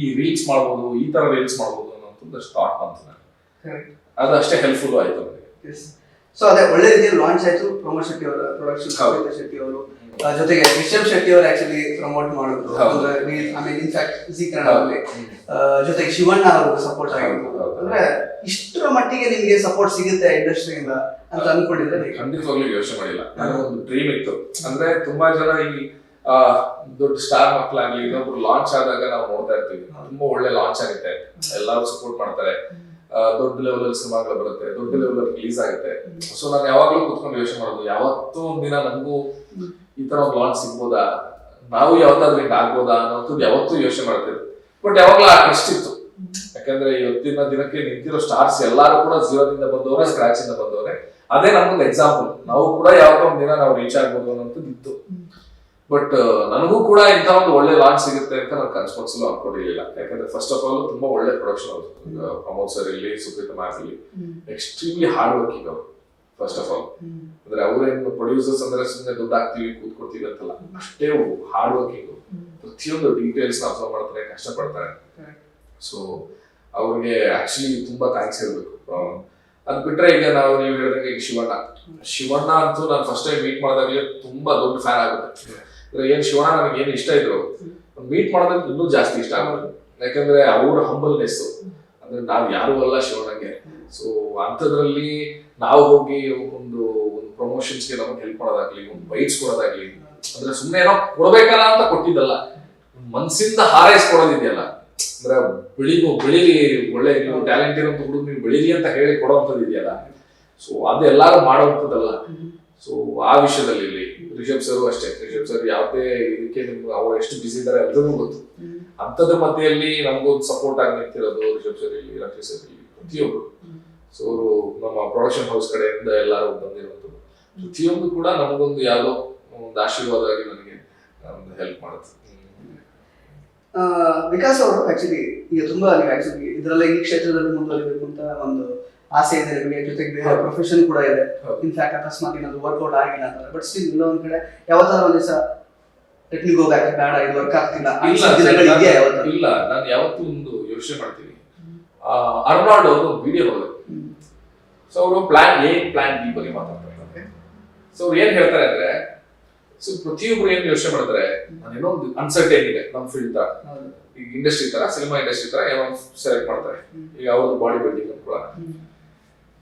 ಈ ರೀಲ್ಸ್ ಮಾಡ್ಬೋದು, ಈ ತರ ರೀಲ್ಸ್ ಮಾಡ್ಬೋದು ಅನ್ನೋದು ಸ್ಟಾರ್ಟ್ ಬಂತು ನನಗೆ. ಅದು ಅಷ್ಟೇ ಹೆಲ್ಪ್ಫುಲ್ ಆಯ್ತು ನನಗೆ. ಸೊ ಅದೇ ಒಳ್ಳೆ ರೀತಿಯಲ್ಲಿ ಲಾಂಚ್ ಆಯ್ತು. ಪ್ರಮೋದ್ ಶೆಟ್ಟಿ ಅವರ ಪ್ರೊಡಕ್ಷನ್, ಶೆಟ್ಟಿ ಅವರು ಜೊತೆಗೆ ರಿಷಬ್ ಶೆಟ್ಟಿ ಅವರು ಆಕ್ಚುಲಿ ಪ್ರಮೋಟ್ ಮಾಡಿದ್ರು. ಇನ್ಫ್ಯಾಕ್ಟ್ ಜಿ ಕನ್ನಡದಲ್ಲಿ ಜೊತೆಗೆ ಶಿವಣ್ಣ ಅವರು ಸಪೋರ್ಟ್ ಆಗಿದ್ರು. ಅಂದ್ರೆ ಇಷ್ಟರ ಮಟ್ಟಿಗೆ ನಿಮ್ಗೆ ಸಪೋರ್ಟ್ ಸಿಗುತ್ತೆ ಇಂಡಸ್ಟ್ರಿಯಿಂದ ಅಂತ ಅನ್ಕೊಂಡಿದ್ರೆ? ಖಂಡಿತವಾಗ್ಲೂ ಯೋಚನೆ ಮಾಡಿಲ್ಲ. ಒಂದು ಡ್ರೀಮ್ ಇತ್ತು. ಅಂದ್ರೆ ತುಂಬಾ ಜನ ಈ ದೊಡ್ಡ ಸ್ಟಾರ್ ಮಕ್ಕಳಾಗ್ಲಿ ಇನ್ನೊಬ್ರು ಲಾಂಚ್ ಆದಾಗ ನಾವು ನೋಡ್ತಾ ಇರ್ತೀವಿ, ತುಂಬಾ ಒಳ್ಳೆ ಲಾಂಚ್ ಆಗುತ್ತೆ, ಎಲ್ಲರೂ ಸಪೋರ್ಟ್ ಮಾಡ್ತಾರೆ, ದೊಡ್ಡ ಲೆವೆಲ್ ಅಲ್ಲಿ ಸಿನಿಮಾಗಳು ಬರುತ್ತೆ, ದೊಡ್ಡ ಲೆವೆಲ್ ಅಲ್ಲಿ ರಿಲೀಸ್ ಆಗುತ್ತೆ. ಸೊ ನಾನು ಯಾವಾಗ್ಲೂ ಕುತ್ಕೊಂಡು ಯೋಚನೆ ಮಾಡೋದು, ಯಾವತ್ತೂ ಒಂದಿನ ನಮಗೂ ಈ ತರ ಒಂದು ಲಾಂಚ್ ಸಿಗ್ಬೋದಾ, ನಾವು ಯಾವತ್ತಾದ್ರೂ ಹಿಂಗ್ ಆಗ್ಬೋದಾ ಅನ್ನೋದು ಯಾವತ್ತೂ ಯೋಚನೆ ಮಾಡ್ತಿದ್ದೆ. ಬಟ್ ಯಾವಾಗ್ಲೂ ಆ ಟ್ರಸ್ಟ್ ಇತ್ತು. ಯಾಕಂದ್ರೆ ಇವತ್ತಿನ ದಿನಕ್ಕೆ ನಿಂತಿರೋ ಸ್ಟಾರ್ಸ್ ಎಲ್ಲಾರು ಕೂಡ ಜೀವನದಿಂದ ಬಂದವರೇ, ಸ್ಕ್ರಾಚ್ ಇಂದ ಬಂದವರೇ. ಅದೇ ನಮ್ಗೊಂದು ಎಕ್ಸಾಂಪಲ್. ನಾವು ಕೂಡ ಯಾವತ್ತೋ ಒಂದ್ ದಿನ ನಾವು ರೀಚ್ ಆಗ್ಬೋದು ಅನ್ನೋದು ಇತ್ತು. ಬಟ್ ನನಗೂ ಕೂಡ ಇಂಥ ಒಂದು ಒಳ್ಳೆ ಲಾಂಚ್ ಸಿಗುತ್ತೆ ಅಂತ ನಾನು ಕನ್ಸ್ಪನ್ಸಲ್ಲೂ ಅನ್ಕೊಂಡಿರ್ಲಿಲ್ಲ. ಯಾಕಂದ್ರೆ ಫಸ್ಟ್ ಆಫ್ ಆಲ್ ತುಂಬಾ ಒಳ್ಳೆ ಪ್ರೊಡಕ್ಷನ್ ಅವರು, ಪ್ರಮೋದ್ ಸರ್ ಇಲ್ಲಿ, ಸುಪ್ರೀತಾ ಮ್ಯಾಮ್ ಇಲ್ಲಿ, ಎಕ್ಸ್ಟ್ರೀಮ್ಲಿ ಹಾರ್ಡ್ ವರ್ಕಿಂಗ್ ಅವರು. ಫಸ್ಟ್ ಆಫ್ ಆಲ್ ಅಂದ್ರೆ ಅವ್ರೇನು ಪ್ರೊಡ್ಯೂಸರ್ಸ್ ಅಂದ್ರೆ ಸುಮ್ಮನೆ ದುಡ್ಡು ಹಾಕ್ತಿವಿ ಕೂತ್ಕೊಡ್ತೀವಿ ಅಂತಲ್ಲ, ಅಷ್ಟೇ ಹಾರ್ಡ್ ವರ್ಕಿಂಗ್. ಪ್ರತಿಯೊಂದು ಡೀಟೇಲ್ಸ್ ನ ಅಬ್ಸರ್ವ್ ಮಾಡ್ತಾರೆ, ಕಷ್ಟಪಡ್ತಾರೆ. ಸೊ ಅವ್ರಿಗೆ ಆಕ್ಚುಲಿ ತುಂಬಾ ಥ್ಯಾಂಕ್ಸ್ ಹೇಳ್ಬೇಕು. ಅದ್ ಬಿಟ್ರೆ ಈಗ ನೀವು ಹೇಳಿದಂಗೆ ಈಗ ಶಿವಣ್ಣ ಅಂತೂ ನಾನು ಫಸ್ಟ್ ಟೈಮ್ ಮೀಟ್ ಮಾಡಿದಾಗಲೇ ತುಂಬಾ ದೊಡ್ಡ ಫ್ಯಾನ್ ಆಗುತ್ತೆ. ಏನ್ ಶಿವಣ್ಣ ನನಗೆ ಏನ್ ಇಷ್ಟ ಇದ್ರು, ಮೀಟ್ ಮಾಡೋದಾಗ ಇನ್ನೂ ಜಾಸ್ತಿ ಇಷ್ಟ ಆಗುತ್ತೆ. ಯಾಕಂದ್ರೆ ಅವ್ರ ಹಂಬಲ್ನೆಸ್, ಅಂದ್ರೆ ನಾವ್ ಯಾರು ಅಲ್ಲ ಶಿವಣ್ಣಗೆ. ಸೊ ಅಂಥದ್ರಲ್ಲಿ ನಾವು ಹೋಗಿ ಒಂದು ಪ್ರಮೋಷನ್ಸ್ಗೆ ನಮಗೆ ಹೆಲ್ಪ್ ಮಾಡೋದಾಗ್ಲಿ, ಒಂದು ಬೈಟ್ಸ್ ಕೊಡೋದಾಗ್ಲಿ, ಅಂದ್ರೆ ಸುಮ್ಮನೆ ಏನೋ ಕೊಡ್ಬೇಕಲ್ಲ ಅಂತ ಕೊಟ್ಟಿದ್ದಲ್ಲ, ಮನ್ಸಿಂದ ಹಾರೈಸ್ಕೊಡೋದಿದೆಯಲ್ಲ. ಅಂದ್ರೆ ಬೆಳೀಲಿ ಒಳ್ಳೆ ನೀವು ಟ್ಯಾಲೆಂಟ್ ಇರೋಂಥ ಹುಡುಗ ನೀವು ಬೆಳೀಲಿ ಅಂತ ಹೇಳಿ ಕೊಡೋವಂಥದ್ದು ಇದೆಯಲ್ಲ, ಸೊ ಅದೆಲ್ಲಾರು ಮಾಡೋವಂಥದ್ದಲ್ಲ. ಸೊ ಆ ವಿಷಯದಲ್ಲಿ ಇಲ್ಲಿ ರಿಷಬ್ ಸರ್ ಅಷ್ಟೇ. ರಿಷಬ್ ಸರ್ ಯಾವುದೇ ಇದಕ್ಕೆ ನಿಮ್ಗೆ ಅವ್ರು ಎಷ್ಟು ಬಿಸಿ ಇದ್ದಾರೆ ಎಲ್ಲರಿಗೂ ಗೊತ್ತು. ಅಂಥದ್ರ ಮಧ್ಯೆಯಲ್ಲಿ ನಮಗೊಂದು ಸಪೋರ್ಟ್ ಆಗಿ ನಿಂತಿರೋದು ರಿಷಬ್ ಸರ್ ಇಲ್ಲಿ, ರಾಕೇಶ್ ಸರ್ ಇಲ್ಲಿ, ಪ್ರತಿಯೊಬ್ರು. ಸೊ ನಮ್ಮ ಪ್ರೊಡಕ್ಷನ್ ಹೌಸ್ ಕಡೆಯಿಂದ ಎಲ್ಲರೂ ಬಂದಿರೋದು ಪ್ರತಿಯೊಂದು ಕೂಡ ನಮಗೊಂದು ಯಾವುದೋ ಒಂದು ಆಶೀರ್ವಾದ ಆಗಿ ನನಗೆ ಒಂದು ಹೆಲ್ಪ್ ಮಾಡುತ್ತೆ. ವಿಕಾಸ್ ಅವರು ಆಕ್ಚುಲಿ ಈಗ ತುಂಬಾ ನೀವು ಆಕ್ಚುಲಿ ಇದರಲ್ಲಿ ಈ ಕ್ಷೇತ್ರದಲ್ಲಿ ಮುಂದುವರಿಬೇಕು ಅಂತ ಒಂದು ಆಸೆ ಇದೆ ನಿಮಗೆ, ಜೊತೆಗೆ ಬೇರೆ ಪ್ರೊಫೆಷನ್ ಕೂಡ ಇದೆ. ಇನ್ಫ್ಯಾಕ್ಟ್ ಅಕಸ್ಮಾತ್ ಏನಾದ್ರು ವರ್ಕೌಟ್ ಆಗಿಲ್ಲ ಅಂತಾರೆ, ಬಟ್ ಸ್ಟಿಲ್ ಇಲ್ಲ ಒಂದ್ ಕಡೆ ಯಾವತ್ತಾದ್ರೂ ಒಂದ್ ದಿವಸ ಟೆಕ್ನಿಕ್ ಹೋಗ್ಯಾಕ ಬೇಡ, ಇದು ವರ್ಕ್ ಆಗ್ತಿಲ್ಲ ಇಲ್ಲ. ನಾನು ಯಾವತ್ತೂ ಒಂದು ಯೋಚನೆ ಮಾಡ್ತೀನಿ. ಅರ್ನಾಲ್ಡ್ ಅವರು ವಿಡಿಯೋ ನೋಡಿದ್ರು. ಸೊ ಅವರು ಪ್ಲಾನ್ ಎ ಪ್ಲಾನ್ ಬಿ ಬಗ್ಗೆ ಮಾತಾಡ್ತಾರೆ. ಸೊ ಅವ್ರು ಏನ್ ಹೇಳ್ತಾರೆ ಅಂದ್ರೆ, ಸೊ ಪ್ರತಿಯೊಬ್ರು ಏನ್ ಯೋಚನೆ ಮಾಡ್ತಾರೆ, ನಾನೇನೋ ಒಂದು ಅನ್ಸರ್ಟೈನ್ ಇದೆ ನಮ್ಮ ಫೀಲ್ಡ್ ತರ, ಈಗ ಇಂಡಸ್ಟ್ರಿ ತರ, ಸಿನಿಮಾ ಇಂಡಸ್ಟ್ರಿ ತರ ಏನೋ ಸೆಲೆಕ್ಟ್ ಮಾಡ್ತಾರೆ. ಈಗ ಅವ್ರದ್ದು ಬಾಡಿ ಬಿಲ್ಡಿಂಗ್ ಕೂಡ.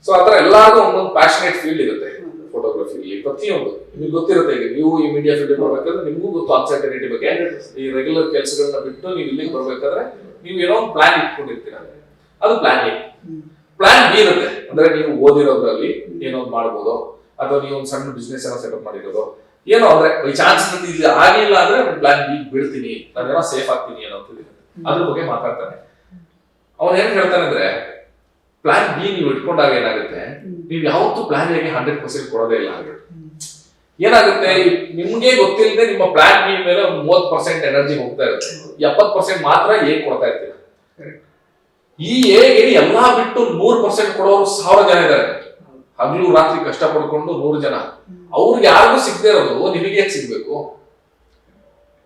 ಸೊ ಆತರ ಎಲ್ಲಾರ್ಗೂ ಒಂದೊಂದು ಪ್ಯಾಷನೇಟ್ ಫೀಲ್ಡ್ ಇರುತ್ತೆ. ಫೋಟೋಗ್ರಫಿ ಪ್ರತಿಯೊಂದು ನಿಮ್ಗೆ ಗೊತ್ತಿರುತ್ತೆ. ಈಗ ನೀವು ಈ ಮೀಡಿಯಾ ಫೀಲ್ಡ್ ಬರ್ಬೇಕಾದ್ರೆ ನಿಮ್ಗೂ ಗೊತ್ತು ಅನ್ಸರ್ಟನಿಟಿ ಬಗ್ಗೆ. ಈ ರೆಗ್ಯುಲರ್ ಕೆಲಸಗಳನ್ನ ಬಿಟ್ಟು ನೀವು ಇಲ್ಲಿಗೆ ಬರ್ಬೇಕಾದ್ರೆ ನೀವು ಏನೋ ಒಂದು ಪ್ಲಾನ್ ಇಟ್ಕೊಂಡಿರ್ತೀರ, ಅದು ಪ್ಲಾನ್ ಎ. ಪ್ಲಾನ್ ಬಿ ಇರುತ್ತೆ, ಅಂದ್ರೆ ನೀವು ಓದಿರೋದ್ರಲ್ಲಿ ಏನೋ ಒಂದು ಮಾಡ್ಬೋದು, ಅಥವಾ ನೀವು ಒಂದು ಸಣ್ಣ ಬಿಸ್ನೆಸ್ ಏನೋ ಸೆಟಪ್ ಮಾಡಿರೋದು ಏನೋ, ಅಂದ್ರೆ ಬೈ ಚಾನ್ಸ್ ಇಲ್ಲಿ ಆಗಿಲ್ಲ ಅಂದ್ರೆ ಪ್ಲಾನ್ ಬಿ ಬಿಡ್ತೀನಿ, ನಾನೇನೋ ಸೇಫ್ ಆಗ್ತೀನಿ ಅನ್ನೋ ಅದ್ರ ಬಗ್ಗೆ ಮಾತಾಡ್ತಾನೆ. ಅವನ್ ಏನ್ ಹೇಳ್ತಾನೆ ಅಂದ್ರೆ, ಪ್ಲಾನ್ ಬಿ ನೀವು ಇಟ್ಕೊಂಡಾಗ ಏನಾಗುತ್ತೆ, ನೀವು ಯಾವತ್ತೂ ಪ್ಲಾನ್ ಎಗೆ 100% ಕೊಡೋದೇ ಇಲ್ಲ. ಏನಾಗುತ್ತೆ, ನಿಮ್ಗೆ ಗೊತ್ತಿಲ್ಲದೆ ನಿಮ್ಮ ಪ್ಲಾನ್ ಬಿ ಮೇಲೆ ಒಂದು 30% ಎನರ್ಜಿ ಹೋಗ್ತಾ ಇರುತ್ತೆ, 70% ಮಾತ್ರ ಎ ಕೊಡ್ತಾ ಇರ್ತೀರ. ಈ ಎಗೆ ಎಲ್ಲಾ ಬಿಟ್ಟು 100% ಕೊಡೋರು 1000 ಜನ ಇದ್ದಾರೆ. ಹಗಲು ರಾತ್ರಿ ಕಷ್ಟ ಪಡ್ಕೊಂಡು 100 ಜನ, ಅವ್ರಿಗೆ ಯಾರಿಗೂ ಸಿಗದೆ ಇರೋದು ನಿಮಗೆ ಯಾಕೆ ಸಿಗ್ಬೇಕು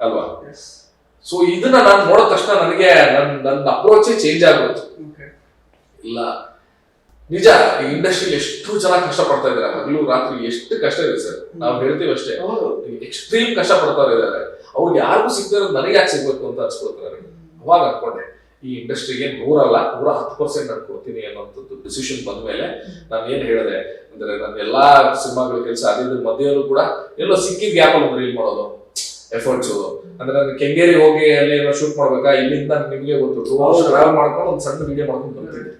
ಅಲ್ವಾ? ಸೊ ಇದನ್ನ ನಾನು ನೋಡಿದ ತಕ್ಷಣ ನನಗೆ ನನ್ನ ಅಪ್ರೋಚೇ ಚೇಂಜ್ ಆಗೋದು. ಇಲ್ಲ ನಿಜ, ಈ ಇಂಡಸ್ಟ್ರಿಯಲ್ಲಿ ಎಷ್ಟು ಜನ ಕಷ್ಟ ಪಡ್ತಾ ಇದ್ದಾರೆ, ಹಗಲು ರಾತ್ರಿ ಎಷ್ಟು ಕಷ್ಟ ಇದೆ ಸರ್. ನಾವು ಹೇಳ್ತೀವಿ ಅಷ್ಟೇ, ಎಕ್ಸ್ಟ್ರೀಮ್ ಕಷ್ಟ ಪಡ್ತಾ ಇದ್ದಾರೆ. ಅವ್ರಿಗೆ ಯಾರಿಗೂ ಸಿಗದೆ ಇರೋದು ನನಗೆ ಯಾಕೆ ಸಿಗ್ಬೇಕು ಅಂತ ಅನ್ಸ್ಕೊಳ್ತಾರೆ. ಅವಾಗ ಅನ್ಕೊಂಡೆ ಈ ಇಂಡಸ್ಟ್ರಿಗೆ 110% ನಾನು ಕೊಡ್ತೀನಿ ಅನ್ನೋಂಥದ್ದು ಡಿಸಿಷನ್ ಬಂದ್ಮೇಲೆ ನಾನು ಏನ್ ಹೇಳಿದೆ ಅಂದ್ರೆ, ನನ್ನ ಎಲ್ಲಾ ಸಿನಿಮಾಗಳ ಕೆಲಸ ಅದಿದ್ರ ಮಧ್ಯೆಯಲ್ಲೂ ಕೂಡ ಎಲ್ಲೋ ಸಿಕ್ಕಿದ ಗ್ಯಾಪ್ ಅಲ್ಲಿ ರೀಲ್ ಮಾಡೋದು ಎಫರ್ಟ್ಸ್. ಅಂದ್ರೆ ನಾನು ಕೆಂಗೇರಿ ಹೋಗಿ ಅಲ್ಲಿ ಏನೋ ಶೂಟ್ ಮಾಡ್ಬೇಕಾ, ಇಲ್ಲಿಂದ ನಿಮ್ಗೆ ಗೊತ್ತು 2 hours ಟ್ರಾವೆಲ್ ಮಾಡ್ಕೊಂಡು ಒಂದು ಸಣ್ಣ ವಿಡಿಯೋ ಮಾಡ್ಕೊಂಡು ಬರ್ತಿದ್ದೆ.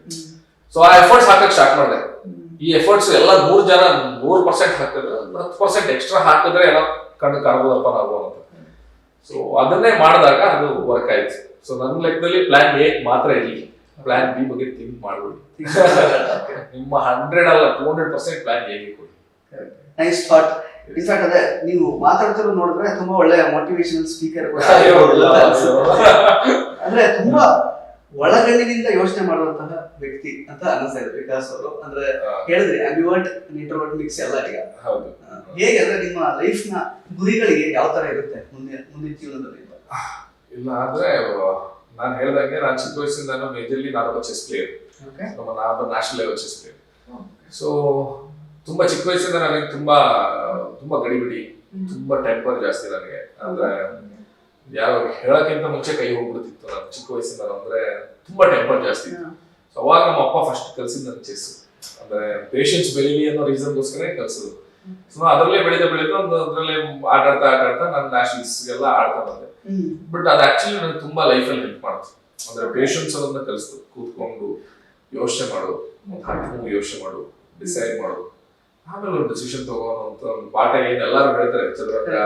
ಸೊ ಆ ಎಫರ್ಟ್ಸ್ ಹಾಕಕ್ ಸ್ಟಾರ್ಟ್ ಮಾಡಿದೆ. ಈ ಎಫರ್ಟ್ಸ್ ಎಲ್ಲ 100 ಜನ 100% ಹಾಕಿದ್ರೆ 10% ಎಕ್ಸ್ಟ್ರಾ ಹಾಕಿದ್ರೆ ಏನೋ ಕಣ್ಣು ಕಾಣ್ಬೋದಪ್ಪ ನಾವು ಅಂತ. ಸೊ ಅದನ್ನೇ ಮಾಡಿದಾಗ ಅದು ವರ್ಕ್ ಆಯ್ತು. ಸೊ ನನ್ನ ಲೆಕ್ಕದಲ್ಲಿ ಪ್ಲಾನ್ ಎ ಮಾತ್ರ ಇರಲಿ, ಪ್ಲಾನ್ ಬಿ ಬಗ್ಗೆ ಥಿಂಕ್ ಮಾಡ್ಬಿಡಿ. ನಿಮ್ಮ 100 ಅಲ್ಲ 200% ಪ್ಲಾನ್ ಎ ಕೊಡಿ. Nice thought. ಇನ್ಫ್ಯಾಕ್ಟ್ ಅದೇ ನೀವು ಮಾತಾಡ್ತಿರೋ ನೋಡಿದ್ರೆ ತುಂಬಾ ಒಳ್ಳೆ ಮೋಟಿವೇಶನಲ್ ಸ್ಪೀಕರ್ ಅಂದ್ರೆ ತುಂಬಾ ಒಳಗಣ್ಣಿನಿಂದ ಯೋಚನೆ ಮಾಡುವಂತಹ ವ್ಯಕ್ತಿ ಅಂತ ಅನಿಸ್ತಾ ಇದೆ ವಿಕಾಸ್ ಅವರು. ಅಂದ್ರೆ ಹೇಳಿದ್ರಿ ಅಂಬಿವರ್ಟ್ ಇಂಟ್ರೋವರ್ಟ್ ಮಿಕ್ಸ್ ಎಲ್ಲ ಈಗ. ಹೇಗೆ ಅಂದ್ರೆ ನಿಮ್ಮ ಲೈಫ್ ನ ಗುರಿಗಳಿಗೆ ಯಾವ ತರ ಇರುತ್ತೆ ಮುಂದಿನ ಜೀವನದಲ್ಲಿ? ಇಲ್ಲ ಅಂದ್ರೆ ನಾನು ಹೇಳ್ದಂಗೆ ನಾನು ಚಿಕ್ಕ ವಯಸ್ಸಿಂದ ಮೇಜರ್ಲಿ ನಾನೊಬ್ಬ ಚೆಸ್ ಪ್ಲೇಯರ್, ನಾನೊಬ್ಬ national level chess player. So ತುಂಬಾ ಚಿಕ್ಕ ವಯಸ್ಸಿಂದ ನನಗೆ ತುಂಬಾ ಗಡಿಬಿಡಿ, ತುಂಬಾ ಟೆಂಪರ್ ಜಾಸ್ತಿ ನನಗೆ. ಅಂದ್ರೆ ಯಾರು ಹೇಳಕ್ಕಿಂತ ಮುಂಚೆ ಕೈ ಹೋಗ್ಬಿಡ್ತಿತ್ತು ನಾನು ಚಿಕ್ಕ ವಯಸ್ಸಿಂದ. ಅಂದ್ರೆ ತುಂಬಾ ಟೆಂಪರ್ ಜಾಸ್ತಿ ಇತ್ತು. ಸೊ ಅವಾಗ ನಮ್ಮ ಅಪ್ಪ ಫಸ್ಟ್ ಕಲ್ಸಿದ್ ನನ್ ಚೆಸ್. ಅಂದ್ರೆ ಪೇಷನ್ಸ್ ಬೆಳೀಲಿ ಅನ್ನೋ ರೀಸನ್ಗೋಸ್ಕರ ಕಲ್ಸಿದ್ರು. ಸೊ ಅದರಲ್ಲೇ ಬೆಳೆದು ಅದ್ರಲ್ಲೇ ಆಟಾಡ್ತಾ ನಾನು ನ್ಯಾಷನಲ್ಸ್ ಎಲ್ಲ ಆಡ್ತಾ ಬಂದೆ. ಬಟ್ ಅದು ಆಕ್ಚುಲಿ ನನಗೆ ತುಂಬಾ ಲೈಫಲ್ಲಿ ಹೆಲ್ಪ್ ಮಾಡ್ತು. ಅಂದ್ರೆ ಪೇಷನ್ಸ್ ಅನ್ನೋದನ್ನ ಕಲಿಸ್ತು. ಕೂತ್ಕೊಂಡು ಯೋಚನೆ ಮಾಡು, ಒಂದು ಯೋಚನೆ ಮಾಡು, ಡಿಸೈಡ್ ಮಾಡು, ಆಮೇಲೆ ಒಂದು ಡಿಸಿಷನ್ ತಗೋಣ ಅಂತ ಒಂದು ಪಾಠ ಏನ್ ಎಲ್ಲಾರು ಹೇಳ್ತಾರೆ ಚದುರಂಗ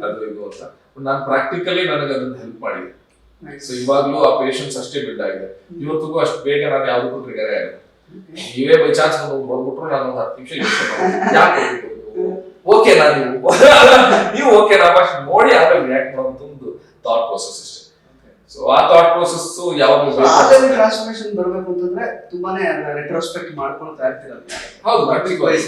ಅದು ಇದು ಅಂತ. ನಾನು ಪ್ರಾಕ್ಟಿಕಲಿ ನನಗೆ ಅದನ್ನ ಹೆಲ್ಪ್ ಮಾಡಿದೆ. ಸೊ ಇವಾಗ್ಲೂ ಆ ಪೇಷನ್ಸ್ ಅಷ್ಟೇ ಬಿಲ್ಡ್ ಆಗಿದೆ. ಇವತ್ತಿಗೂ ಅಷ್ಟು ಬೇಗ ನಾನು ಯಾವ್ದಕ್ಕೂ ಟ್ರಿಗರ್ ಆಗಿಲ್ಲ. ನೀವೇ ಬೈ ಚಾನ್ಸ್ ಬಂದ್ಬಿಟ್ರು ನಾನು ಒಂದು 10 ನಿಮಿಷ ಯೋಚನೆ ಮಾಡಿ ಯಾಕೆ ಓಕೆನಾ ನೀವು ಓಕೆನಾ ನೋಡಿ ಆಮೇಲೆ ರಿಯಾಕ್ಟ್ ಮಾಡೋದು ಒಂದು ಥಾಟ್ ಪ್ರೋಸೆಸ್ ಅಷ್ಟೇ. ಸೊ ಆ ಥಾಟ್ ಪ್ರೋಸೆಸ್ ಯಾವಾಗಲೂ ಟ್ರಾನ್ಸ್ಫಾರ್ಮೇಶನ್ ಬರಬೇಕು ಅಂತಂದ್ರೆ ತುಂಬಾನೇ ರೆಟ್ರೋಸ್ಪೆಕ್ಟ್ ಮಾಡ್ಕೊಳ್ತಾ ಇರ್ತೀರಲ್ಲ. ಹೌದು,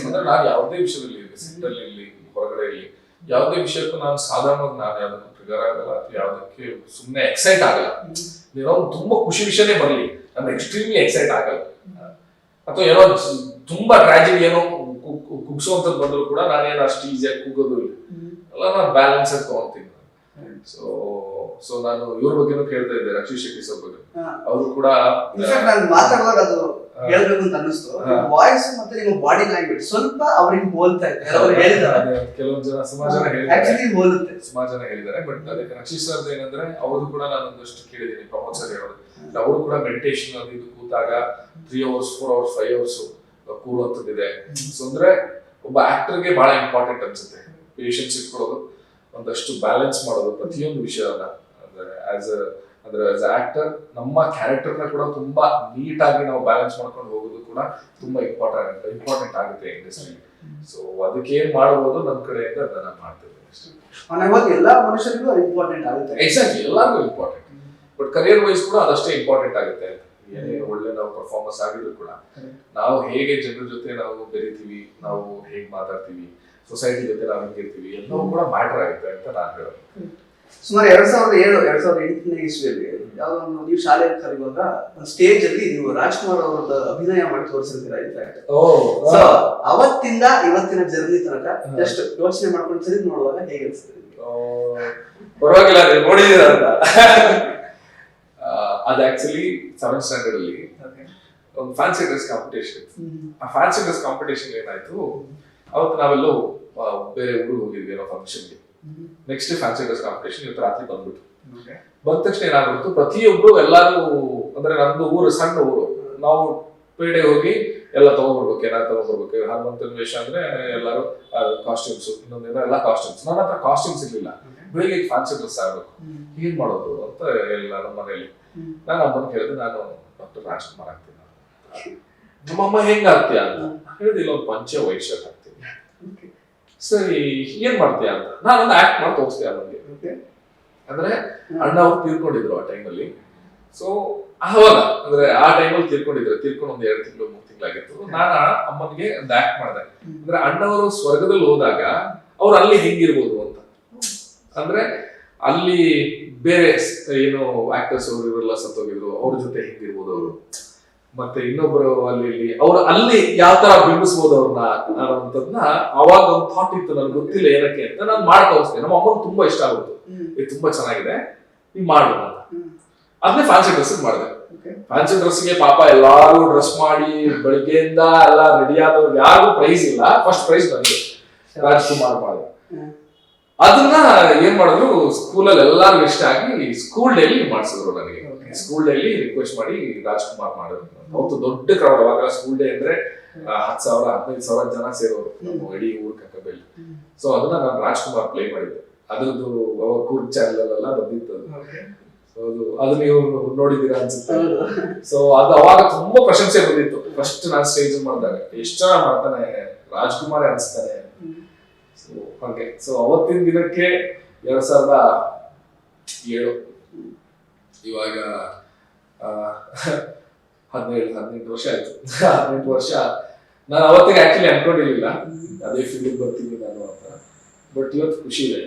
ಅಂದ್ರೆ ನಾನು ಯಾವುದೇ ವಿಷಯದಲ್ಲಿ ಇರಲಿ, ಸೆಂಟ್ರಲ್ ಇರಲಿ ಹೊರಗಡೆ ಇರಲಿ, ಯಾವುದೇ ವಿಷಯಕ್ಕೂ ನಾನು ಸಾಧಾರಣವಾಗಿ ನಾನು ಯಾವ್ದಕ್ಕೂ ಟ್ರಿಗರ್ ಆಗಲ್ಲ, ಯಾವುದಕ್ಕೆ ಸುಮ್ಮನೆ ಎಕ್ಸೈಟ್ ಆಗಲ್ಲ. ಏನೋ ತುಂಬಾ ಖುಷಿ ವಿಷಯನೇ ಬರಲಿ, ನಾನು ಎಕ್ಸ್ಟ್ರೀಮ್ಲಿ ಎಕ್ಸೈಟ್ ಆಗಲ್ಲ. ಅಥವಾ ಏನೋ ತುಂಬಾ ಟ್ರಾಜಿಡಿ ಏನೋ ಕುಗ್ಸುವಂತದ್ದು ಬಂದ್ರು ಕೂಡ ನಾನೇನು ಅಷ್ಟು ಈಸಿಯಾಗಿ ಕುಗ್ಗೋದು ಇಲ್ಲ. ಎಲ್ಲ ನಾನು ಬ್ಯಾಲೆನ್ಸ್ ಆಗಿ ತಗೊಂತೀನಿ. ಸೊ ನಾನು ಇವ್ರ ಬಗ್ಗೆನೂ ಕೇಳ್ತಾ ಇದ್ದೆ, ರಕ್ಷಿತ್ ಶೆಟ್ಟಿ ಸರ್ ಬಗ್ಗೆ. ಅವರು ಕೂಡ ನಾನು ಮಾತಾಡುವಾಗ ಅದು ಹೇಳ್ಬೇಕು ಅಂತ ಅನ್ನಿಸ್ತು. ವಾಯ್ಸ್ ಮತ್ತೆ ನಿಮ್ಮ ಬಾಡಿ ಲ್ಯಾಂಗ್ವೇಜ್ ಸ್ವಲ್ಪ ಅವ್ರಿಗೆ ಹೋಲ್ತಾ ಇದೆ. ಕೆಲವೊಂದು ಜನ ಸುಮಾರು ಜನ ಹೇಳಿದ್ದಾರೆ. ಬಟ್ ಅದಕ್ಕೆ ರಕ್ಷಿತ್ ಸರ್ ಏನಂದ್ರೆ ಅವ್ರು ಕೂಡ ನಾನು ಒಂದಷ್ಟು ಕೇಳಿದ್ದೀನಿ, ಪ್ರಮೋದ್ ಸರ್ ಹೇಳೋದು. ಅವರು ಕೂಡ ಮೆಡಿಟೇಷನ್ ಅದು ಇದು ಕೂತಾಗ 3 hours 4 hours 5 hours ಕೂರುವಂತದ್ದಿದೆ. ಸೊ ಅಂದ್ರೆ ಒಬ್ಬ ಆಕ್ಟರ್ಗೆ ಬಹಳ ಇಂಪಾರ್ಟೆಂಟ್ ಅನ್ಸುತ್ತೆ ಪೇಷನ್ಸ್ ಇಟ್ಕೊಳ್ಳೋದು, ಒಂದಷ್ಟು ಬ್ಯಾಲೆನ್ಸ್ ಮಾಡೋದು ಪ್ರತಿಯೊಂದು ವಿಷಯನ. ಅಂದ್ರೆ ಆಸ್ ಆಕ್ಟರ್ ನಮ್ಮ ಕ್ಯಾರೆಕ್ಟರ್ನ ಕೂಡ ತುಂಬಾ ನೀಟ್ ಆಗಿ ನಾವು ಬ್ಯಾಲೆನ್ಸ್ ಮಾಡ್ಕೊಂಡು ಹೋಗೋದು ಕೂಡ ತುಂಬಾ ಇಂಪಾರ್ಟೆಂಟ್ ಆಗುತ್ತೆ ಇಂಡಸ್ಟ್ರಿ. ಸೊ ಅದಕ್ಕೆ ಏನ್ ಮಾಡಬಹುದು ನನ್ನ ಕಡೆಯಿಂದ ನಾನು ಮಾಡ್ತಿದ್ದೇನೆ ಅಷ್ಟೇ. ಎಲ್ಲಾ ಮನುಷ್ಯರಿಗೂ ಅದು ಇಂಪಾರ್ಟೆಂಟ್ ಆಗುತ್ತೆ. ಎಕ್ಸಾಕ್ಟ್ಲಿ, ಎಲ್ಲರಿಗೂ ಇಂಪಾರ್ಟೆಂಟ್. ಬಟ್ ಕರಿಯರ್ ವೈಸ್ ಕೂಡ ಅದಷ್ಟೇ ಇಂಪಾರ್ಟೆಂಟ್ ಆಗುತ್ತೆ. ಏನೇ ಒಳ್ಳೆ ನಾವು ಪರ್ಫಾರ್ಮೆನ್ಸ್ ಆಗಿದ್ರು ಕೂಡ ನಾವು ಹೇಗೆ ಜನರ ಜೊತೆ ನಾವು ಬೆರಿತೀವಿ, ನಾವು ಹೇಗೆ ಮಾತಾಡ್ತೀವಿ, ಸೊಸೈಟಿ ಜೊತೆ ನಾವು ಹೆಂಗಿರ್ತೀವಿ ಎಲ್ಲವೂ ಕೂಡ ಮ್ಯಾಟರ್ ಆಗುತ್ತೆ ಅಂತ ನಾನು ಹೇಳೋದು. ಸುಮಾರು 2007-2008 ಇಸ್ವಿಯಲ್ಲಿ ಯಾವ್ದೊಂದು ನೀವು ಶಾಲೆಯಲ್ಲಿ ಕಲಿಯುವಾಗ ಸ್ಟೇಜ್ ಅಲ್ಲಿ ನೀವು ರಾಜ್ಕುಮಾರ್ ಅವರದ ಅಭಿನಯ ಮಾಡಿ ತೋರಿಸಿರ್ತೀರ. ಅವತ್ತಿಂದ ಇವತ್ತಿನ ಜರ್ನಿ ತನಕ ಜಸ್ಟ್ ಯೋಚನೆ ಮಾಡ್ಕೊಂಡು ಸರಿ ನೋಡುವಾಗ ಹೇಗೆ ಅನ್ಸುತ್ತೆ? ಪರವಾಗಿಲ್ಲ, ನೋಡಿದೀರ ಅಂತ. ಅದು ಆಕ್ಚುಲಿ 7th ಸ್ಟ್ಯಾಂಡರ್ಡ್ ಅಲ್ಲಿ ಒಂದು ಫ್ಯಾನ್ಸಿ ಡ್ರೆಸ್ ಕಾಂಪಿಟೇಷನ್. ಆ ಫ್ಯಾನ್ಸಿ ಡ್ರೆಸ್ ಕಾಂಪಿಟೇಷನ್ ಏನಾಯ್ತು, ಅವತ್ತು ನಾವೆಲ್ಲೋ ಬೇರೆ ಊರಿಗೆ ಹೋಗಿದ್ವಿ ಏನೋ ಫಂಕ್ಷನ್ಗೆ. ನೆಕ್ಸ್ಟ್ ಫ್ಯಾನ್ಸಿ ಡ್ರೆಸ್ ಕಾಂಪಿಟೇಷನ್ ಇವತ್ತು ರಾತ್ರಿ ಬಂದ್ಬಿಟ್ಟು ಬಂದ ತಕ್ಷಣ ಏನಾಗ್ಬಿಡ್ತು, ಪ್ರತಿಯೊಬ್ರು ಎಲ್ಲಾರು ಅಂದ್ರೆ ನಮ್ದು ಊರು ಸಣ್ಣ ಊರು, ನಾವು ಪೇಡೆ ಹೋಗಿ ಎಲ್ಲ ತಗೊಂಡ್ಬರ್ಬೇಕು, ಏನಾದ್ರು ತಗೊಂಡ್ಬರ್ಬೇಕು. ಹನುಮಂತನ ವೇಷ ಅಂದ್ರೆ ಎಲ್ಲಾರು ಕಾಸ್ಟ್ಯೂಮ್ಸ್, ಇನ್ನೊಂದೇನೋ ಎಲ್ಲ ಕಾಸ್ಟ್ಯೂಮ್ಸ್. ನನ್ನ ಹತ್ರ ಕಾಸ್ಟ್ಯೂಮ್ಸ್ ಇರ್ಲಿಲ್ಲ. ಬೆಳಿಗ್ಗೆ ಫ್ಯಾನ್ಸಿ ಡ್ರೆಸ್ ಆಗ್ಬೇಕು, ಏನ್ ಮಾಡೋದು ಅಂತ ಎಲ್ಲ ನಮ್ಮ ಮನೆಯಲ್ಲಿ. ನಾನು ಅಮ್ಮನ ಹೇಳಿದೆ, ನಾನು ಡಾಕ್ಟರ್ ರಾಜ್ಕುಮಾರ್ ಆಗ್ತೀನಿ. ನಮ್ಮಮ್ಮ ಹೆಂಗ ಆಗ್ತೀಯ ಅಂತ ಹೇಳಿದೆ, ಇಲ್ಲ ಒಂದು ಪಂಚೆ ವೈಟ್ ಶರ್ಟ್ ಹಾಕ್ತೀನಿ. ಸರಿ ಏನ್ ಮಾಡ್ತೀಯ ಅಂತ ನಾನೊಂದು ಆಕ್ಟ್ ಮಾಡಿ ತೋರಿಸ್ತೀಯ ನನಗೆ. ಅಂದ್ರೆ ಅಣ್ಣ ಅವ್ರು ತೀರ್ಕೊಂಡಿದ್ರು ಆ ಟೈಮಲ್ಲಿ. ಸೊ ಅವಾಗ ಅಂದ್ರೆ ಆ ಟೈಮಲ್ಲಿ ತೀರ್ಕೊಂಡು ಒಂದ್ 2 ತಿಂಗಳು 3 ತಿಂಗಳಾಗಿತ್ತು. ನಾನು ಅಮ್ಮನಿಗೆ ಒಂದು ಆಕ್ಟ್ ಮಾಡಿದೆ. ಅಂದ್ರೆ ಅಣ್ಣವರು ಸ್ವರ್ಗದಲ್ಲಿ ಹೋದಾಗ ಅವ್ರು ಅಲ್ಲಿ ಹೆಂಗಿರ್ಬೋದು ಅಂತ. ಅಂದ್ರೆ ಅಲ್ಲಿ ಬೇರೆ ಏನು ಆಕ್ಟರ್ಸ್ ಅವರು ಇವರೆಲ್ಲ ಸತ್ತೋಗಿದ್ರು, ಅವ್ರ ಜೊತೆ ಹೆಂಗಿರ್ಬೋದು ಅವರು, ಮತ್ತೆ ಇನ್ನೊಬ್ರು ಅಲ್ಲಿ ಅವ್ರು ಅಲ್ಲಿ ಯಾವ ತರ ಬಿಂಬಿಸ್ಬೋದು ಅವ್ರನ್ನ ಅನ್ನೋದನ್ನ ಅವಾಗ ಒಂದು ಥಾಟ್ ಇತ್ತು. ನನ್ಗೆ ಗೊತ್ತಿಲ್ಲ ಏನಕ್ಕೆ ಅಂತ ನಾನು ಮಾಡಿ ತೋರಿಸ್ತೇನೆ. ನಮ್ಮ ಅಮ್ಮನಿಗೆ ತುಂಬಾ ಇಷ್ಟ ಆಗುತ್ತೆ, ಇದು ತುಂಬಾ ಚೆನ್ನಾಗಿದೆ ನೀವು ಮಾಡು ಅಂತ. ಅದನ್ನೇ ಫ್ಯಾನ್ಸಿ ಡ್ರೆಸ್ ಮಾಡಿದೆ. ಫ್ಯಾನ್ಸಿ ಡ್ರೆಸ್ಗೆ ಪಾಪ ಎಲ್ಲಾರು ಡ್ರೆಸ್ ಮಾಡಿ ಬೆಳಿಗ್ಗೆಯಿಂದ ಎಲ್ಲ ರೆಡಿ ಆದವ್ರು ಯಾರಿಗೂ ಪ್ರೈಸ್ ಇಲ್ಲ. ಫಸ್ಟ್ ಪ್ರೈಸ್ ನನಗೆ ರಾಜ್ಕುಮಾರ್ ಮಾಡಿದೆ. ಅದನ್ನ ಏನ್ ಮಾಡಿದ್ರು ಸ್ಕೂಲಲ್ಲಿ ಎಲ್ಲಾರ್ಗು ಇಷ್ಟ ಆಗಿ ಸ್ಕೂಲ್ ಡೇಲಿ ಮಾಡಿಸಿದ್ರು ನನಗೆ. ಸ್ಕೂಲ್ ಡೇಲಿ ರಿಕ್ವೆಸ್ಟ್ ಮಾಡಿ ರಾಜ್ಕುಮಾರ್ ಮಾಡಿದ್ರು. ಅವತ್ತು ದೊಡ್ಡ ಕ್ರೌಡ್. ಅವಾಗ ಸ್ಕೂಲ್ ಡೇ ಅಂದ್ರೆ 10,000 15,000 ಜನ ಸೇರೋರು ನಮ್ಮ ಇಡೀ ಊರ್ ಕಕ್ಕಬೆಲ್ಲಿ. ಸೊ ಅದನ್ನ ನಾನು ರಾಜ್ಕುಮಾರ್ ಪ್ಲೇ ಮಾಡಿದ್ದೆ. ಅದ್ರದ್ದು ಅವಾಗ ಕೂರ್ಗ್ ಚಾನೆಲ್ ಎಲ್ಲ ಬಂದಿತ್ತು. ಅದು ನೀವು ನೋಡಿದೀರಾ ಅನ್ಸುತ್ತೆ. ಸೊ ಅದು ಅವಾಗ ತುಂಬಾ ಪ್ರಶಂಸೆ ಬಂದಿತ್ತು. ಫಸ್ಟ್ ನಾನು ಸ್ಟೇಜ್ ಮಾಡಿದಾಗ ಎಷ್ಟು ಚೆನ್ನಾಗಿ ಮಾಡ್ತಾನೆ ರಾಜ್ಕುಮಾರ್ ಅನ್ಸ್ತಾನೆ. ಸೊ ಹಾಗೆ ಸೊ ಅವತ್ತಿನ ದಿನಕ್ಕೆ 2007 ಇವಾಗ 17-18 ವರ್ಷ ಆಯ್ತು. 18 ವರ್ಷ ನಾನು ಅವತ್ತಿಗೆ ಆಕ್ಚುಲಿ ಅನ್ಕೊಂಡಿರ್ಲಿಲ್ಲ ಅದೇ ಫೀಲ್ಡ್ ಬರ್ತೀನಿ ನಾನು ಅಂತ. ಬಟ್ ಇವತ್ತು ಖುಷಿ ಇದೆ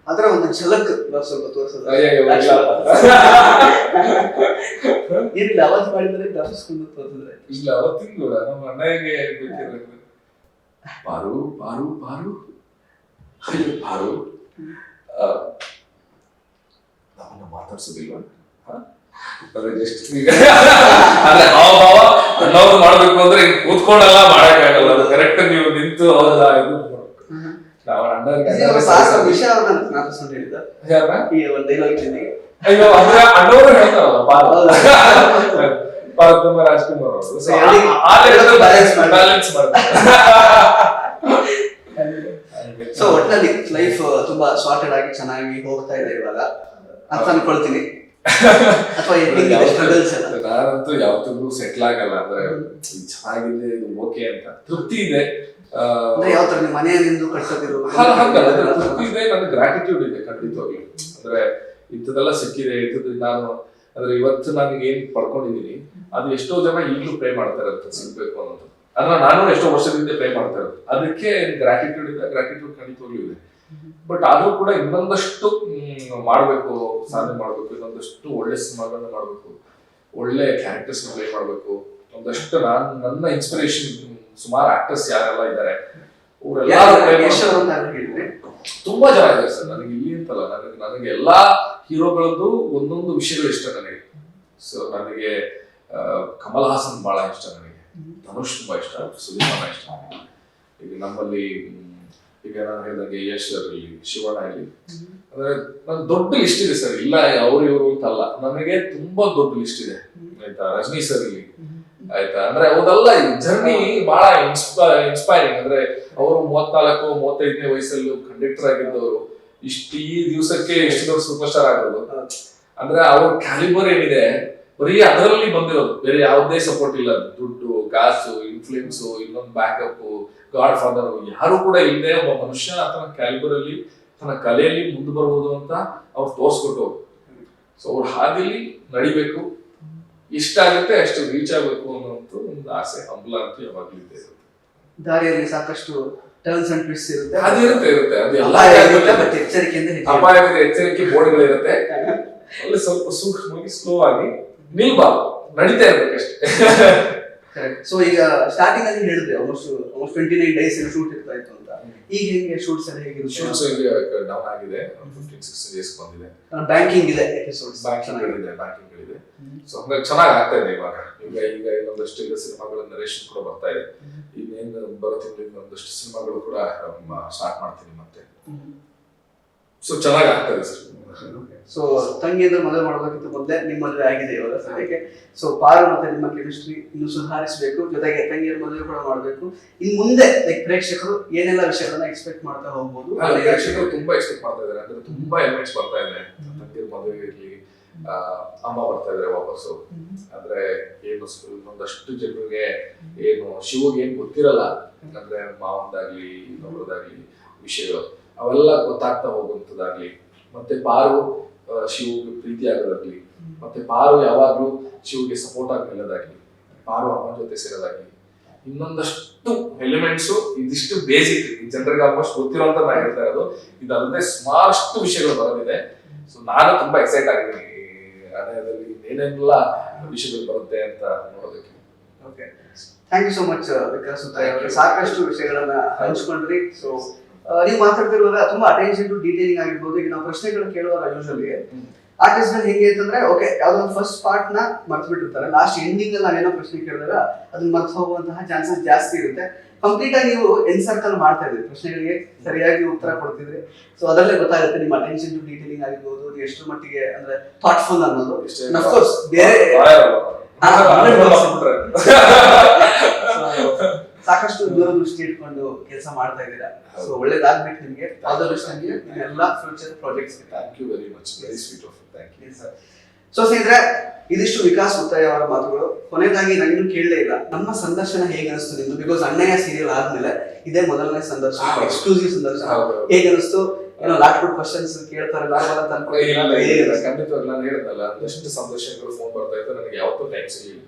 ಅದರ ಒಂದು ಝಲಕ್ ಸ್ವಲ್ಪ ತೋರಿಸೋದು. ಏನಿಲ್ಲ ಅವತ್ತು ಮಾಡಿದ್ರೆ ಜ್ಞಾಪಿಸ್ಕೊಂಡು ತೋರಿಸಿದ್ರೆ ಇಲ್ಲ. ಅವತ್ತಿನ ಕೂಡ ನಮ್ಮ ಅಣ್ಣಗೆ ಬೇಕಿರಬೇಕು ಪಾರು ಪಾರು ಪಾರು ಅಯ್ಯೋ ಪಾರು ನಮ್ಮನ್ನ ಮಾತಾಡ್ಸೋದಿಲ್ವಾ? ಅಣ್ಣವ್ರು ಮಾಡ್ಬೇಕು ಅಂದ್ರೆ ಕೂತ್ಕೊಂಡೆಲ್ಲ ಮಾಡಕ್ಕಾಗಲ್ಲ. ಅದು ಕರೆಕ್ಟ್ ನೀವು ನಿಂತು ಹೌದಾ ಇದು ಅಯ್ಯೋ ಅಂದ್ರೆ ಅಣ್ಣವರು ಹೇಳ್ತಾರಲ್ಲ ಪಾರ್ವತಮ್ಮ ರಾಜ್ಕುಮಾರ್ ಅವರು ಬ್ಯಾಲೆನ್ಸ್ ಮಾಡ್ತಾರೆ. ಸೊ ಒಟ್ಟಿನಲ್ಲಿ ಲೈಫ್ ತುಂಬಾ ಸಾರ್ಟೆಡ್ ಆಗಿ ಚೆನ್ನಾಗಿ ಹೋಗ್ತಾ ಇದೆ ಇವಾಗ ಅಂತ ಅನ್ಕೊಳ್ತೀನಿ. ನಾನಂತೂ ಯಾವತ್ತಿಗೂ ಸೆಟ್ಲ್ ಆಗಲ್ಲ. ಅಂದ್ರೆ ಚೆನ್ನಾಗಿದೆ ಇದು ಓಕೆ ಅಂತ ತೃಪ್ತಿ ಇದೆ. ಯಾವ ತರ ಮನೆಯಲ್ಲಿಂದು ಕಟ್ಸೋದಿರು ತೃಪ್ತಿ ಇದೆ, ನನಗೆ ಗ್ರಾಟಿಟ್ಯೂಡ್ ಇದೆ ಖಂಡಿತವಾಗ್ಲು. ಅಂದ್ರೆ ಇಂಥದೆಲ್ಲ ಸಿಕ್ಕಿದೆ. ನಾನು ಅಂದ್ರೆ ಇವತ್ತು ನನಗೆ ಏನ್ ಪಡ್ಕೊಂಡಿದೀನಿ ಅದು ಎಷ್ಟೋ ಜನ ಈಗಲೂ ಪ್ರೇ ಮಾಡ್ತಾರೆ ಅಂತ ಸಿಗ್ಬೇಕು ಅನ್ನೋದು. ಅದನ್ನ ನಾನು ಎಷ್ಟೋ ವರ್ಷದಿಂದ ಪ್ರೇ ಮಾಡ್ತಾ ಇರೋದು. ಅದಕ್ಕೆ ಗ್ರಾಟಿಟ್ಯೂಡ್ ಇದೆ, ಗ್ರಾಟಿಟ್ಯೂಡ್ ಖಂಡಿತವಾಗ್ಲೂ ಇದೆ. ಬಟ್ ಆದ್ರೂ ಕೂಡ ಇನ್ನೊಂದಷ್ಟು ಮಾಡ್ಬೇಕು, ಸಾಧನೆ ಮಾಡ್ಬೇಕು, ಇನ್ನೊಂದಷ್ಟು ಒಳ್ಳೆ ಸಿನಿಮಾಗಳನ್ನ ಮಾಡ್ಬೇಕು, ಒಳ್ಳೆ ಕ್ಯಾರೆಕ್ಟರ್ಸ್ ಪ್ಲೇ ಮಾಡ್ಬೇಕು. ಒಂದಷ್ಟು ನನ್ನ ಇನ್ಸ್ಪಿರೇಷನ್ ಸುಮಾರು ಆಕ್ಟರ್ಸ್ ಯಾರೆಲ್ಲ ಇದ್ದಾರೆ ತುಂಬಾ ಜನ ಇದ್ದಾರೆ ಸರ್. ನನಗೆ ಇಲ್ಲಿ ಅಂತಲ್ಲ, ನನಗೆ ಎಲ್ಲಾ ಹೀರೋಗಳದ್ದು ಒಂದೊಂದು ವಿಷಯಗಳು ಇಷ್ಟ ನನಗೆ. ಸೊ ನನಗೆ ಕಮಲ್ ಹಾಸನ್ ಬಹಳ ಇಷ್ಟ, ನನಗೆ ಧನುಷ್ ತುಂಬಾ ಇಷ್ಟ, ಸುದೀಪ್ ಇಷ್ಟ. ಈಗ ನಮ್ಮಲ್ಲಿ ಈಗ ನಾನು ಹೇಳಿದಂಗೆ ಯಶ್ ಇರಲಿ, ಶಿವಣ್ಣ ಇರಲಿ, ಅಂದ್ರೆ ನನ್ ದೊಡ್ಡ ಲಿಸ್ಟ್ ಇದೆ ಸರ್. ಇಲ್ಲ ಅವ್ರು ಇವರು ಅಂತ ಅಲ್ಲ, ನನಗೆ ತುಂಬಾ ದೊಡ್ಡ ಲಿಸ್ಟ್ ಇದೆ ಆಯ್ತಾ. ರಜನಿ ಸರ್ ಇರಲಿ ಆಯ್ತಾ. ಅಂದ್ರೆ ಅವರೆಲ್ಲ ಜರ್ನಿ ಬಹಳ ಇನ್ಸ್ಪೈರಿಂಗ್. ಅಂದ್ರೆ ಅವರು 34-35ನೇ ವಯಸ್ಸಲ್ಲೂ ಕಂಡಕ್ಟರ್ ಆಗಿದ್ದವರು ಈ ದಿವಸಕ್ಕೆ ಎಷ್ಟು ದೊಡ್ಡ ಸೂಪರ್ ಸ್ಟಾರ್ ಆಗೋದು. ಅಂದ್ರೆ ಅವ್ರ ಕ್ಯಾಲಿಬರ್ ಏನಿದೆ ಬರೀ ಅದರಲ್ಲಿ ಬಂದಿರೋದು, ಬೇರೆ ಯಾವುದೇ ಸಪೋರ್ಟ್ ಇಲ್ಲ. ದುಡ್ಡು, ಕಾಸು, ಇನ್ಫ್ಲೂಯೆನ್ಸ್, ಇನ್ನೊಂದು ಬ್ಯಾಕಪ್, ಗಾಡ್ ಫಾದರ್ ಯಾರು ಕೂಡ ಇಲ್ಲದೆ ಒಬ್ಬ ಮನುಷ್ಯ ತನ್ನ ಕ್ಯಾಲಿಬರ್ ಅಲ್ಲಿ ತನ್ನ ಕಲೆಯಲ್ಲಿ ಮುಂದೆ ಬರ್ಬೋದು ಅಂತ ಅವ್ರು ತೋರ್ಸ್ಕೊಟ್ಟು. ಸೊ ಅವ್ರ ಹಾದಿಲಿ ನಡಿಬೇಕು, ಇಷ್ಟ ಆಗುತ್ತೆ ಅಷ್ಟು ರೀಚ್ ಆಗ್ಬೇಕು ಅನ್ನೋಂಥ ಒಂದು ಆಸೆ ಹಂಬಲ ಅಂತೂ ಯಾವಾಗ್ಲೂ ಇದೆ. ದಾರಿಯಲ್ಲಿ ಸಾಕಷ್ಟು ಟರ್ನ್ಸ್ ಅಂಡ್ ಟ್ವಿಸ್ಟ್ಸ್ ಇರುತ್ತೆ. ಅದು ಇರುತ್ತೆ ಅದು ಎಲ್ಲ ಎಚ್ಚರಿಕೆ ಬೋರ್ಡ್ಗಳಿರುತ್ತೆ. ಅಲ್ಲಿ ಸ್ವಲ್ಪ ಸೂಕ್ಷ್ಮವಾಗಿ ಸ್ಲೋ ಆಗಿ ನಿಲ್ಬಾರ್ದು, ನಡೀತಾ ಇರ್ಬೇಕಷ್ಟೇ. ಸೊ ಈಗ ಸ್ಟಾರ್ಟಿಂಗ್ ಅಲ್ಲಿ ಹೇಳಿದ್ರೆ ಆಲ್ಮೋಸ್ಟ್ 29 ಡೇಸ್ ಶೂಟ್ ಇರ್ತಾ ಇತ್ತು ಅಂತ. ಈಗ ಹೇಗೆ ಶೂಟ್ಸ್ ಎಲ್ಲ ಹೇಗಿರುತ್ತೆ? ಶೂಟ್ಸ್ ಡೌನ್ ಆಗಿದೆ, 15-16 ಡೇಸ್ ಬಂದಿದೆ. ಬ್ಯಾಂಕಿಂಗ್ ಇದೆ, ಎಪಿಸೋಡ್ಸ್ ಬ್ಯಾಂಕಿಂಗ್ ಗಳಿದೆ. ಸೊ ಹಂಗಾಗಿ ಚೆನ್ನಾಗಿ ಆಗ್ತಾ ಇದೆ ಇವಾಗ. ಈಗ ಇನ್ನೊಂದಷ್ಟು ಈಗ ಸಿನಿಮಾಗಳ ನರೇಶನ್ ಕೂಡ ಬರ್ತಾ ಇದೆ. ಇನ್ನೇನು ಬರೋ ತಿಂಗಳಿಗೆ ಒಂದಷ್ಟು ಸಿನಿಮಾಗಳು ಕೂಡ ಸ್ಟಾರ್ಟ್ ಮಾಡ್ತೀನಿ ಮತ್ತೆ. ಸೊ ಚೆನ್ನಾಗಿ ಆಗ್ತದೆ ಸರ್. ಸೊ ತಂಗಿಯಂದ್ರೆ ಮದುವೆ ಮಾಡೋದಕ್ಕಿಂತ ಮೊದಲೇ ನಿಮ್ಮ ಮದುವೆ ಆಗಿದೆ ಇವಾಗ ಸದ್ಯಕ್ಕೆ. ಸೊ ಪಾರು ಮತ್ತೆ ನಿಮ್ಮ ಕೆಮಿಸ್ಟ್ರಿ ಇನ್ನು ಸುಧಾರಿಸಬೇಕು, ಜೊತೆಗೆ ತಂಗಿಯರ ಮದುವೆ ಕೂಡ ಮಾಡಬೇಕು. ಇನ್ ಮುಂದೆ ಲೈಕ್ ಪ್ರೇಕ್ಷಕರು ಏನೆಲ್ಲ ವಿಷಯಗಳನ್ನ ಎಕ್ಸ್ಪೆಕ್ಟ್ ಮಾಡ್ತಾ ಹೋಗ್ಬೋದು? ಪ್ರೇಕ್ಷಕರು ತುಂಬಾ ಎಕ್ಸ್ಪೆಕ್ಟ್ ಮಾಡ್ತಾ ಇದ್ದಾರೆ. ಅಂದ್ರೆ ತುಂಬಾ ಎಲಿಮೆಂಟ್ಸ್ ಬರ್ತಾ ಇದೆ. ತಂಗಿಯರ ಮದುವೆ ಇರ್ಲಿ ಅಮ್ಮ ಬರ್ತಾ ಇದಾರೆ ವಾಪಸ್ಸು. ಅಂದ್ರೆ ಏನು ಒಂದಷ್ಟು ಜನರಿಗೆ ಏನು ಶಿವಗೆ ಏನ್ ಗೊತ್ತಿರಲ್ಲ, ಅಂದ್ರೆ ಮಾವಂದಾಗ್ಲಿ ಇನ್ನೊಬ್ರದಾಗ್ಲಿ ವಿಷಯಗಳು ಅವೆಲ್ಲ ಗೊತ್ತಾಗ್ತಾ ಹೋಗುವಂಥದ್ದಾಗ್ಲಿ, ಮತ್ತೆ ಪಾರು ಶಿವಗೆ ಪ್ರೀತಿ ಆಗೋದಾಗ್ಲಿ, ಮತ್ತೆ ಪಾರು ಯಾವಾಗ್ಲೂ ಶಿವಗೆ ಸಪೋರ್ಟ್ ಆಗಿ ನಿಲ್ಲೋದಾಗ್ಲಿ, ಪಾರು ಅಮ್ಮ ಜೊತೆ ಸೇರೋದಾಗ್ಲಿ, ಇನ್ನೊಂದಷ್ಟು ಎಲಿಮೆಂಟ್ಸ್ ಇದಿಷ್ಟು ಬೇಸಿಕ್ ಜನರಿಗೆ ಆಲ್ಮೋಸ್ಟ್ ಗೊತ್ತಿರೋಂತ ನಾ ಹೇಳ್ತಾ ಇರೋದು. ಇದಲ್ಲದೆ ಸುಮಾರಷ್ಟು ವಿಷಯಗಳು ಬರೋದಿದೆ. ಸೊ ನಾನು ತುಂಬಾ ಎಕ್ಸೈಟ್ ಆಗಿದ್ದೀನಿ ಅನಾಯದಲ್ಲಿ ಏನೆಲ್ಲ ವಿಷಯಗಳು ಬರುತ್ತೆ ಅಂತ ನೋಡೋದಕ್ಕೆ. Okay, thank you so much Vikas Uttaiah ಅವರೇ, ಸಾಕಷ್ಟು ವಿಷಯಗಳನ್ನ ಹಂಚ್ಕೊಂಡ್ರಿ. ಸೊ ನೀವು ಮಾತಾಡ್ತಿರುವಾಗ ತುಂಬಾ ಅಟೆನ್ಷನ್ ಟು ಡೀಟೇಲಿಂಗ್ ಆಗಿರ್ಬೋದು. ಈಗ ನಾವು ಪ್ರಶ್ನೆಗಳನ್ನ ಕೇಳುವಾಗ ಯೂಶಲಿ ಆರ್ಟಿಸ್ಟ್ ಗಳು ಹೆಂಗೆ ಅಂತಂದ್ರೆ, ಓಕೆ ಯಾವ್ದೋ ಒಂದು ಫಸ್ಟ್ ಪಾರ್ಟ್ ನ ಮರ್ತು ಬಿಟ್ಟಿರ್ತಾರೆ, ಲಾಸ್ಟ್ ಎಂಡಿಂಗ್ ಅಲ್ಲಿ ನಾವೇನೋ ಪ್ರಶ್ನೆ ಕೇಳಿದಾಗ ಅದನ್ನ ಮರ್ತು ಹೋಗುವಂತಹ ಚಾನ್ಸಸ್ ಜಾಸ್ತಿ ಇರುತ್ತೆ. ಕಂಪ್ಲೀಟ್ ಆಗಿ ನೀವು ಎನ್ಸರ್ಕಲ್ ಮಾಡ್ತಾ ಇದ್ರಿ, ಪ್ರಶ್ನೆಗಳಿಗೆ ಸರಿಯಾಗಿ ಉತ್ತರ ಕೊಡ್ತಿದ್ರಿ. ಸೊ ಅದರಲ್ಲೇ ಗೊತ್ತಾಗುತ್ತೆ ನಿಮ್ಮ ಅಟೆನ್ಷನ್ ಟು ಡೀಟೇಲಿಂಗ್ ಆಗಿರ್ಬೋದು, ನೀವು ಎಷ್ಟು ಮಟ್ಟಿಗೆ ಅಂದ್ರೆ ಥಾಟ್ಫುಲ್ ಅನ್ನೋದು. ಅಫ್ಕೋರ್ಸ್ ಬೇರೆ ಸಾಕಷ್ಟು ದೂರದೃಷ್ಟಿ ಇಟ್ಕೊಂಡು ಕೆಲಸ ಮಾಡ್ತಾ ಇದ್ದೀರಾ. ಸೊ ಒಳ್ಳೇದಾಗ್ಬೇಕು ನಿಮ್ಗೆ, ಆದಷ್ಟು ಎಲ್ಲ future projects. Thank you very much, very sweet of you, thank you sir. So ಸ್ನೇಹಿತರೆ, ಇದಿಷ್ಟು ವಿಕಾಸ್ ಉತ್ತಯ್ಯ ಅವರ ಮಾತುಗಳು. ಕೊನೆಯದಾಗಿ ನಾನು ಕೇಳಲೇ ಇಲ್ಲ, ನಮ್ಮ ಸಂದರ್ಶನ ಹೇಗೆ ಅನಿಸ್ತು ನಿಮ್ದು? ಬಿಕಾಸ್ ಅಣ್ಣಯ್ಯ ಸೀರಿಯಲ್ ಆದ್ಮೇಲೆ ಇದೇ ಮೊದಲನೇ ಸಂದರ್ಶನ, ಎಕ್ಸ್ಕ್ಲೂಸಿವ್ ಸಂದರ್ಶನ. ಹೇಗೆ ಅನಿಸ್ತು? ಏನೋ ಲಾಟ್ಪುಟ್ ಕ್ವಶನ್ಸ್ ಕೇಳ್ತಾರೆ ಅಂತ ಅನ್ಕೊಂಡಿಲ್ಲ. ಖಂಡಿತವಾಗಿ ನಾನು ಹೇಳಿದ್ನಲ್ಲ, ಒಂದಷ್ಟು ಸಂದರ್ಶಕರು ಫೋನ್ ಬರ್ತಾ ಇತ್ತು, ನನಗೆ ಯಾವತ್ತೂ ಟೈಮ್ ಸಿಗಲಿಲ್ಲ.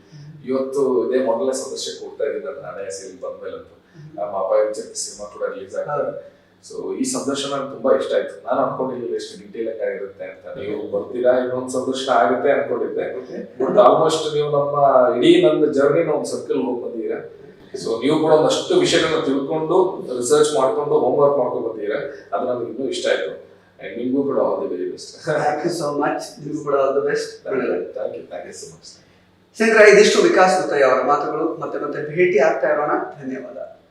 ಇವತ್ತು ಇದೇ ಮೊದಲನೇ ಸಂದರ್ಶಕ ಹೋಗ್ತಾ ಇದ್ದೀನಿ ಅಣ್ಣಯ್ಯ ಸೀರಿಯಲ್ ಬಂದ್ಮೇಲೆ ಅಂತ. ನಮ್ಮ ಅಪಾಯ ಸಿನಿಮಾ ಕೂಡ ರಿಲೀಸ್ ಆಗ್ತದೆ. ಸೊ ಈ ಸಂದರ್ಶನ ತುಂಬಾ ಇಷ್ಟ ಆಯ್ತು. ನಾನು ಅನ್ಕೊಂಡಿರ್ಲಿಲ್ಲ ಎಷ್ಟು ಡೀಟೇಲಿಂಗ್ ಆಗಿರುತ್ತೆ ಅಂತ. ನೀವು ಬರ್ತೀರಾ, ಇನ್ನೊಂದು ಸಂದರ್ಶನ ಆಗುತ್ತೆ ಅನ್ಕೊಂಡಿದ್ದೆ. ಬಟ್ ಆಲ್ಮೋಸ್ಟ್ ನೀವು ನಮ್ಮ ಇಡೀ ನನ್ನ ಜರ್ನಿನ ಒಂದು ಸರ್ಕಲ್ ಹೋಗಿ ಬಂದಿದ್ದೀರಾ. ಸೊ ನೀವು ಕೂಡ ಒಂದಷ್ಟು ವಿಷಯಗಳನ್ನ ತಿಳ್ಕೊಂಡು ರಿಸರ್ಚ್ ಮಾಡ್ಕೊಂಡು ಹೋಮ್ ವರ್ಕ್ ಮಾಡ್ಕೊಂಡು ಬಂದಿದ್ದೀರಾ. ಅದು ನನಗೆ ಇನ್ನೂ ಇಷ್ಟ ಆಯ್ತು. ಅಂಡ್ ನಿಮಗೂ ಕೂಡ all the very best. Thank you so much. ನಿಮಗೂ ಕೂಡ all the best. Thank you so much. ಸ್ನೇಹಿತರೆ, ಇದಿಷ್ಟು ವಿಕಾಸ್ ಉತ್ತಯ್ಯ ಅವರ ಮಾತುಗಳು. ಮತ್ತೆ ಭೇಟಿ ಆಗ್ತಾ ಇರೋಣ. ಧನ್ಯವಾದ.